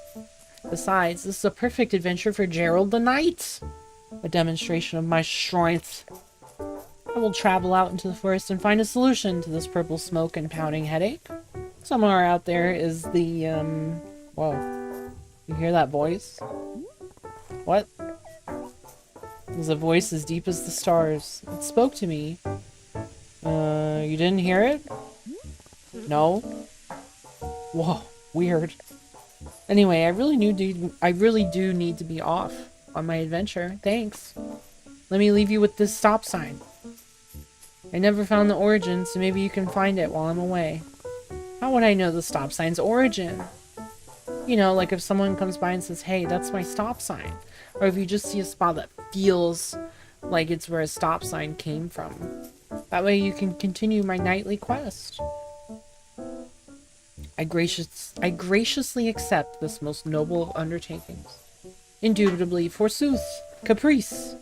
Besides, this is a perfect adventure for Gerald the Knight. A demonstration of my strength. I will travel out into the forest and find a solution to this purple smoke and pounding headache. Somewhere out there is the, whoa. You hear that voice? What? There's a voice as deep as the stars. It spoke to me. You didn't hear it? No? Whoa, weird. Anyway, I really do need to be off on my adventure. Thanks. Let me leave you with this stop sign. I never found the origin, so maybe you can find it while I'm away. How would I know the stop sign's origin? You know, like if someone comes by and says, hey, that's my stop sign. Or if you just see a spot that feels like it's where a stop sign came from. That way you can continue my nightly quest. I graciously accept this most noble of undertakings. Indubitably, forsooth, caprice.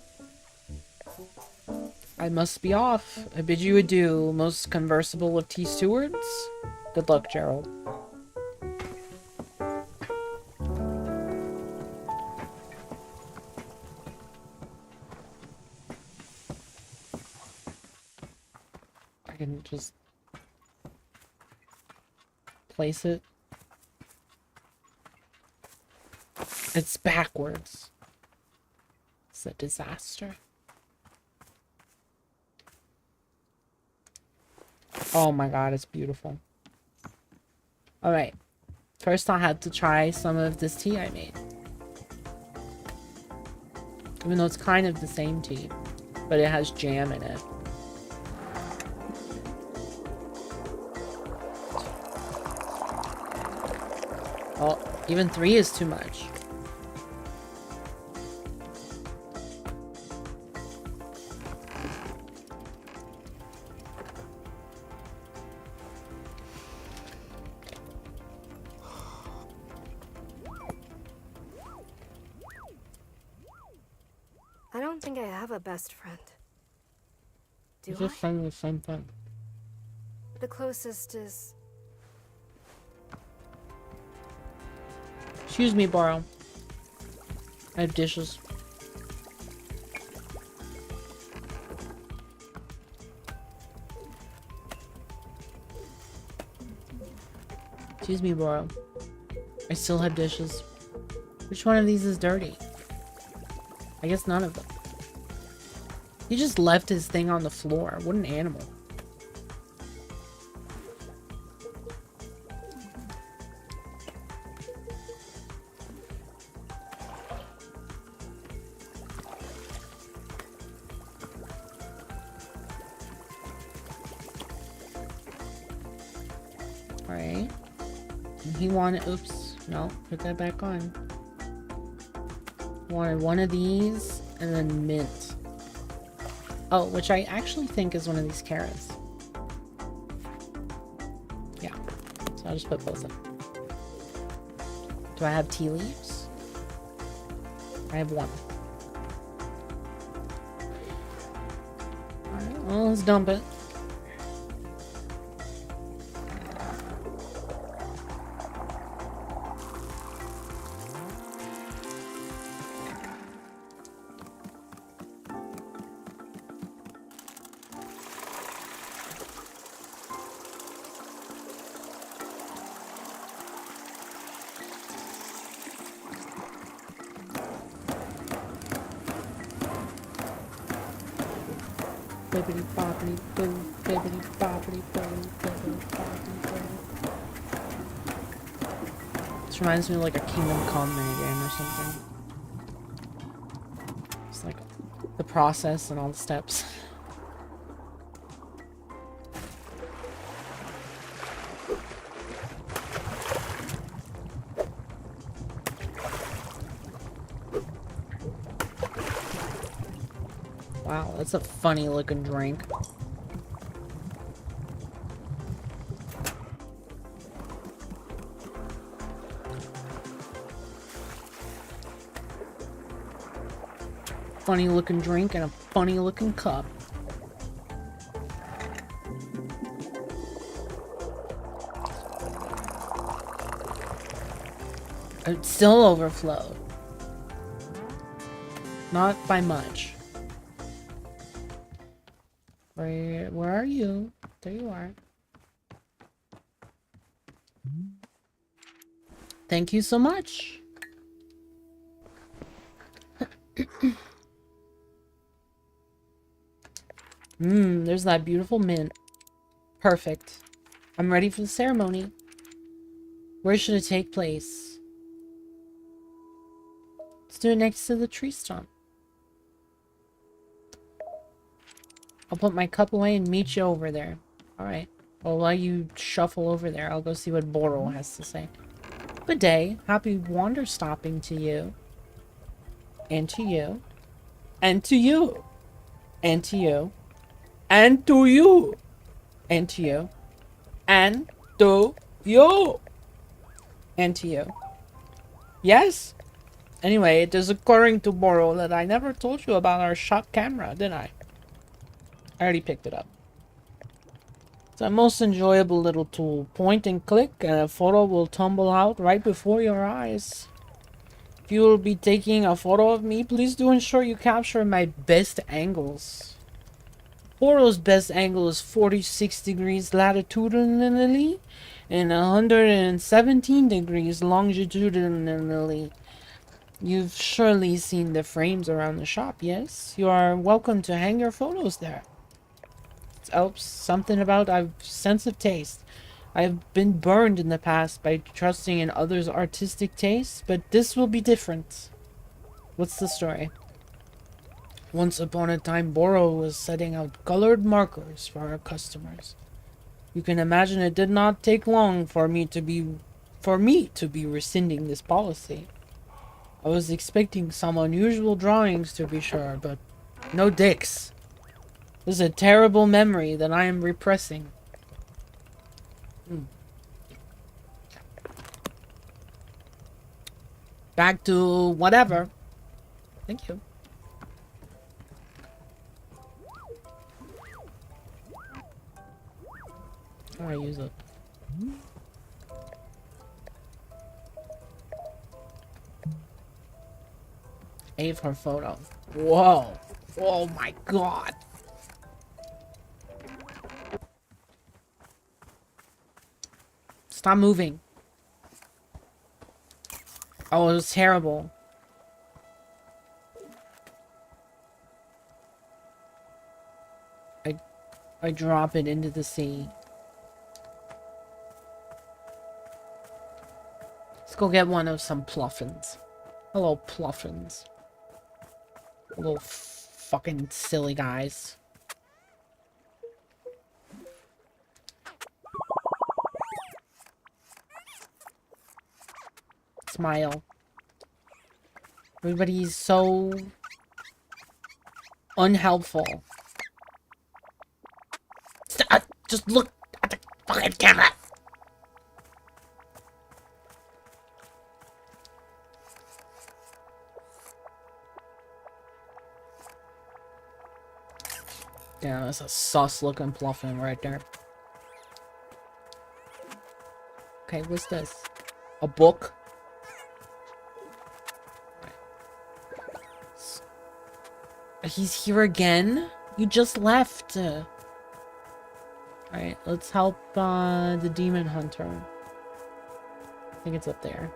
I must be off. I bid you adieu, most conversable of tea stewards. Good luck, Gerald. can just place it. It's backwards. It's a disaster. Oh my god, it's beautiful. Alright. First I had to try some of this tea I made. Even though it's kind of the same tea, but it has jam in it. Oh, even 3 is too much.
I don't think I have a best friend. Do
It's just
I?
saying the same thing.
The closest is...
Excuse me, Borrow. I have dishes. Excuse me, Borrow. I still have dishes. Which one of these is dirty? I guess none of them. He just left his thing on the floor. What an animal. Alright. And he wanted... Oops. No. Put that back on. Wanted one of these and then mint. Oh, which I actually think is one of these carrots. Yeah. So I'll just put both in. Do I have tea leaves? I have one. Alright, well, let's dump it. Bibbidi bobbidi boo, bibbidi bobbidi boo, bibbidi bobbidi boo. This reminds me of like a Kingdom Come minigame or something. It's like the process and all the steps. Wow, that's a funny looking drink. Funny looking drink and a funny looking cup. It still overflowed. Not by much. Where are you? There you are. Thank you so much. There's that beautiful mint. Perfect. I'm ready for the ceremony. Where should it take place? Let's do it next to the tree stump. I'll put my cup away and meet you over there. Alright. Well, while you shuffle over there, I'll go see what Boro has to say. Good day. Happy Wanderstopping to you. And to you. And to you. And to you. And to you. And to you. And to you. And to you. Yes? Anyway, it is occurring to Boro that I never told you about our shop camera, did I? I already picked it up. It's a most enjoyable little tool. Point and click and a photo will tumble out right before your eyes. If you will be taking a photo of me, please do ensure you capture my best angles. Boro's best angle is 46 degrees latitudinally and 117 degrees longitudinally. You've surely seen the frames around the shop, yes? You are welcome to hang your photos there. It helps something about I've sense of taste. I've been burned in the past by trusting in others' artistic tastes, but this will be different. What's the story? Once upon a time, Boro was setting out colored markers for our customers. You can imagine it did not take long for me to be rescinding this policy. I was expecting some unusual drawings to be sure, but no dicks. This is a terrible memory that I am repressing. Back to whatever. Thank you. How do I use it? A for photo. Whoa. Oh my god. Stop moving. Oh, it was terrible. I drop it into the sea. Let's go get one of some pluffins. Hello, pluffins. Little fucking silly guys. Smile. Everybody's so unhelpful. Just look at the fucking camera. Yeah, that's a sus looking pluffin right there. Okay, what's this? A book? He's here again? You just left. Alright, let's help the demon hunter. I think it's up there.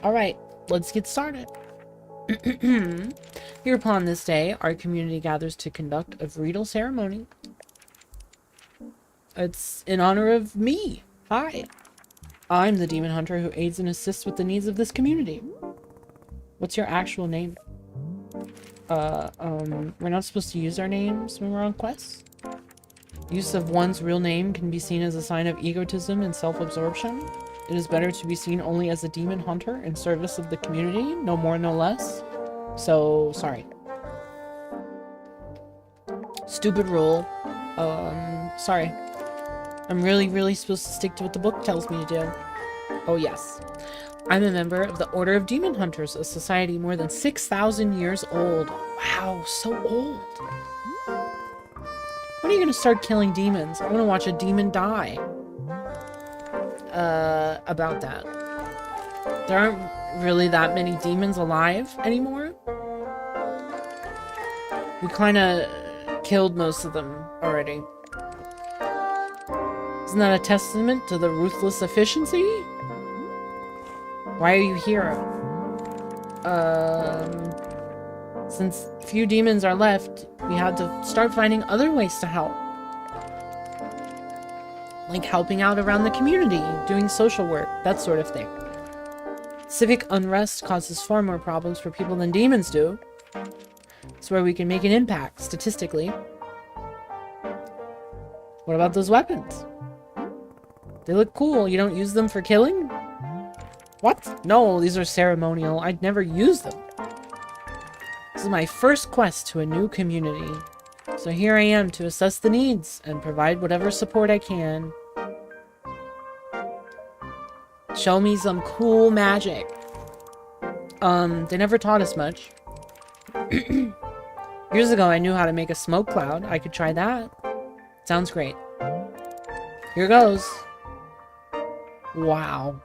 Alright, let's get started. Here upon this day, our community gathers to conduct a ritual ceremony. It's in honor of me. Hi. I'm the demon hunter who aids and assists with the needs of this community. What's your actual name? We're not supposed to use our names when we're on quests. Use of one's real name can be seen as a sign of egotism and self-absorption. It is better to be seen only as a demon hunter in service of the community, no more, no less. So, sorry. Stupid rule. Sorry. I'm really supposed to stick to what the book tells me to do. Oh, yes. I'm a member of the Order of Demon Hunters, a society more than 6,000 years old. Wow, so old. When are you gonna start killing demons? I wanna watch a demon die. About that. There aren't really that many demons alive anymore. We kinda killed most of them already. Isn't that a testament to the ruthless efficiency? Why are you here? Since few demons are left, we had to start finding other ways to help. Like helping out around the community, doing social work, that sort of thing. Civic unrest causes far more problems for people than demons do. It's where we can make an impact, statistically. What about those weapons? They look cool. You don't use them for killing? What? No, these are ceremonial. I'd never use them. This is my first quest to a new community. So here I am to assess the needs and provide whatever support I can. Show me some cool magic. They never taught us much. Years ago, I knew how to make a smoke cloud. I could try that. Sounds great. Here goes. Wow.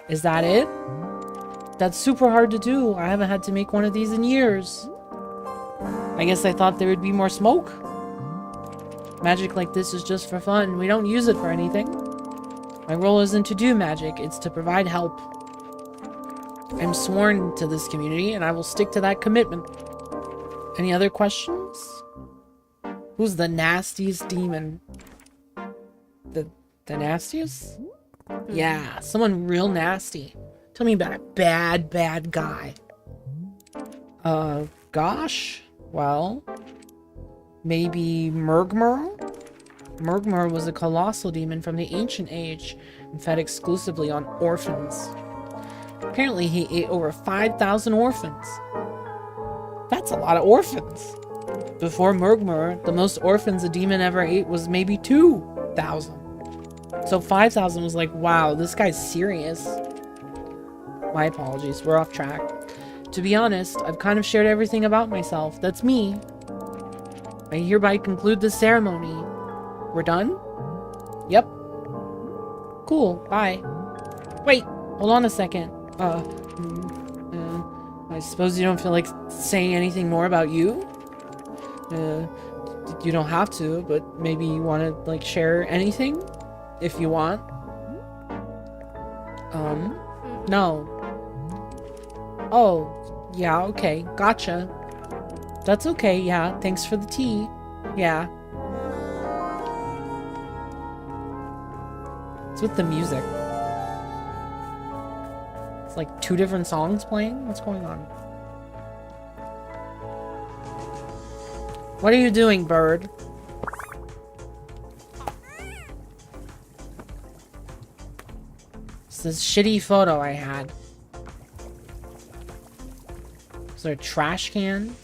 Is that it? That's super hard to do. I haven't had to make one of these in years. I guess I thought there would be more smoke. Magic like this is just for fun. We don't use it for anything. My role isn't to do magic, it's to provide help. I'm sworn to this community, and I will stick to that commitment. Any other questions? Who's the nastiest demon? The nastiest? Yeah, someone real nasty. Tell me about a bad guy. Gosh? Well, maybe Murgmur? Murgmur was a colossal demon from the ancient age and fed exclusively on orphans. Apparently he ate over 5,000 orphans. That's a lot of orphans. Before Murgmur, the most orphans a demon ever ate was maybe 2,000. So 5,000 was like, wow, this guy's serious. My apologies, we're off track. To be honest, I've kind of shared everything about myself. That's me. I hereby conclude the ceremony. We're done? Yep. Cool, bye. Wait, hold on a second. I suppose you don't feel like saying anything more about you? You don't have to, but maybe you want to, like, share anything? If you want. No. Oh, yeah, okay, gotcha. That's okay, yeah, thanks for the tea. Yeah. What's with the music? It's like 2 different songs playing? What's going on? What are you doing, bird? It's this shitty photo I had. Is there a trash can?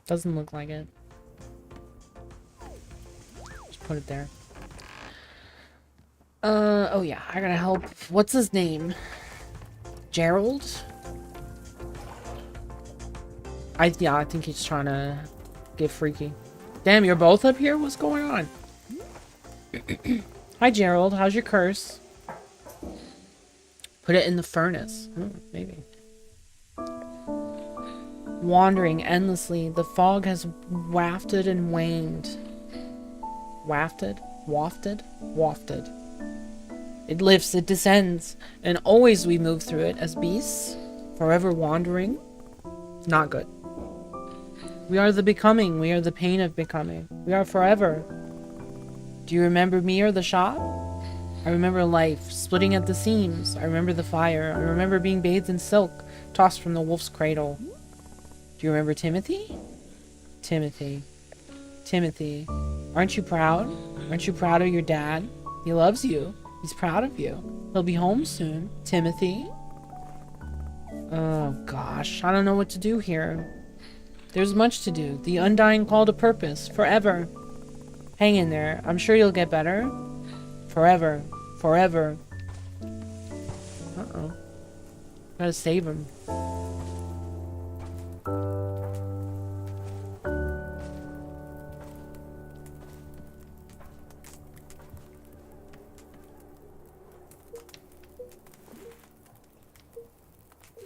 Doesn't look like it. Just put it there. Oh yeah, I gotta help. What's his name? Gerald? I think he's trying to get freaky. Damn, you're both up here? What's going on? Hi, Gerald. How's your curse? Put it in the furnace. Maybe. Wandering endlessly, the fog has wafted and waned. Wafted? Wafted? Wafted. It lifts, it descends, and always we move through it as beasts, forever wandering. Not good. We are the becoming, we are the pain of becoming. We are forever. Do you remember me or the shop? I remember life, splitting at the seams. I remember the fire. I remember being bathed in silk, tossed from the wolf's cradle. Do you remember Timothy? Timothy. Timothy. Aren't you proud? Aren't you proud of your dad? He loves you. He's proud of you. He'll be home soon. Timothy? Oh gosh, I don't know what to do here. There's much to do. The undying call to purpose. Forever. Hang in there. I'm sure you'll get better. Forever. Forever. Uh-oh. Gotta save him.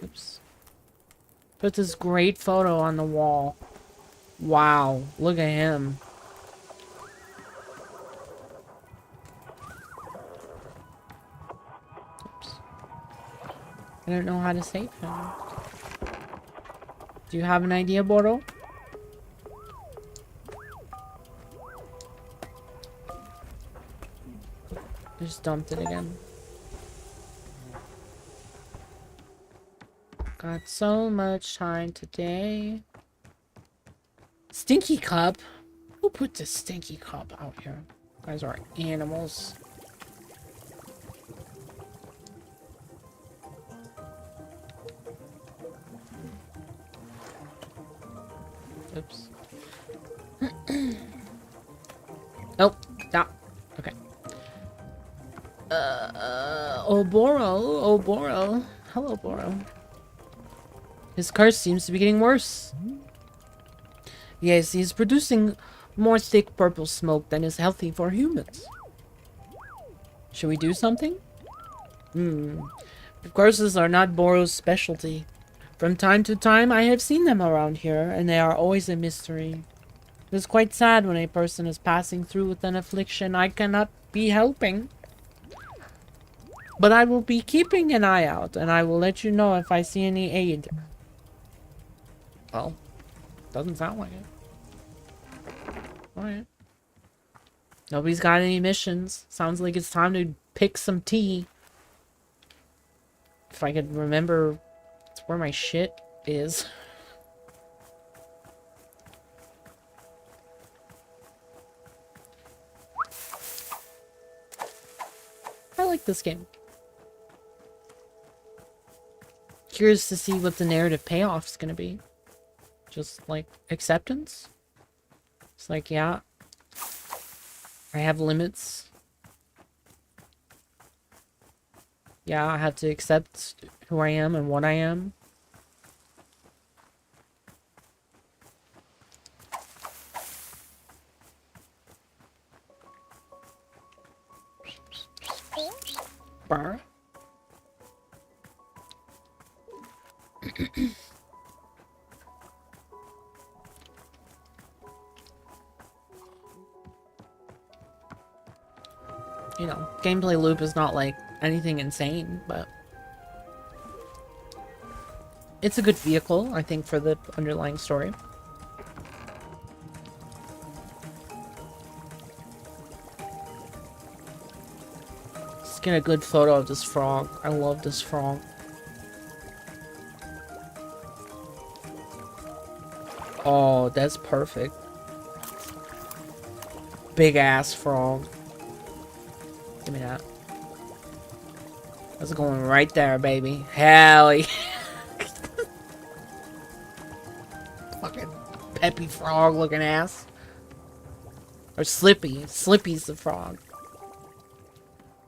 Oops. Put this great photo on the wall. Wow, look at him. Oops. I don't know how to save him. Do you have an idea, Boro? Just dumped it again. Got so much time today. Stinky cup? Who put this stinky cup out here? You guys are animals. Oops. Oh, stop. Okay. Oboro. Hello, Boro. His curse seems to be getting worse. Yes, he's producing more thick purple smoke than is healthy for humans. Should we do something? Curses are not Boro's specialty. From time to time, I have seen them around here, and they are always a mystery. It is quite sad when a person is passing through with an affliction I cannot be helping. But I will be keeping an eye out, and I will let you know if I see any aid. Well, doesn't sound like it. Alright. Nobody's got any missions. Sounds like it's time to pick some tea. If I could remember where my shit is. I like this game. Curious to see what the narrative payoff is gonna be. Just like acceptance. It's like, yeah, I have limits. Yeah, I have to accept who I am and what I am. Bar. You know, gameplay loop is not like anything insane, but it's a good vehicle, I think, for the underlying story. Let's get a good photo of this frog. I love this frog. Oh, that's perfect. Big ass frog. Give me that. That's going right there, baby. Hell yeah. Fucking peppy frog looking ass. Or Slippy. Slippy's the frog.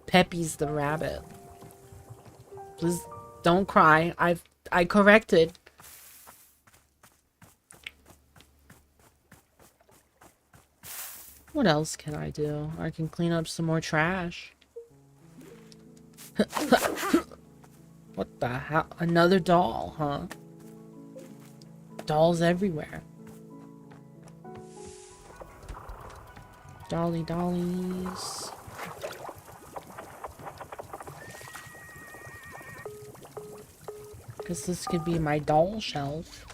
Peppy's the rabbit. Please don't cry. I corrected. What else can I do? I can clean up some more trash. What the hell? Another doll, huh? Dolls everywhere. Dolly dollies. Guess this could be my doll shelf.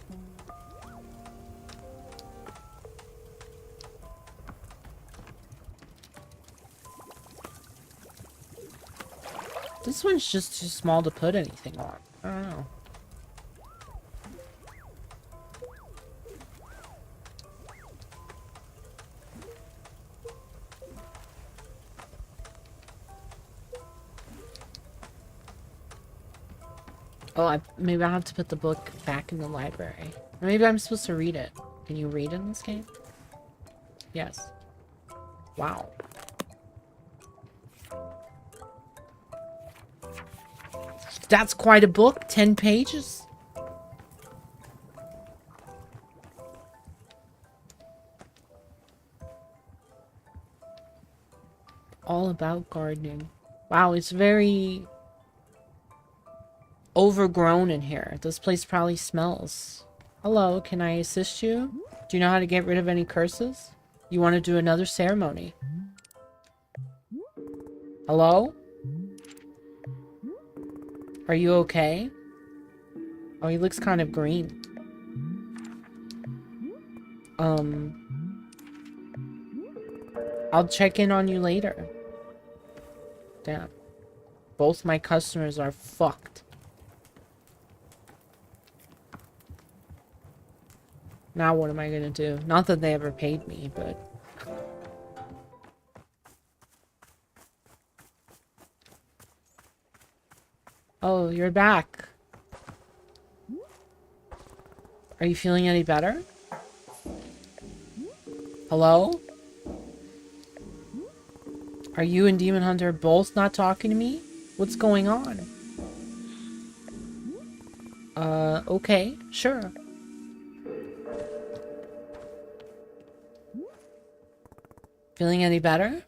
This one's just too small to put anything on. I don't know. Oh, maybe I'll have to put the book back in the library. Or maybe I'm supposed to read it. Can you read in this game? Yes. Wow. That's quite a book. 10 pages. All about gardening. Wow, it's very overgrown in here. This place probably smells. Hello, can I assist you? Do you know how to get rid of any curses? You want to do another ceremony? Hello? Are you okay? Oh, he looks kind of green. I'll check in on you later. Damn. Both my customers are fucked. Now what am I gonna do? Not that they ever paid me, but... Oh, you're back. Are you feeling any better? Hello? Are you and Demon Hunter both not talking to me? What's going on? Okay, sure. Feeling any better?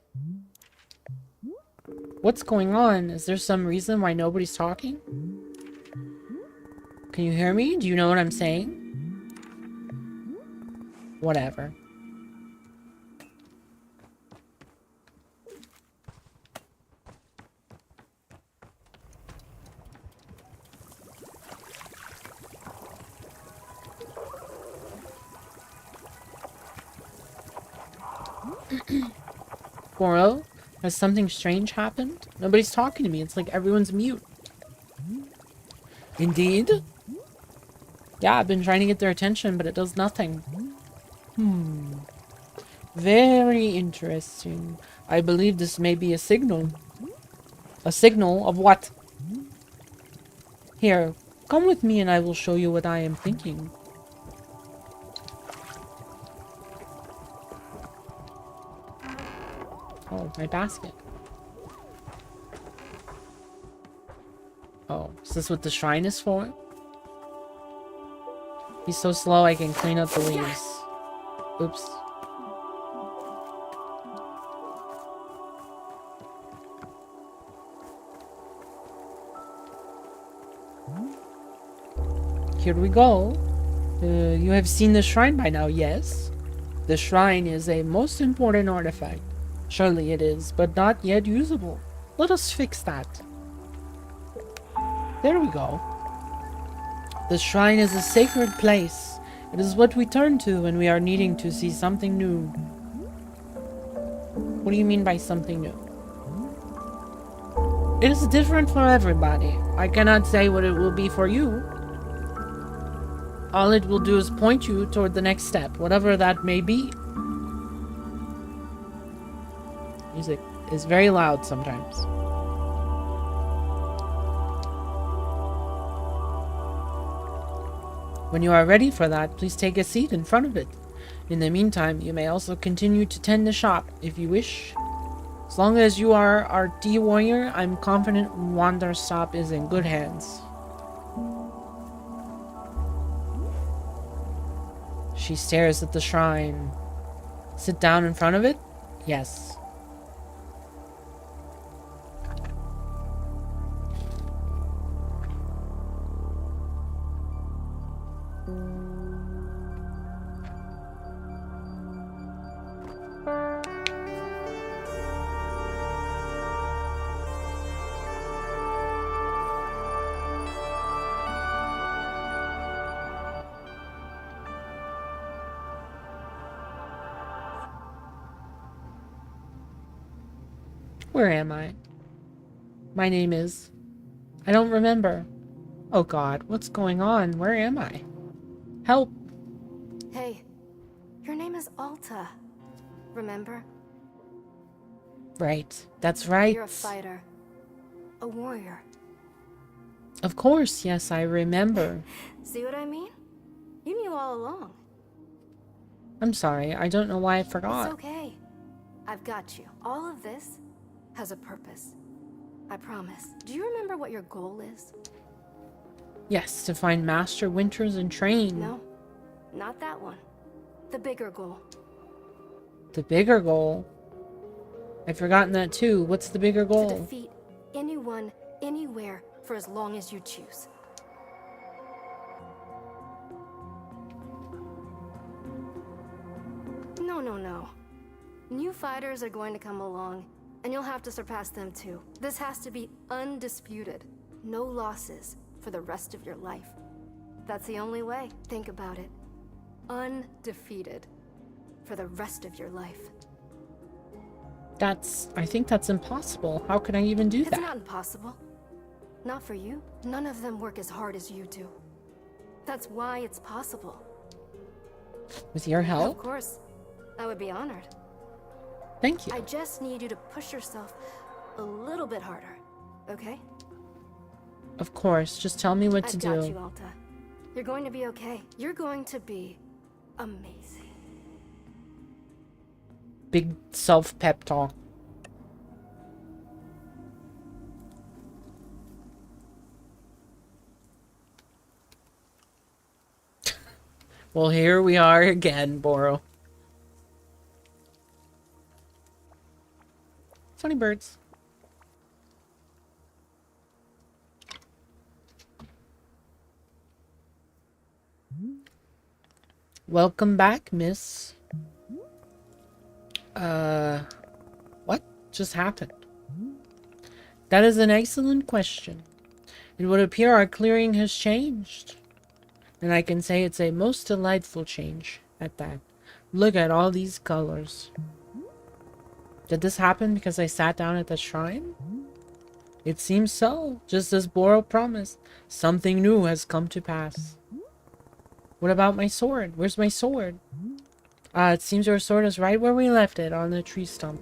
What's going on? Is there some reason why nobody's talking? Can you hear me? Do you know what I'm saying? Whatever. Goro, has something strange happened? Nobody's talking to me. It's like everyone's mute. Indeed? Yeah, I've been trying to get their attention, but it does nothing. Very interesting. I believe this may be a signal. A signal of what? Here, come with me and I will show you what I am thinking. Oh, my basket. Oh, is this what the shrine is for? He's so slow I can clean up the leaves. Oops. Here we go. You have seen the shrine by now, yes? The shrine is a most important artifact. Surely it is, but not yet usable. Let us fix that. There we go. The shrine is a sacred place. It is what we turn to when we are needing to see something new. What do you mean by something new? It is different for everybody. I cannot say what it will be for you. All it will do is point you toward the next step, whatever that may be. Music is very loud sometimes. When you are ready for that, please take a seat in front of it. In the meantime, you may also continue to tend the shop if you wish. As long as you are our tea warrior, I'm confident Wanderstop is in good hands. She stares at the shrine. Sit down in front of it? Yes. Where am I? My name is... I don't remember. Oh god, what's going on? Where am I? Help!
Hey, your name is Alta. Remember?
Right, that's right.
You're a fighter. A warrior.
Of course, yes, I remember.
See what I mean? You knew all along.
I'm sorry, I don't know why I forgot.
It's okay. I've got you. All of this has a purpose. I promise. Do you remember what your goal is?
Yes, to find Master Winters and train.
No, not that one. The bigger goal.
The bigger goal? I've forgotten that too. What's the bigger goal?
To defeat anyone, anywhere, for as long as you choose. No. New fighters are going to come along, and you'll have to surpass them too. This has to be undisputed. No losses for the rest of your life. That's the only way. Think about it. Undefeated for the rest of your life.
I think that's impossible. How can I even do that?
It's not impossible. Not for you. None of them work as hard as you do. That's why it's possible.
With your help?
Of course. I would be honored.
Thank you.
I just need you to push yourself a little bit harder, okay?
Of course, just tell me what to do.
I've got you, Alta. You're going to be okay. You're going to be amazing.
Big self-pep talk. Well, here we are again, Boro. Funny birds. Welcome back, miss. What just happened? That is an excellent question. It would appear our clearing has changed. And I can say it's a most delightful change at that. Look at all these colors. Did this happen because I sat down at the shrine? It seems so, just as Boro promised. Something new has come to pass. What about my sword? Where's my sword? It seems your sword is right where we left it, on the tree stump.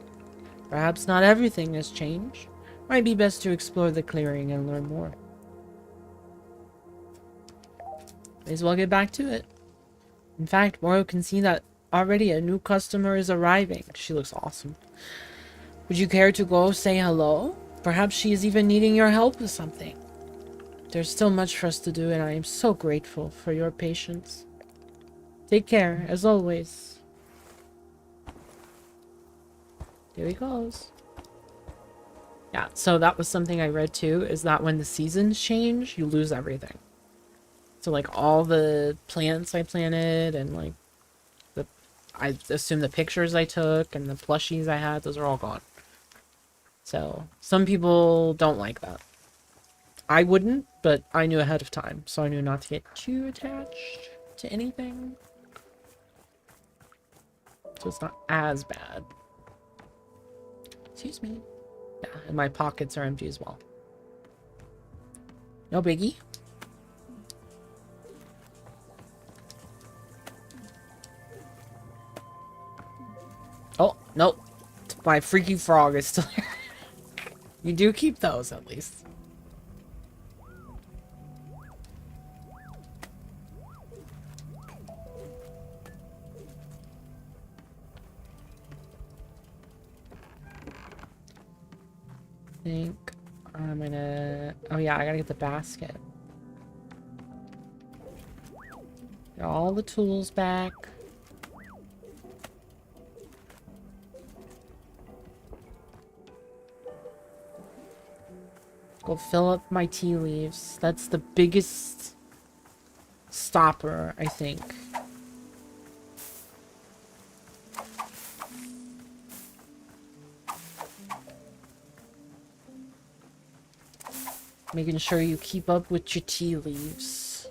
Perhaps not everything has changed. Might be best to explore the clearing and learn more. May as well get back to it. In fact, Moro can see that already a new customer is arriving. She looks awesome. Would you care to go say hello? Perhaps she is even needing your help with something. There's still much for us to do, and I am so grateful for your patience. Take care, as always. There he goes. Yeah, so that was something I read too, is that when the seasons change, you lose everything. So like all the plants I planted and like I assume the pictures I took and the plushies I had, those are all gone. So some people don't like that. I wouldn't, but I knew ahead of time, so I knew not to get too attached to anything. So it's not as bad. Excuse me. Yeah, and my pockets are empty as well. No biggie. Oh, nope. My freaky frog is still here. You do keep those, at least. I think I'm gonna... Oh yeah, I gotta get the basket. Get all the tools back. Go fill up my tea leaves. That's the biggest stopper, I think. Making sure you keep up with your tea leaves.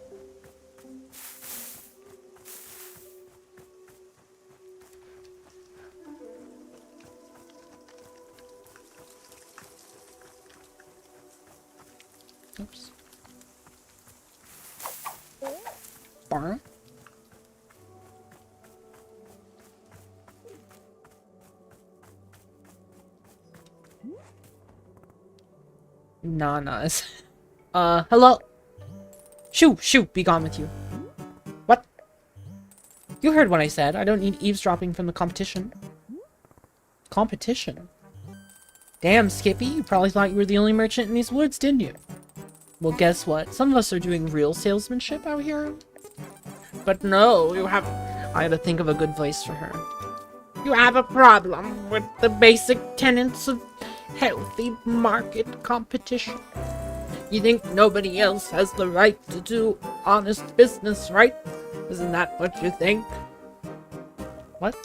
Oops. Bar. Nanas. Hello? Shoo, shoo, be gone with you. What? You heard what I said. I don't need eavesdropping from the competition. Competition? Damn, Skippy, you probably thought you were the only merchant in these woods, didn't you? Well, guess what? Some of us are doing real salesmanship out here. But no, you have... I had to think of a good voice for her. You have a problem with the basic tenets of healthy market competition. You think nobody else has the right to do honest business, right? Isn't that what you think? What?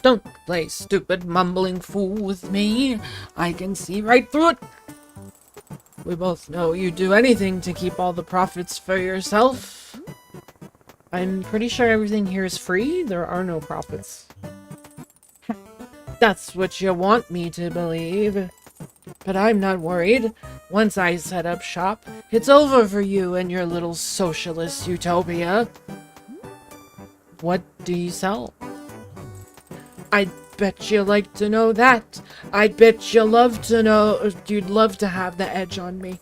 Don't play stupid mumbling fool with me. I can see right through it. We both know you'd do anything to keep all the profits for yourself. I'm pretty sure everything here is free. There are no profits. That's what you want me to believe. But I'm not worried. Once I set up shop, it's over for you and your little socialist utopia. What do you sell? I'd bet you like to know that. I'd bet you love to know. You'd love to have the edge on me.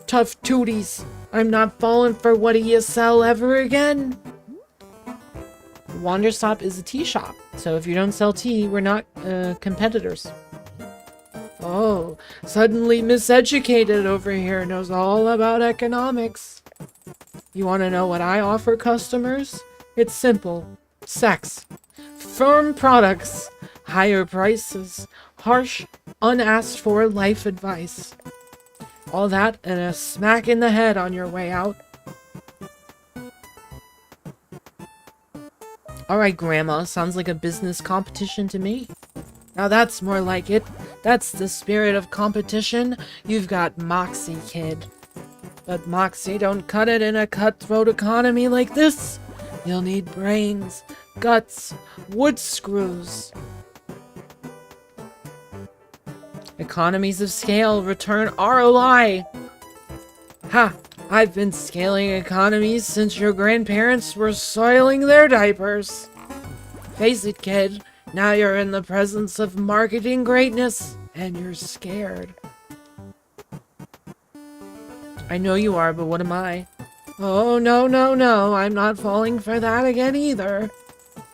Tough tooties. I'm not falling for what do you sell ever again. Wanderstop is a tea shop, so if you don't sell tea, we're not competitors. Oh, suddenly miseducated over here knows all about economics. You want to know what I offer customers? It's simple. Sex. Firm products. higher prices, harsh, unasked for life advice. All that and a smack in the head on your way out. Alright, Grandma, sounds like a business competition to me. Now that's more like it. That's the spirit of competition. You've got Moxie, kid. But Moxie don't cut it in a cutthroat economy like this. You'll need brains, guts, wood screws. Economies of scale return ROI. Ha! I've been scaling economies since your grandparents were soiling their diapers. Face it, kid. Now you're in the presence of marketing greatness, and you're scared. I know you are, but what am I? Oh, no, no, no. I'm not falling for that again either.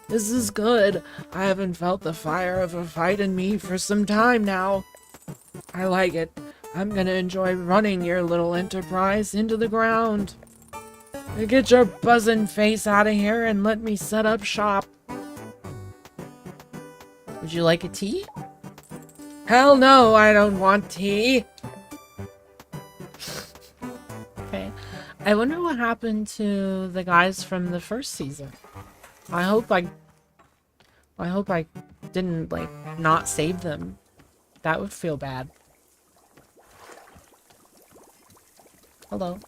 This is good. I haven't felt the fire of a fight in me for some time now. I like it. I'm gonna enjoy running your little enterprise into the ground. Now get your buzzing face out of here and let me set up shop. Would you like a tea? Hell no, I don't want tea. Okay. I wonder what happened to the guys from the first season. I hope I didn't, like, not save them. That would feel bad. Hello.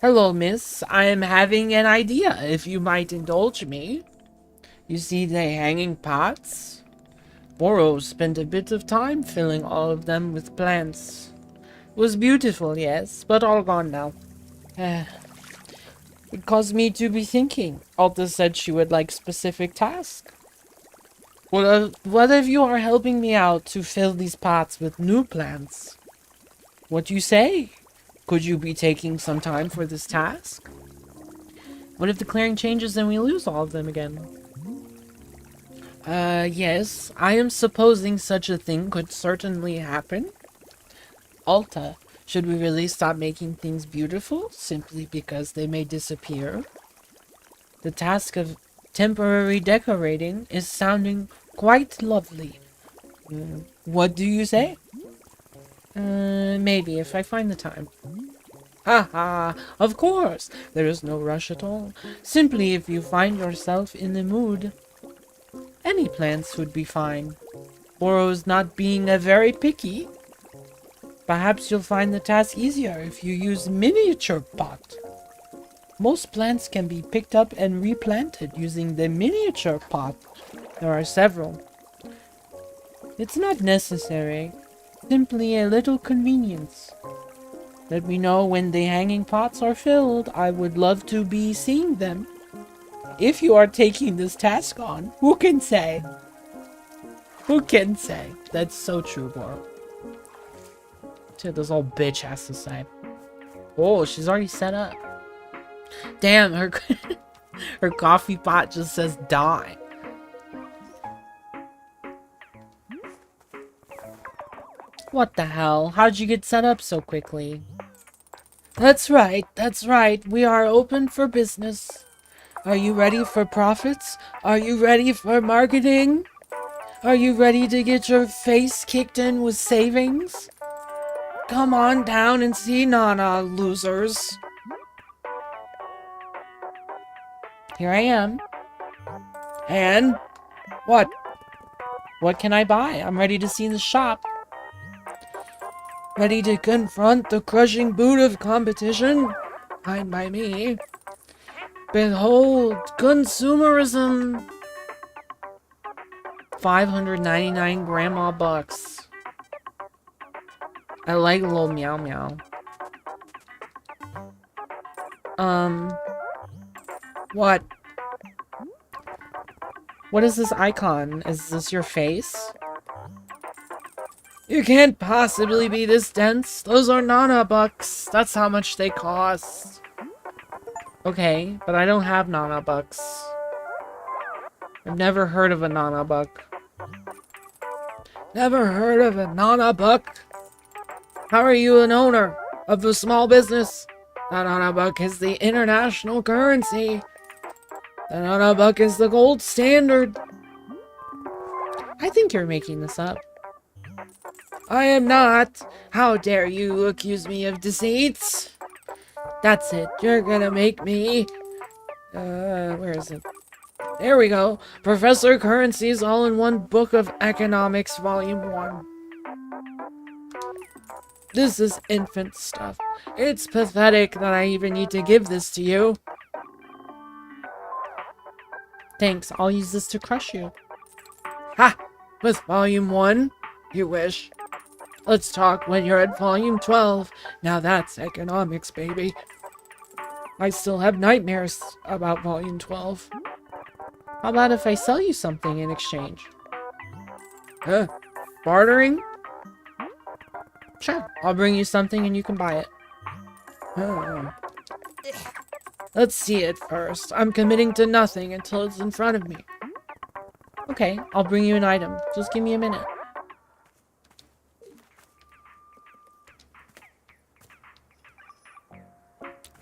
Hello, miss. I am having an idea, if you might indulge me. You see the hanging pots? Boro spent a bit of time filling all of them with plants. It was beautiful, yes, but all gone now. It caused me to be thinking. Alta said she would like specific tasks. What if you are helping me out to fill these pots with new plants? What do you say? Could you be taking some time for this task? What if the clearing changes and we lose all of them again? Yes, I am supposing such a thing could certainly happen. Alta, should we really stop making things beautiful simply because they may disappear? The task of temporary decorating is sounding quite lovely. What do you say? Maybe, if I find the time. Ha ha! Of course! There is no rush at all. Simply if you find yourself in the mood. Any plants would be fine. Boro's not being a very picky. Perhaps you'll find the task easier if you use miniature pot. Most plants can be picked up and replanted using the miniature pot. There are several. It's not necessary. Simply a little convenience. Let me know when the hanging pots are filled. I would love to be seeing them. If you are taking this task on, who can say? Who can say? That's so true, Boro. That's what this old bitch has to say. Oh, she's already set up. Damn, her her coffee pot just says die. What the hell? How'd you get set up so quickly? That's right, that's right. We are open for business. Are you ready for profits? Are you ready for marketing? Are you ready to get your face kicked in with savings? Come on down and see Nana, losers. Here I am. And? What? What can I buy? I'm ready to see the shop. Ready to confront the crushing boot of competition? Fine by me. Behold, consumerism. 599 grandma bucks. I like a little meow meow. What? What is this icon? Is this your face? You can't possibly be this dense. Those are Nana bucks. That's how much they cost. Okay, but I don't have Nana bucks. I've never heard of a Nana buck. Never heard of a Nana buck? How are you an owner of a small business? The Nana buck is the international currency. The Nana buck is the gold standard. I think you're making this up. I am not. How dare you accuse me of deceit? That's it. You're gonna make me... where is it? There we go. Professor Currency's All-in-One Book of Economics, Volume 1. This is infant stuff. It's pathetic that I even need to give this to you. Thanks, I'll use this to crush you. Ha! With Volume 1? You wish. Let's talk when you're at Volume 12. Now that's economics, baby. I still have nightmares about Volume 12. How about if I sell you something in exchange? Huh? Bartering? Sure, I'll bring you something and you can buy it. Let's see it first. I'm committing to nothing until it's in front of me. Okay, I'll bring you an item. Just give me a minute.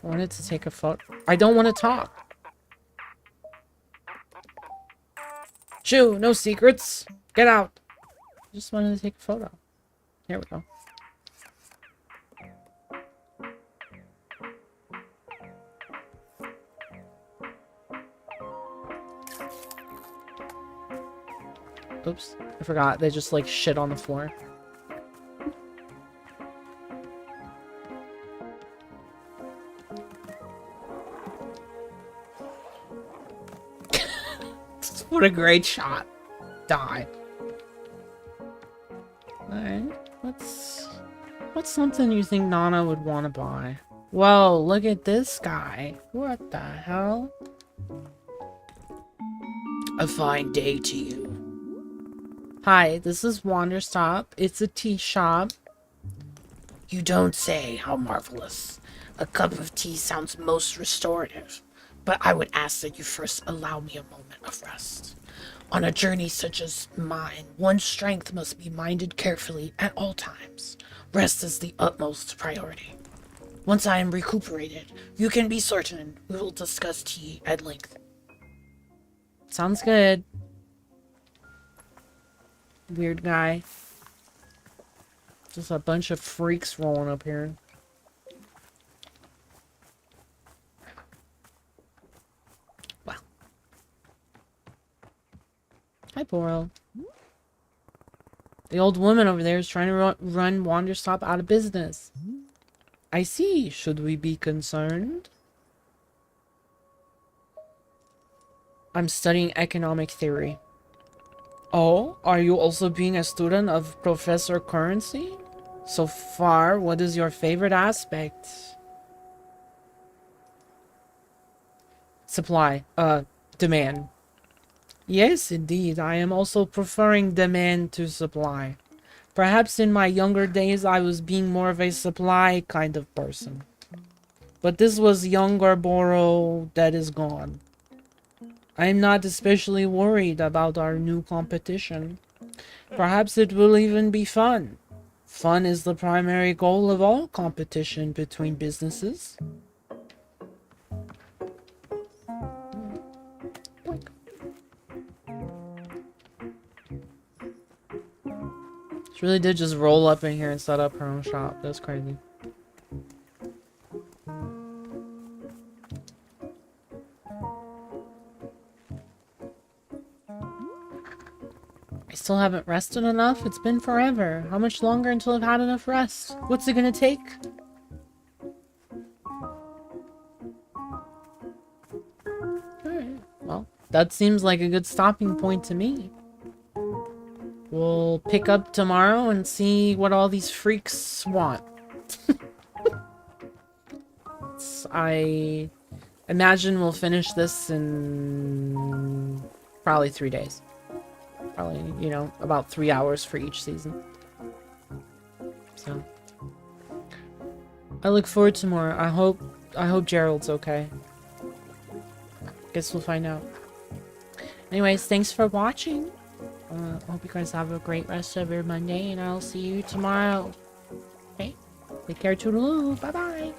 I wanted to take a photo. I don't want to talk. Shoo, no secrets. Get out. I just wanted to take a photo. Here we go. Oops, I forgot. They just like shit on the floor. What a great shot. Die. Alright, what's something you think Nana would want to buy? Whoa, look at this guy. What the hell? A fine day to you. Hi, this is Wanderstop. It's a tea shop. You don't say. How marvelous. A cup of tea sounds most restorative. But I would ask that you first allow me a moment of rest. On a journey such as mine, one's strength must be minded carefully at all times. Rest is the utmost priority. Once I am recuperated, you can be certain we will discuss tea at length. Sounds good. Weird guy. Just a bunch of freaks rolling up here. Well. Hi, Boro. The old woman over there is trying to run Wanderstop out of business. I see. Should we be concerned? I'm studying economic theory. Oh, are you also being a student of Professor Currency? So far, what is your favorite aspect? Supply. Demand. Yes, indeed. I am also preferring demand to supply. Perhaps in my younger days, I was being more of a supply kind of person. But this was younger Boro that is gone. I am not especially worried about our new competition. Perhaps it will even be fun. Fun is the primary goal of all competition between businesses. She really did just roll up in here and set up her own shop. That's crazy. I still haven't rested enough? It's been forever. How much longer until I've had enough rest? What's it gonna take? Alright, well, that seems like a good stopping point to me. We'll pick up tomorrow and see what all these freaks want. I imagine we'll finish this in probably 3 days. Probably, you know, about 3 hours for each season. So I look forward to more. I hope Gerald's okay. Guess we'll find out. Anyways, thanks for watching. Hope you guys have a great rest of your Monday, and I'll see you tomorrow. Okay? Take care, toodaloo. Bye-bye.